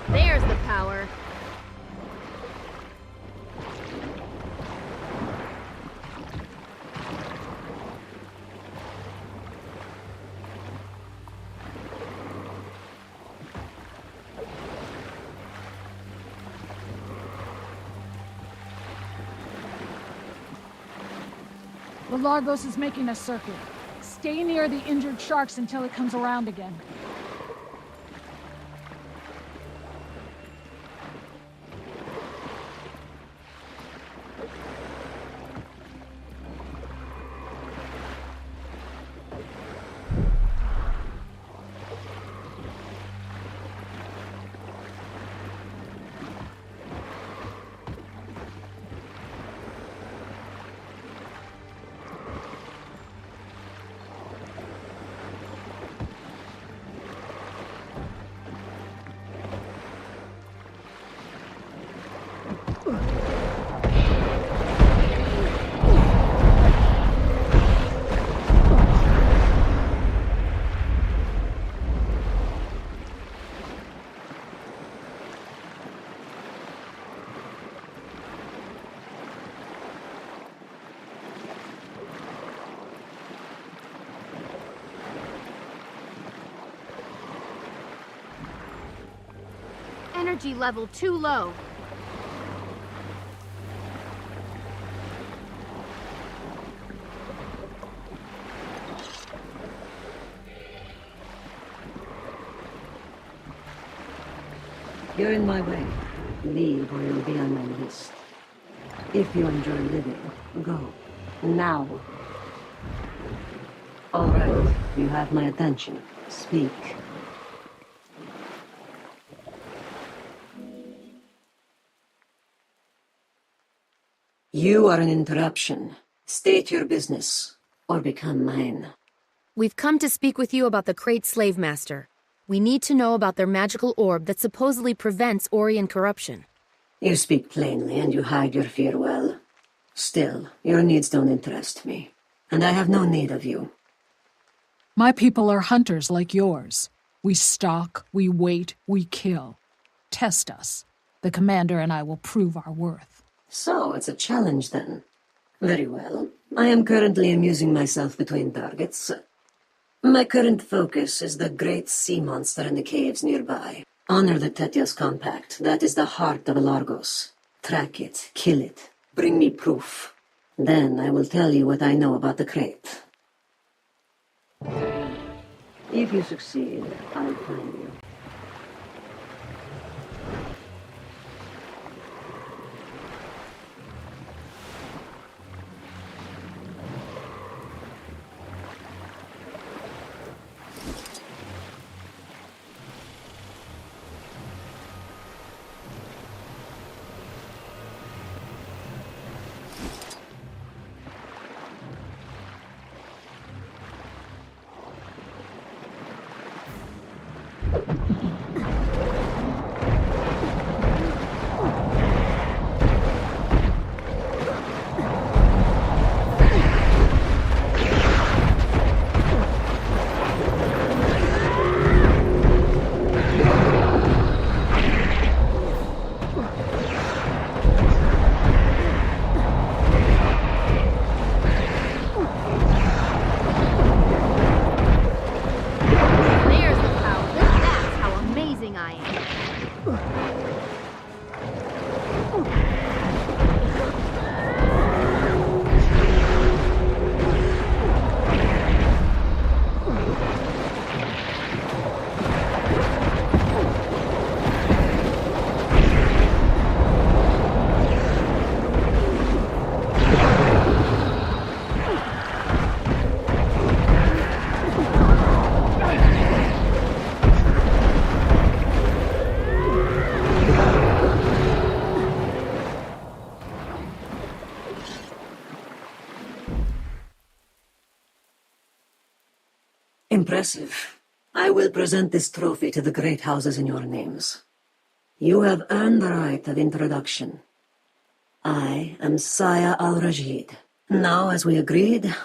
There's the power. The Largos is making a circuit. Stay near the injured sharks until it comes around again. Energy level too low. You're in my way. Leave or you'll be on my list. If you enjoy living, go. Now. All right, you have my attention. Speak. You are an interruption. State your business, or become mine. We've come to speak with you about the Crate Slave Master. We need to know about their magical orb that supposedly prevents Orion corruption. You speak plainly and you hide your fear well. Still, your needs don't interest me, and I have no need of you. My people are hunters like yours. We stalk, we wait, we kill. Test us. The commander and I will prove our worth. So, it's a challenge then. Very well. I am currently amusing myself between targets. My current focus is the great sea monster in the caves nearby. Honor the Tetios Compact. That is the heart of Largos. Track it, kill it, bring me proof. Then I will tell you what I know about the crate. If you succeed, I'll find you. Impressive. I will present this trophy to the great houses in your names. You have earned the right of introduction. I am Saya al-Rajid. Now, as we agreed,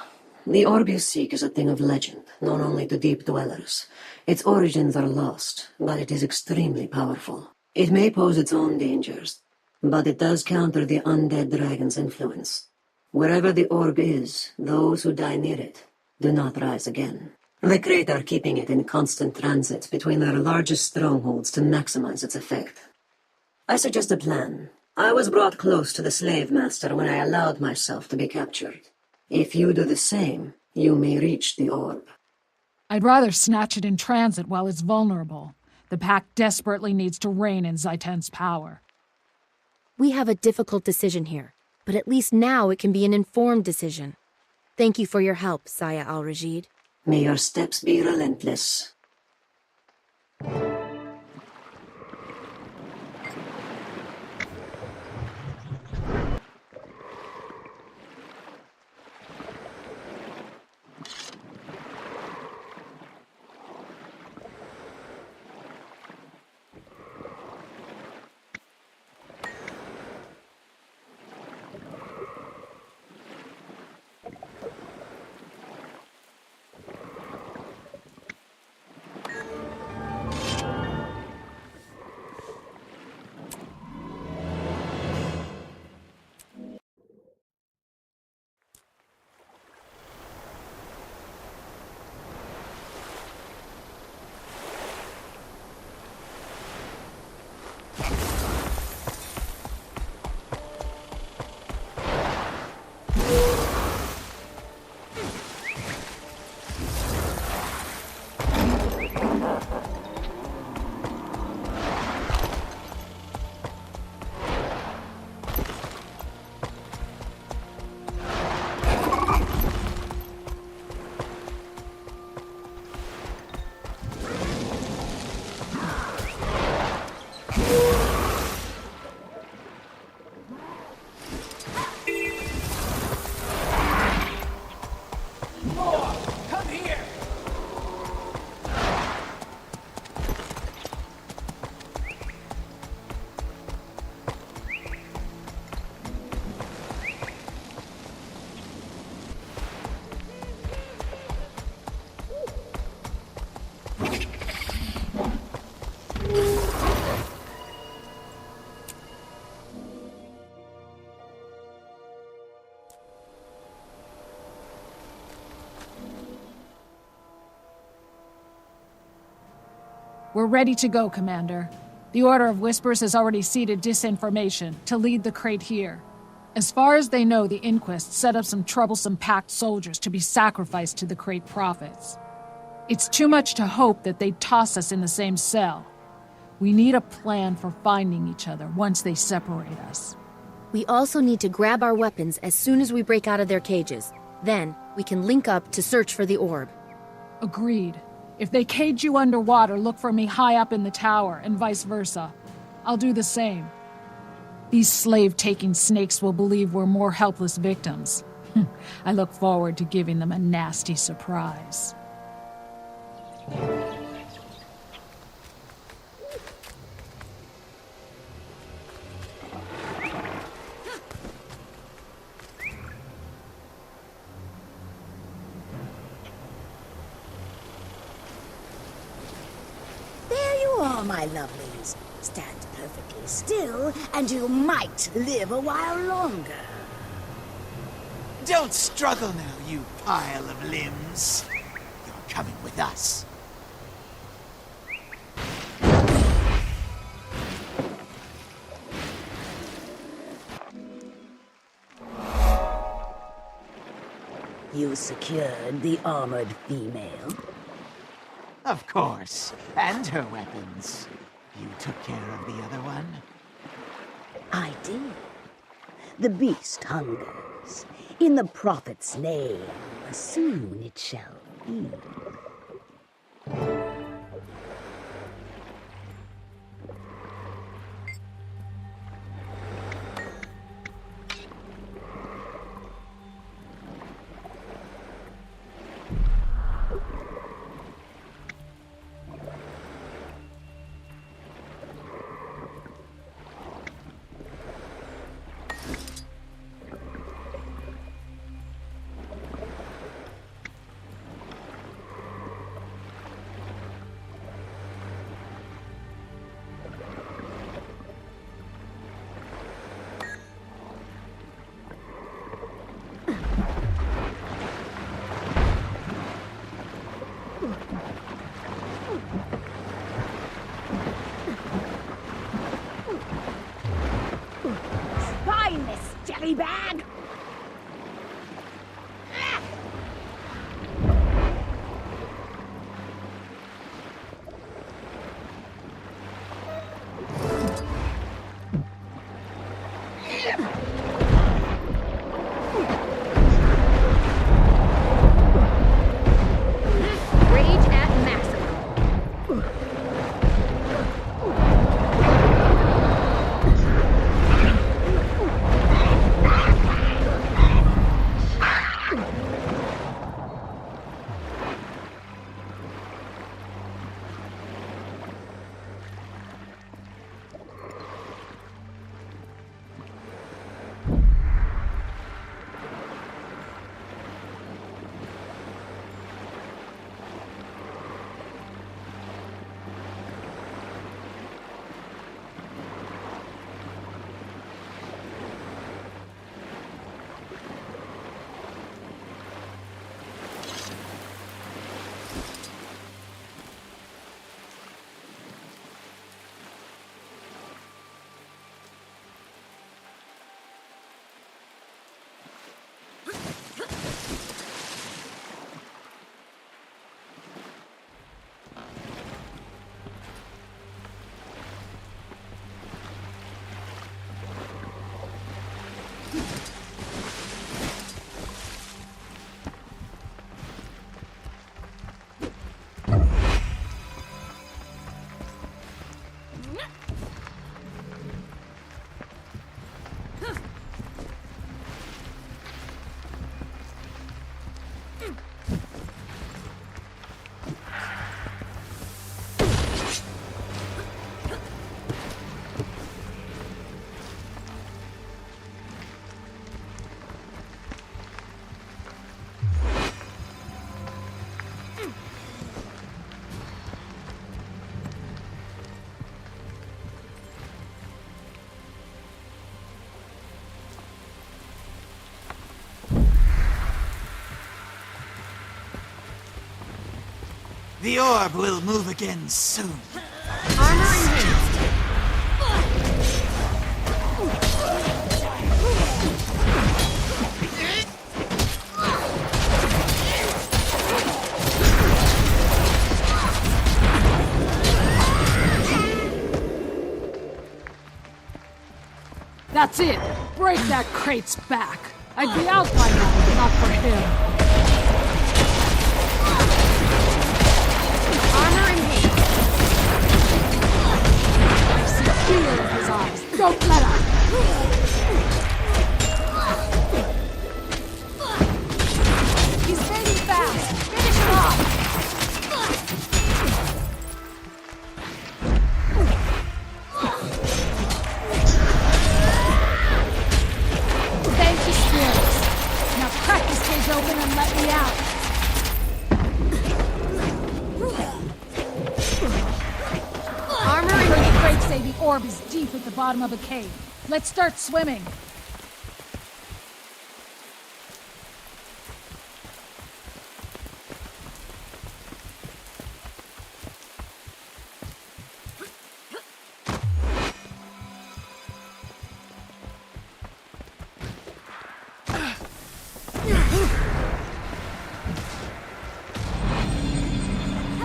the orb you seek is a thing of legend, known only to deep dwellers. Its origins are lost, but it is extremely powerful. It may pose its own dangers, but it does counter the undead dragon's influence. Wherever the orb is, those who die near it do not rise again. The Krayt are keeping it in constant transit between their largest strongholds to maximize its effect. I suggest a plan. I was brought close to the slave master when I allowed myself to be captured. If you do the same, you may reach the orb. I'd rather snatch it in transit while it's vulnerable. The Pact desperately needs to rein in Zaitan's power. We have a difficult decision here, but at least now it can be an informed decision. Thank you for your help, Saya al-Rajid. May your steps be relentless. We're ready to go, Commander. The Order of Whispers has already seeded disinformation to lead the Krayt here. As far as they know, the Inquest set up some troublesome Pact soldiers to be sacrificed to the Krayt prophets. It's too much to hope that they'd toss us in the same cell. We need a plan for finding each other once they separate us. We also need to grab our weapons as soon as we break out of their cages. Then, we can link up to search for the orb. Agreed. If they cage you underwater, look for me high up in the tower, and vice versa. I'll do the same. These slave-taking snakes will believe we're more helpless victims. I look forward to giving them a nasty surprise. My lovelies, stand perfectly still, and you might live a while longer. Don't struggle now, you pile of limbs. You're coming with us. You secured the armored female? Of course, and her weapons. You took care of the other one? I did. The beast hungers. In the Prophet's name, soon it shall be. body bag! Rage at maximum. The orb will move again soon. Armor enhanced. That's it! Break that crate's back! I'd be out by now if not for him. Armor enhanced. I see fear in his eyes. Don't let up! He's fading fast! Finish him off! Thank you, spirits. Now crack this cage open and let me out. Armor Pretty enhanced. crates say the orb is deep at the bottom of a cave. Let's start swimming.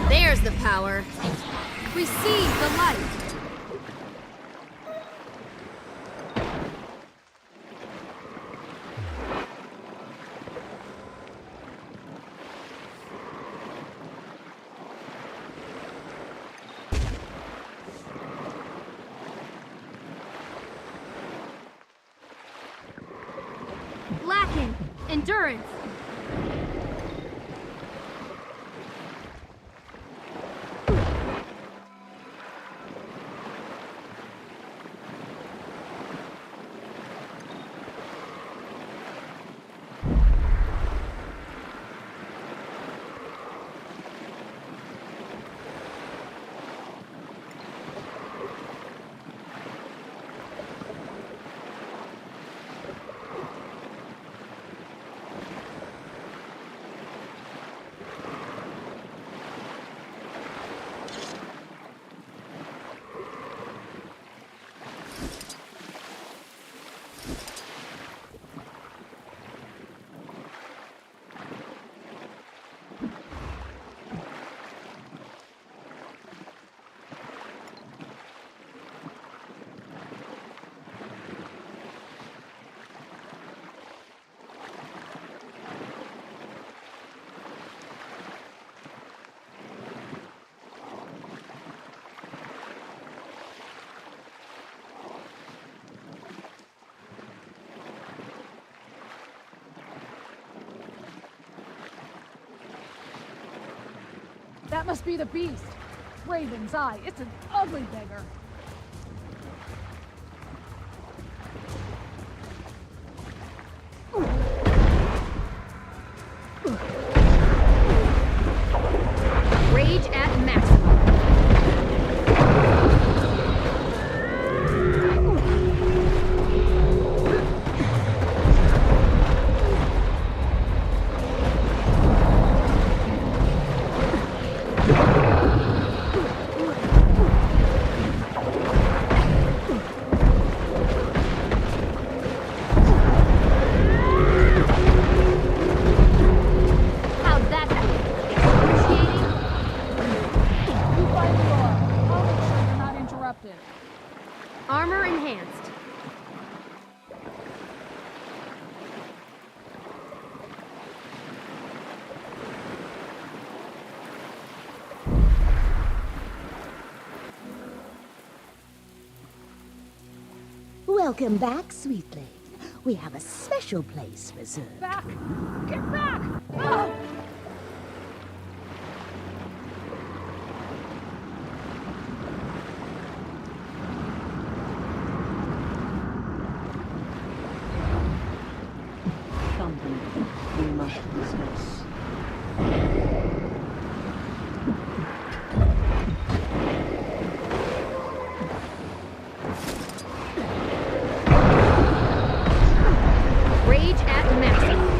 There's the power. Receive the light. Lacking endurance. That must be the beast. Raven's Eye. It's an ugly beggar. Rage at maximum. How'd that feel? Excruciating? You find the door. I'll make sure you're not interrupted. Armor enhanced. Welcome back, sweetling. We have a special place reserved. Back! Get back! Oh! Company we must discuss. Rage at maximum.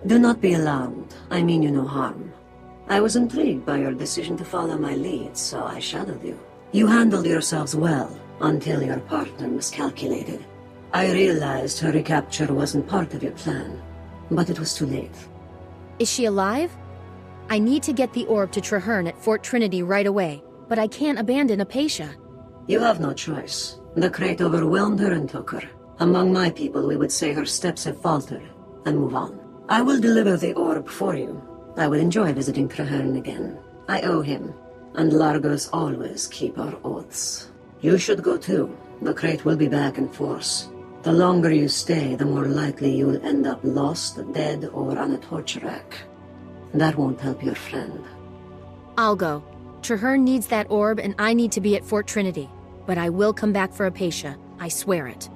Do not be alarmed. I mean you no harm. I was intrigued by your decision to follow my lead, so I shadowed you. You handled yourselves well, until your partner miscalculated. I realized her recapture wasn't part of your plan, but it was too late. Is she alive? I need to get the orb to Traherne at Fort Trinity right away, but I can't abandon Apatia. You have no choice. The crate overwhelmed her and took her. Among my people, we would say her steps have faltered, and move on. I will deliver the orb for you. I will enjoy visiting Traherne again. I owe him, and Largos always keep our oaths. You should go too. The crate will be back in force. The longer you stay, the more likely you will end up lost, dead, or on a torture rack. That won't help your friend. I'll go. Traherne needs that orb, and I need to be at Fort Trinity. But I will come back for Apatia. I swear it.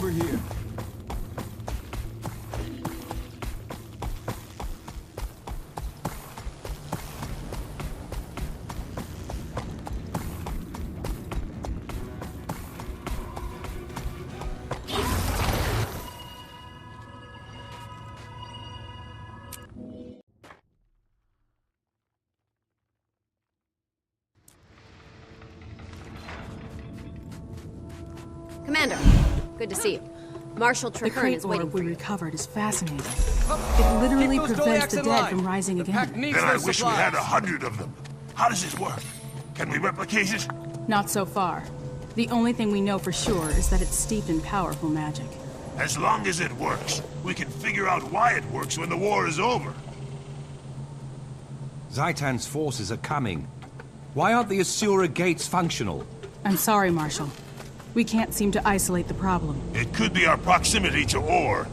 over here. Commander, good to see you. Marshal The Traherne crate is waiting orb for we you. recovered is fascinating. It literally prevents the dead from rising again. Then I wish we had 100 of them. How does this work? Can we replicate it? Not so far. The only thing we know for sure is that it's steeped in powerful magic. As long as it works, we can figure out why it works when the war is over. Zaitan's forces are coming. Why aren't the Asura gates functional? I'm sorry, Marshal. We can't seem to isolate the problem. It could be our proximity to ore.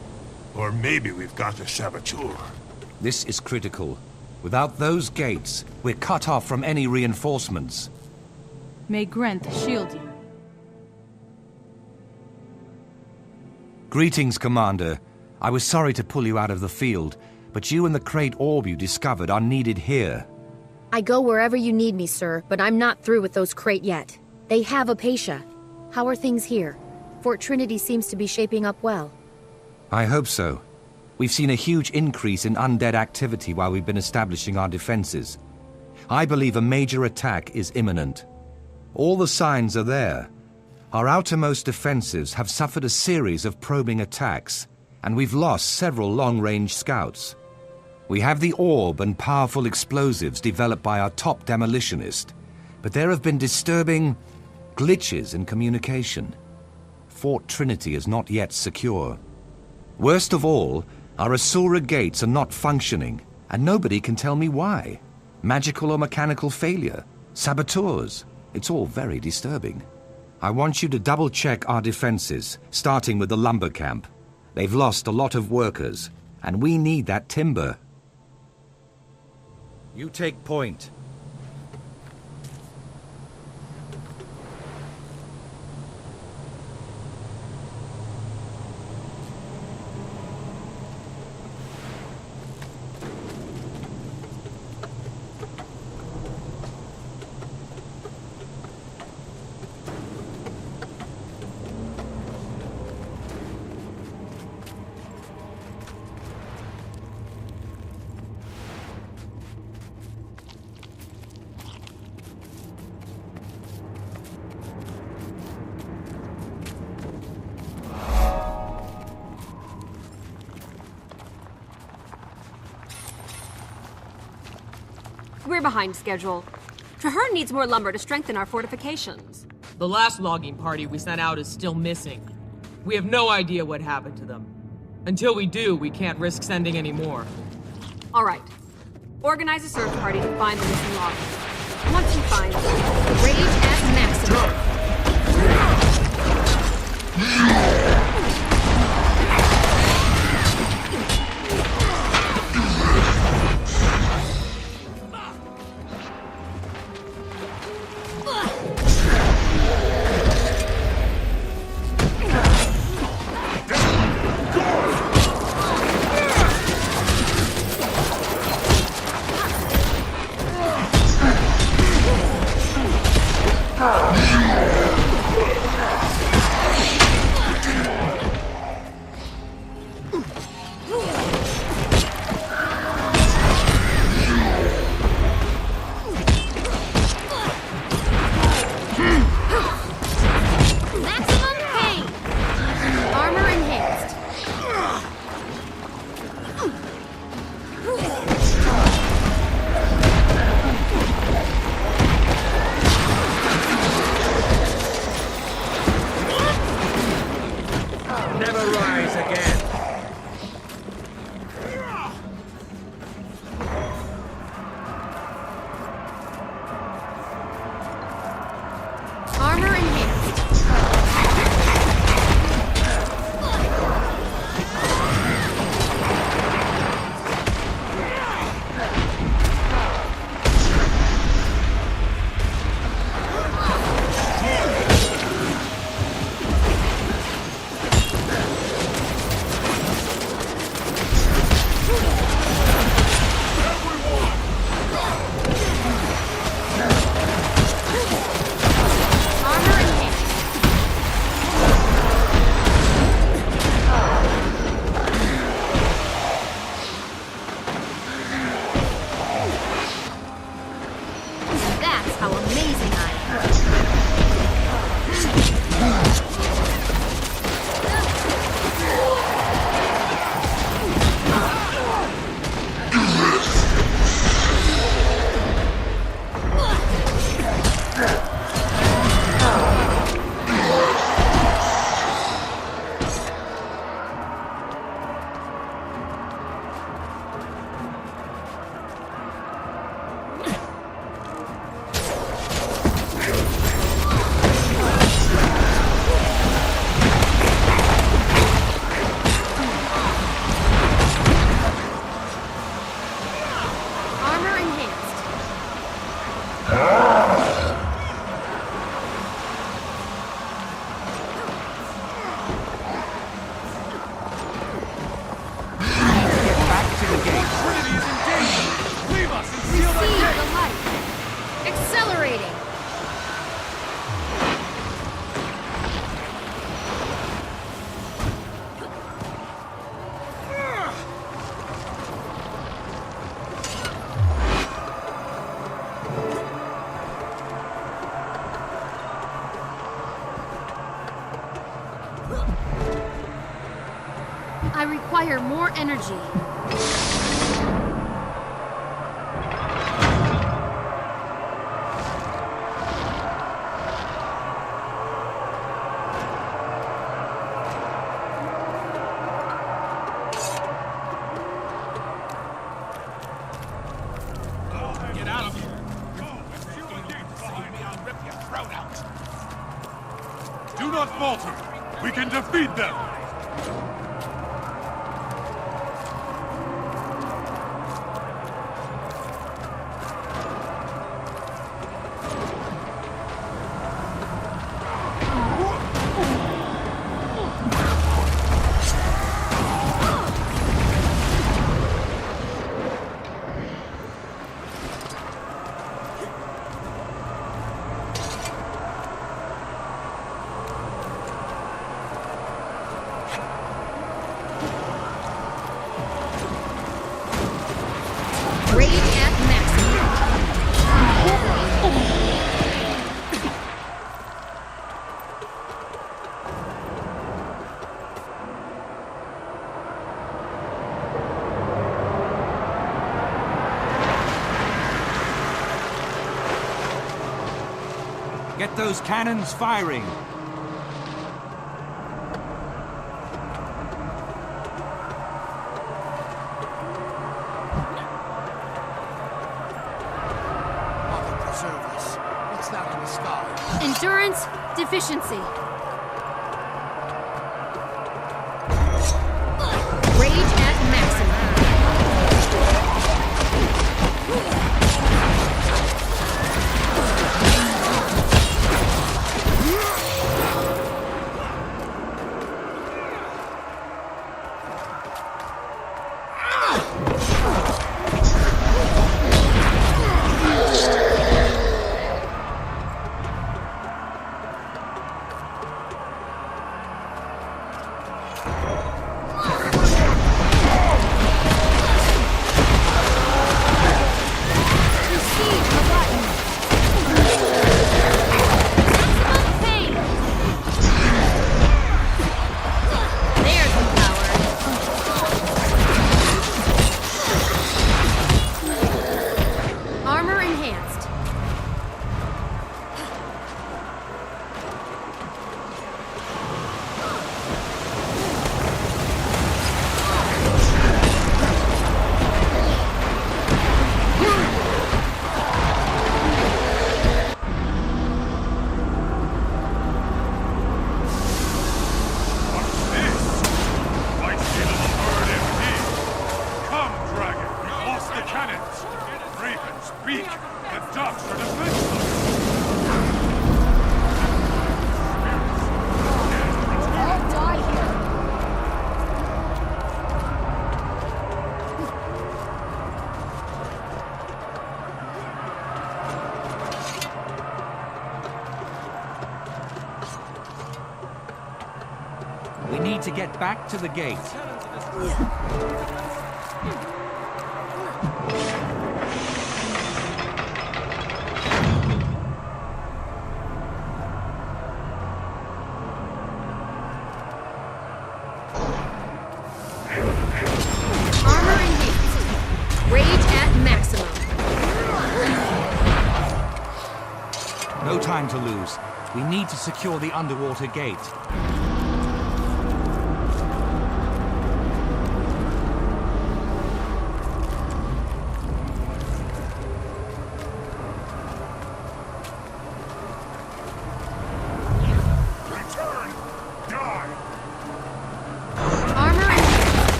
Or maybe we've got the saboteur. This is critical. Without those gates, we're cut off from any reinforcements. May Grenth shield you. Greetings, Commander. I was sorry to pull you out of the field, but you and the crate orb you discovered are needed here. I go wherever you need me, sir, but I'm not through with those crate yet. They have Apatia. How are things here? Fort Trinity seems to be shaping up well. I hope so. We've seen a huge increase in undead activity while we've been establishing our defenses. I believe a major attack is imminent. All the signs are there. Our outermost defenses have suffered a series of probing attacks, and we've lost several long-range scouts. We have the orb and powerful explosives developed by our top demolitionist, but there have been disturbing glitches in communication. Fort Trinity is not yet secure. Worst of all, our Asura gates are not functioning, and nobody can tell me why. Magical or mechanical failure, saboteurs, it's all very disturbing. I want you to double-check our defenses, starting with the lumber camp. They've lost a lot of workers, and we need that timber. You take point. We're behind schedule. Traherne needs more lumber to strengthen our fortifications. The last logging party we sent out is still missing. We have no idea what happened to them. Until we do, we can't risk sending any more. All right. Organize a search party to find the missing loggers. Once you find them, Rage at maximum. That's how amazing I am. Accelerating! I require more energy. Do not falter! We can defeat them! Get those cannons firing! Mother preserve us. What's that in the sky? Endurance deficiency. Rage at maximum. We need to get back to the gate. No time to lose. We need to secure the underwater gate.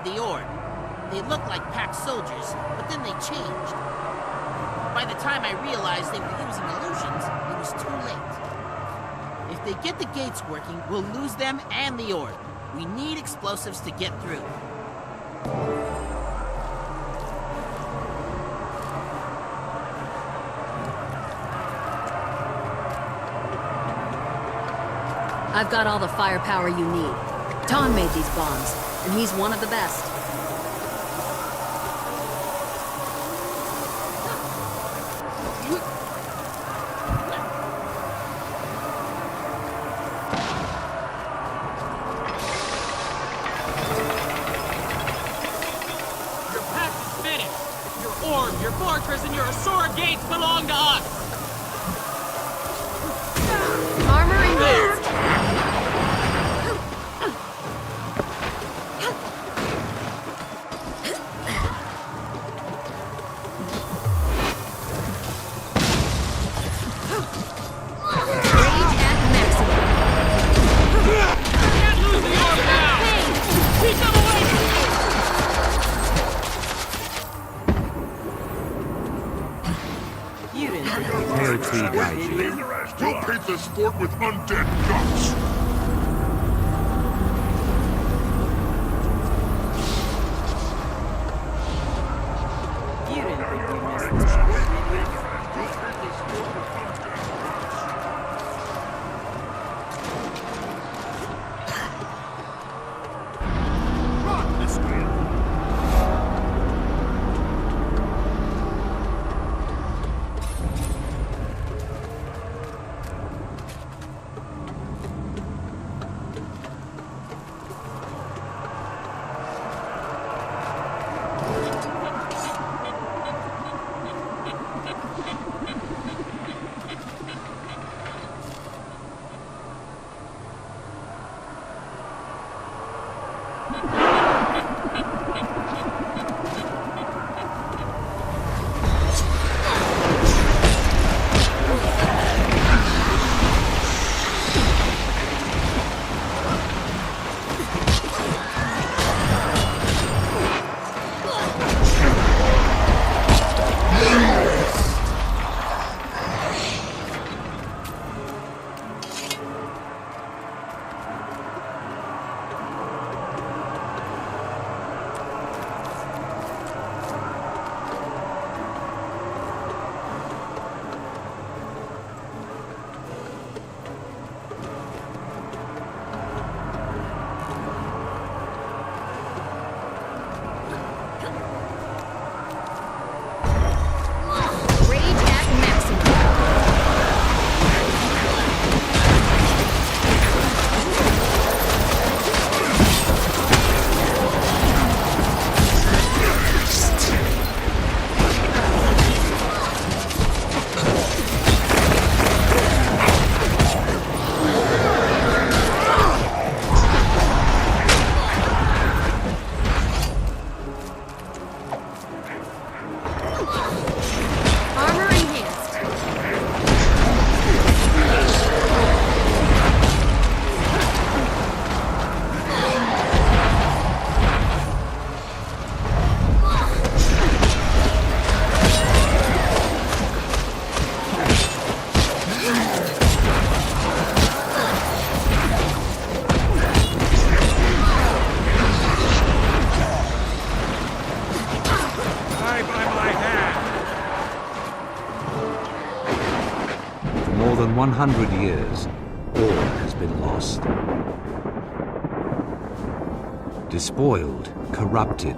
The orb. They looked like packed soldiers, but then they changed. By the time I realized they were using illusions, it was too late. If they get the gates working, we'll lose them and the orb. We need explosives to get through. I've got all the firepower you need. Don made these bombs, and he's one of the best. Your path is finished. Your orb, your fortress, and your Asura gates belong to us. Armor engaged. You'll paint this fort with undead guts! You didn't think we missed this fort, did you? Run this way! than 100 years, all has been lost. Despoiled, corrupted,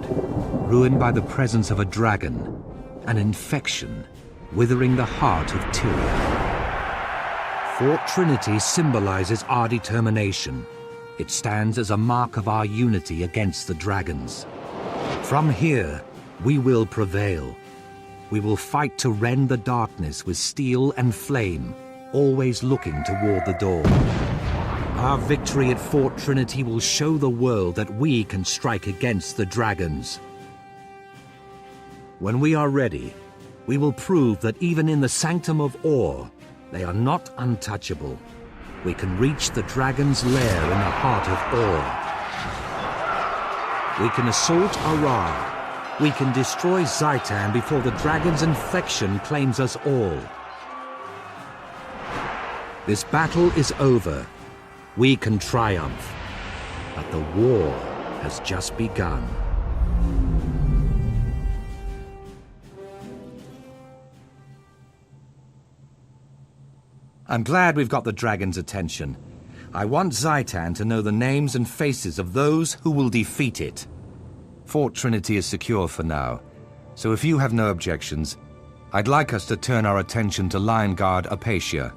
ruined by the presence of a dragon, an infection, withering the heart of Tyria. Fort Trinity symbolizes our determination. It stands as a mark of our unity against the dragons. From here, we will prevail. We will fight to rend the darkness with steel and flame, always looking toward the dawn. Our victory at Fort Trinity will show the world that we can strike against the dragons. When we are ready, we will prove that even in the Sanctum of Or, they are not untouchable. We can reach the dragon's lair in the heart of Or. We can assault Arar. We can destroy Zaitan before the dragon's infection claims us all. This battle is over. We can triumph. But the war has just begun. I'm glad we've got the dragon's attention. I want Zaitan to know the names and faces of those who will defeat it. Fort Trinity is secure for now, so if you have no objections, I'd like us to turn our attention to Lion Guard Apatia.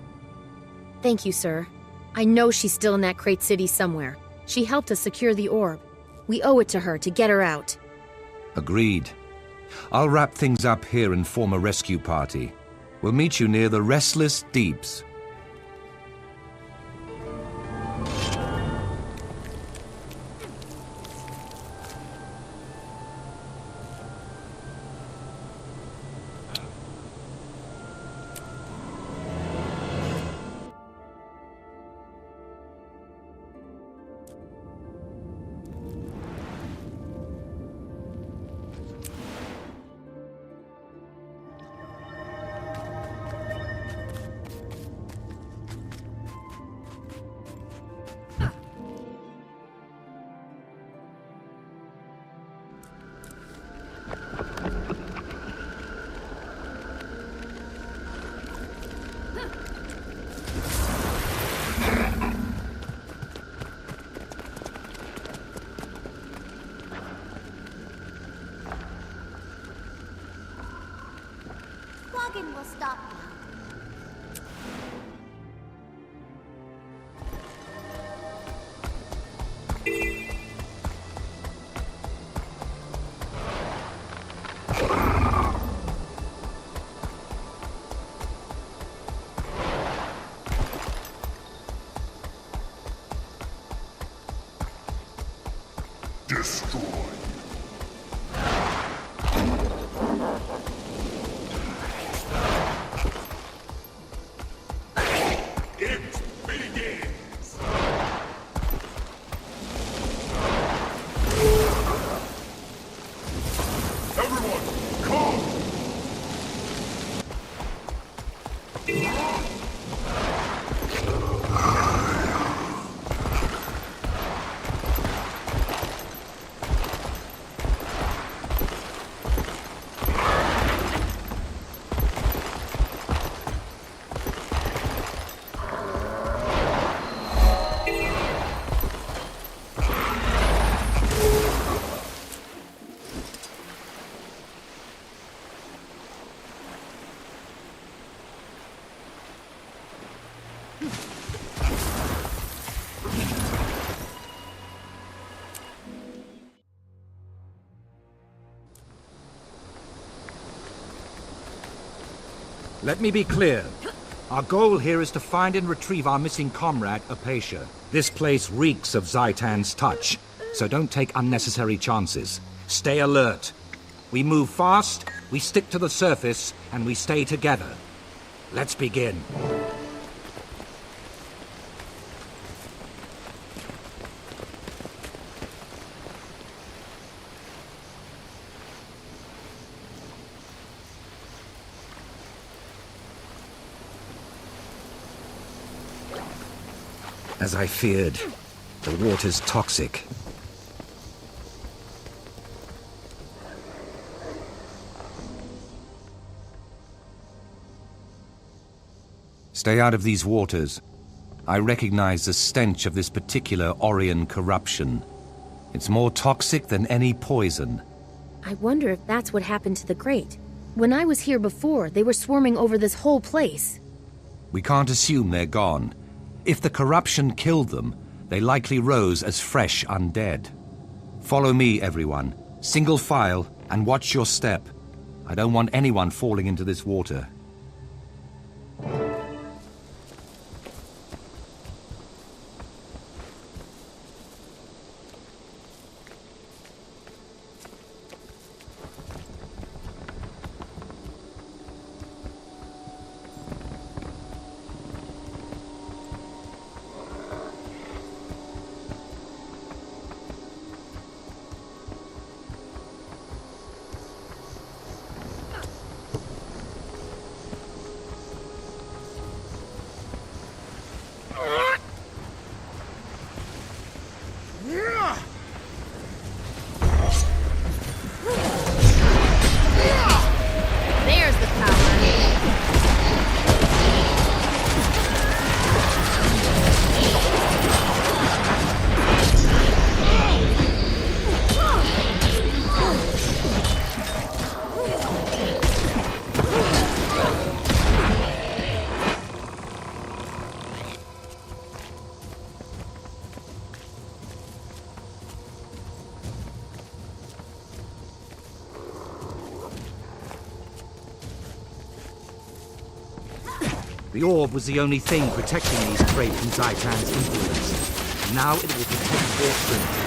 Thank you, sir. I know she's still in that crate city somewhere. She helped us secure the orb. We owe it to her to get her out. Agreed. I'll wrap things up here and form a rescue party. We'll meet you near the Restless Deeps. Will stop now. Destroy. Let me be clear. Our goal here is to find and retrieve our missing comrade, Apatia. This place reeks of Zaitan's touch, so don't take unnecessary chances. Stay alert. We move fast, we stick to the surface, and we stay together. Let's begin. As I feared, the water's toxic. Stay out of these waters. I recognize the stench of this particular Orion corruption. It's more toxic than any poison. I wonder if that's what happened to the Great. When I was here before, they were swarming over this whole place. We can't assume they're gone. If the corruption killed them, they likely rose as fresh undead. Follow me, everyone. Single file, and watch your step. I don't want anyone falling into this water. There's the power. The orb was the only thing protecting these Great from Zaitan's influence. Now it will protect their strength.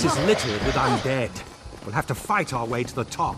is littered with undead. We'll have to fight our way to the top.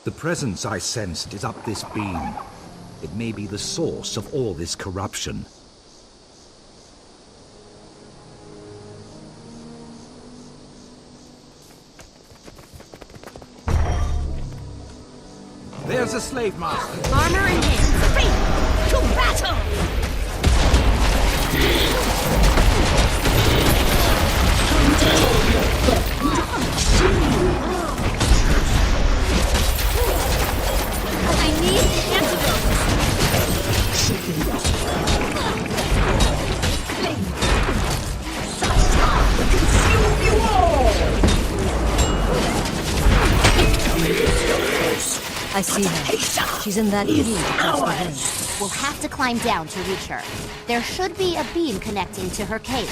The presence I sensed is up this beam. It may be the source of all this corruption. There's a slave master. Armor in hand. Free! To battle! I need antidotes. Consume you all! I see her. She's in that cave across the way. We'll have to climb down to reach her. There should be a beam connecting to her cage.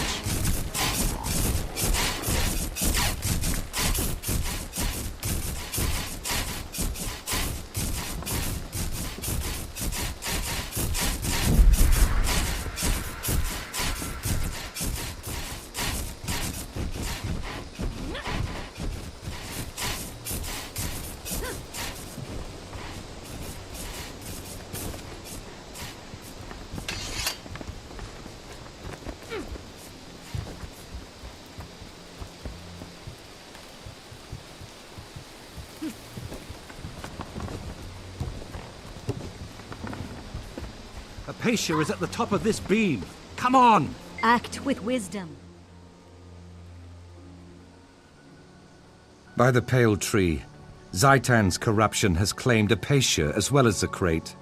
Apacia is at the top of this beam. Come on! Act with wisdom. By the Pale Tree, Zaitan's corruption has claimed Apacia as well as the crate.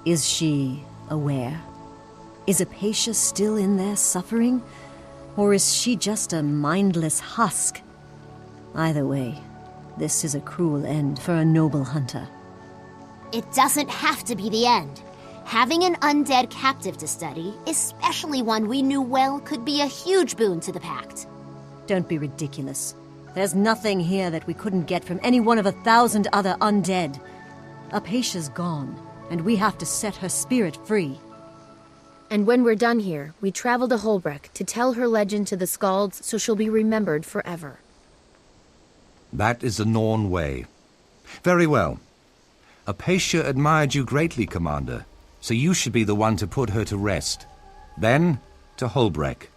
Is she aware? Is Apacia still in there suffering? Or is she just a mindless husk? Either way, this is a cruel end for a noble hunter. It doesn't have to be the end. Having an undead captive to study, especially one we knew well, could be a huge boon to the Pact. Don't be ridiculous. There's nothing here that we couldn't get from any one of 1,000 other undead. Apatia's gone, and we have to set her spirit free. And when we're done here, we travel to Holbreck to tell her legend to the Skalds so she'll be remembered forever. That is the Norn way. Very well. Apatia admired you greatly, Commander, so you should be the one to put her to rest. Then, to Holbreck.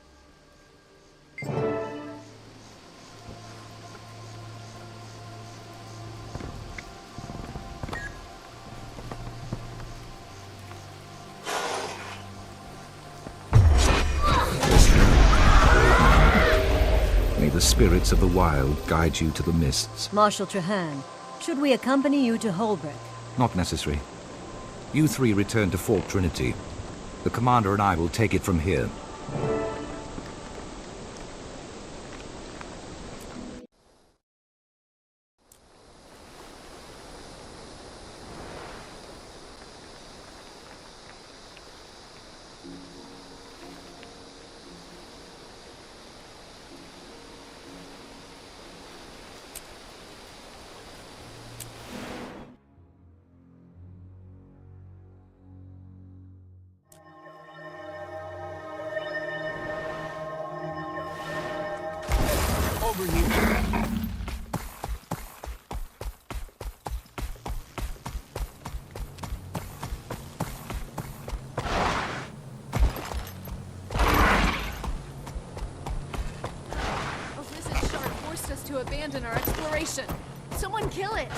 May the spirits of the wild guide you to the mists. Marshal Traherne, should we accompany you to Holbreck? Not necessary. You three return to Fort Trinity. The Commander and I will take it from here. Over here. A risen shard forced us to abandon our exploration. Someone kill it!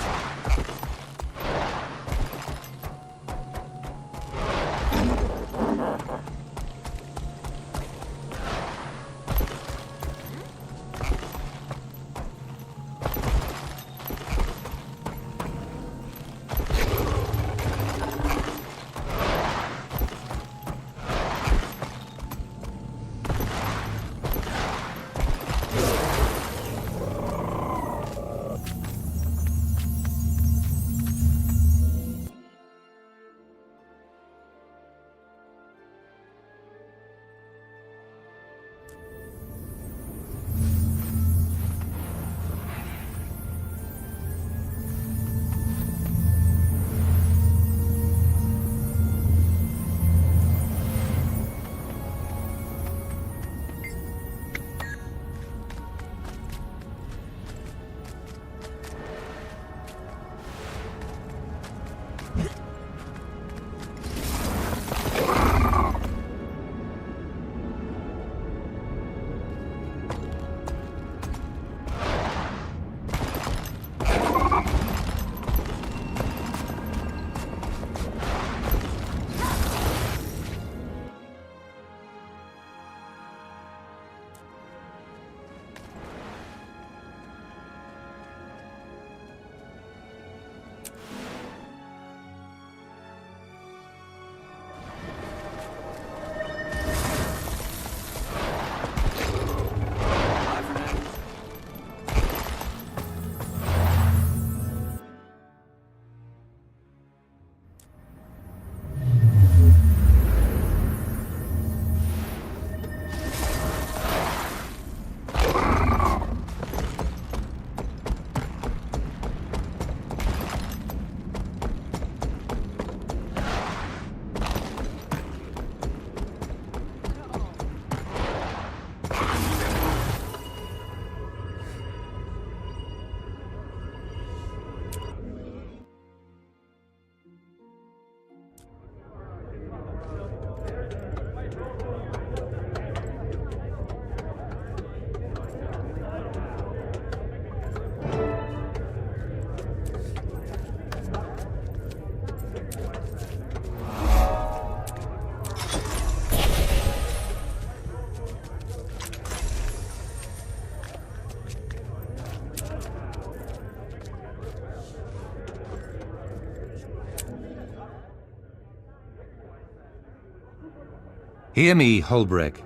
Hear me, Holbreck.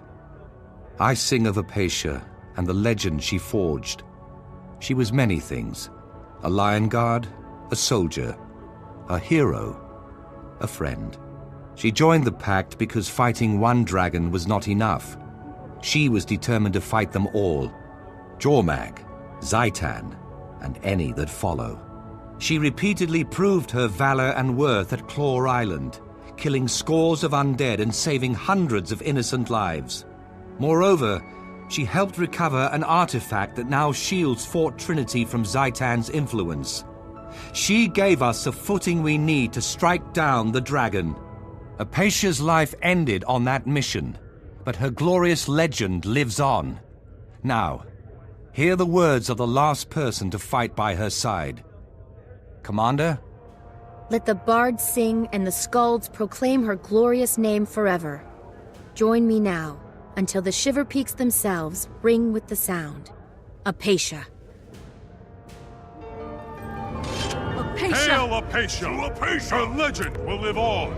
I sing of Apatia and the legend she forged. She was many things. A lion guard, a soldier, a hero, a friend. She joined the pact because fighting one dragon was not enough. She was determined to fight them all. Jormag, Zaitan, and any that follow. She repeatedly proved her valor and worth at Claw Island, killing scores of undead and saving hundreds of innocent lives. Moreover, she helped recover an artifact that now shields Fort Trinity from Zaitan's influence. She gave us the footing we need to strike down the dragon. Apatia's life ended on that mission, but her glorious legend lives on. Now, hear the words of the last person to fight by her side. Commander? Let the bards sing and the skalds proclaim her glorious name forever. Join me now, until the Shiver Peaks themselves ring with the sound. Apatia. Apatia! Hail Apatia! To Apatia! Her legend will live on!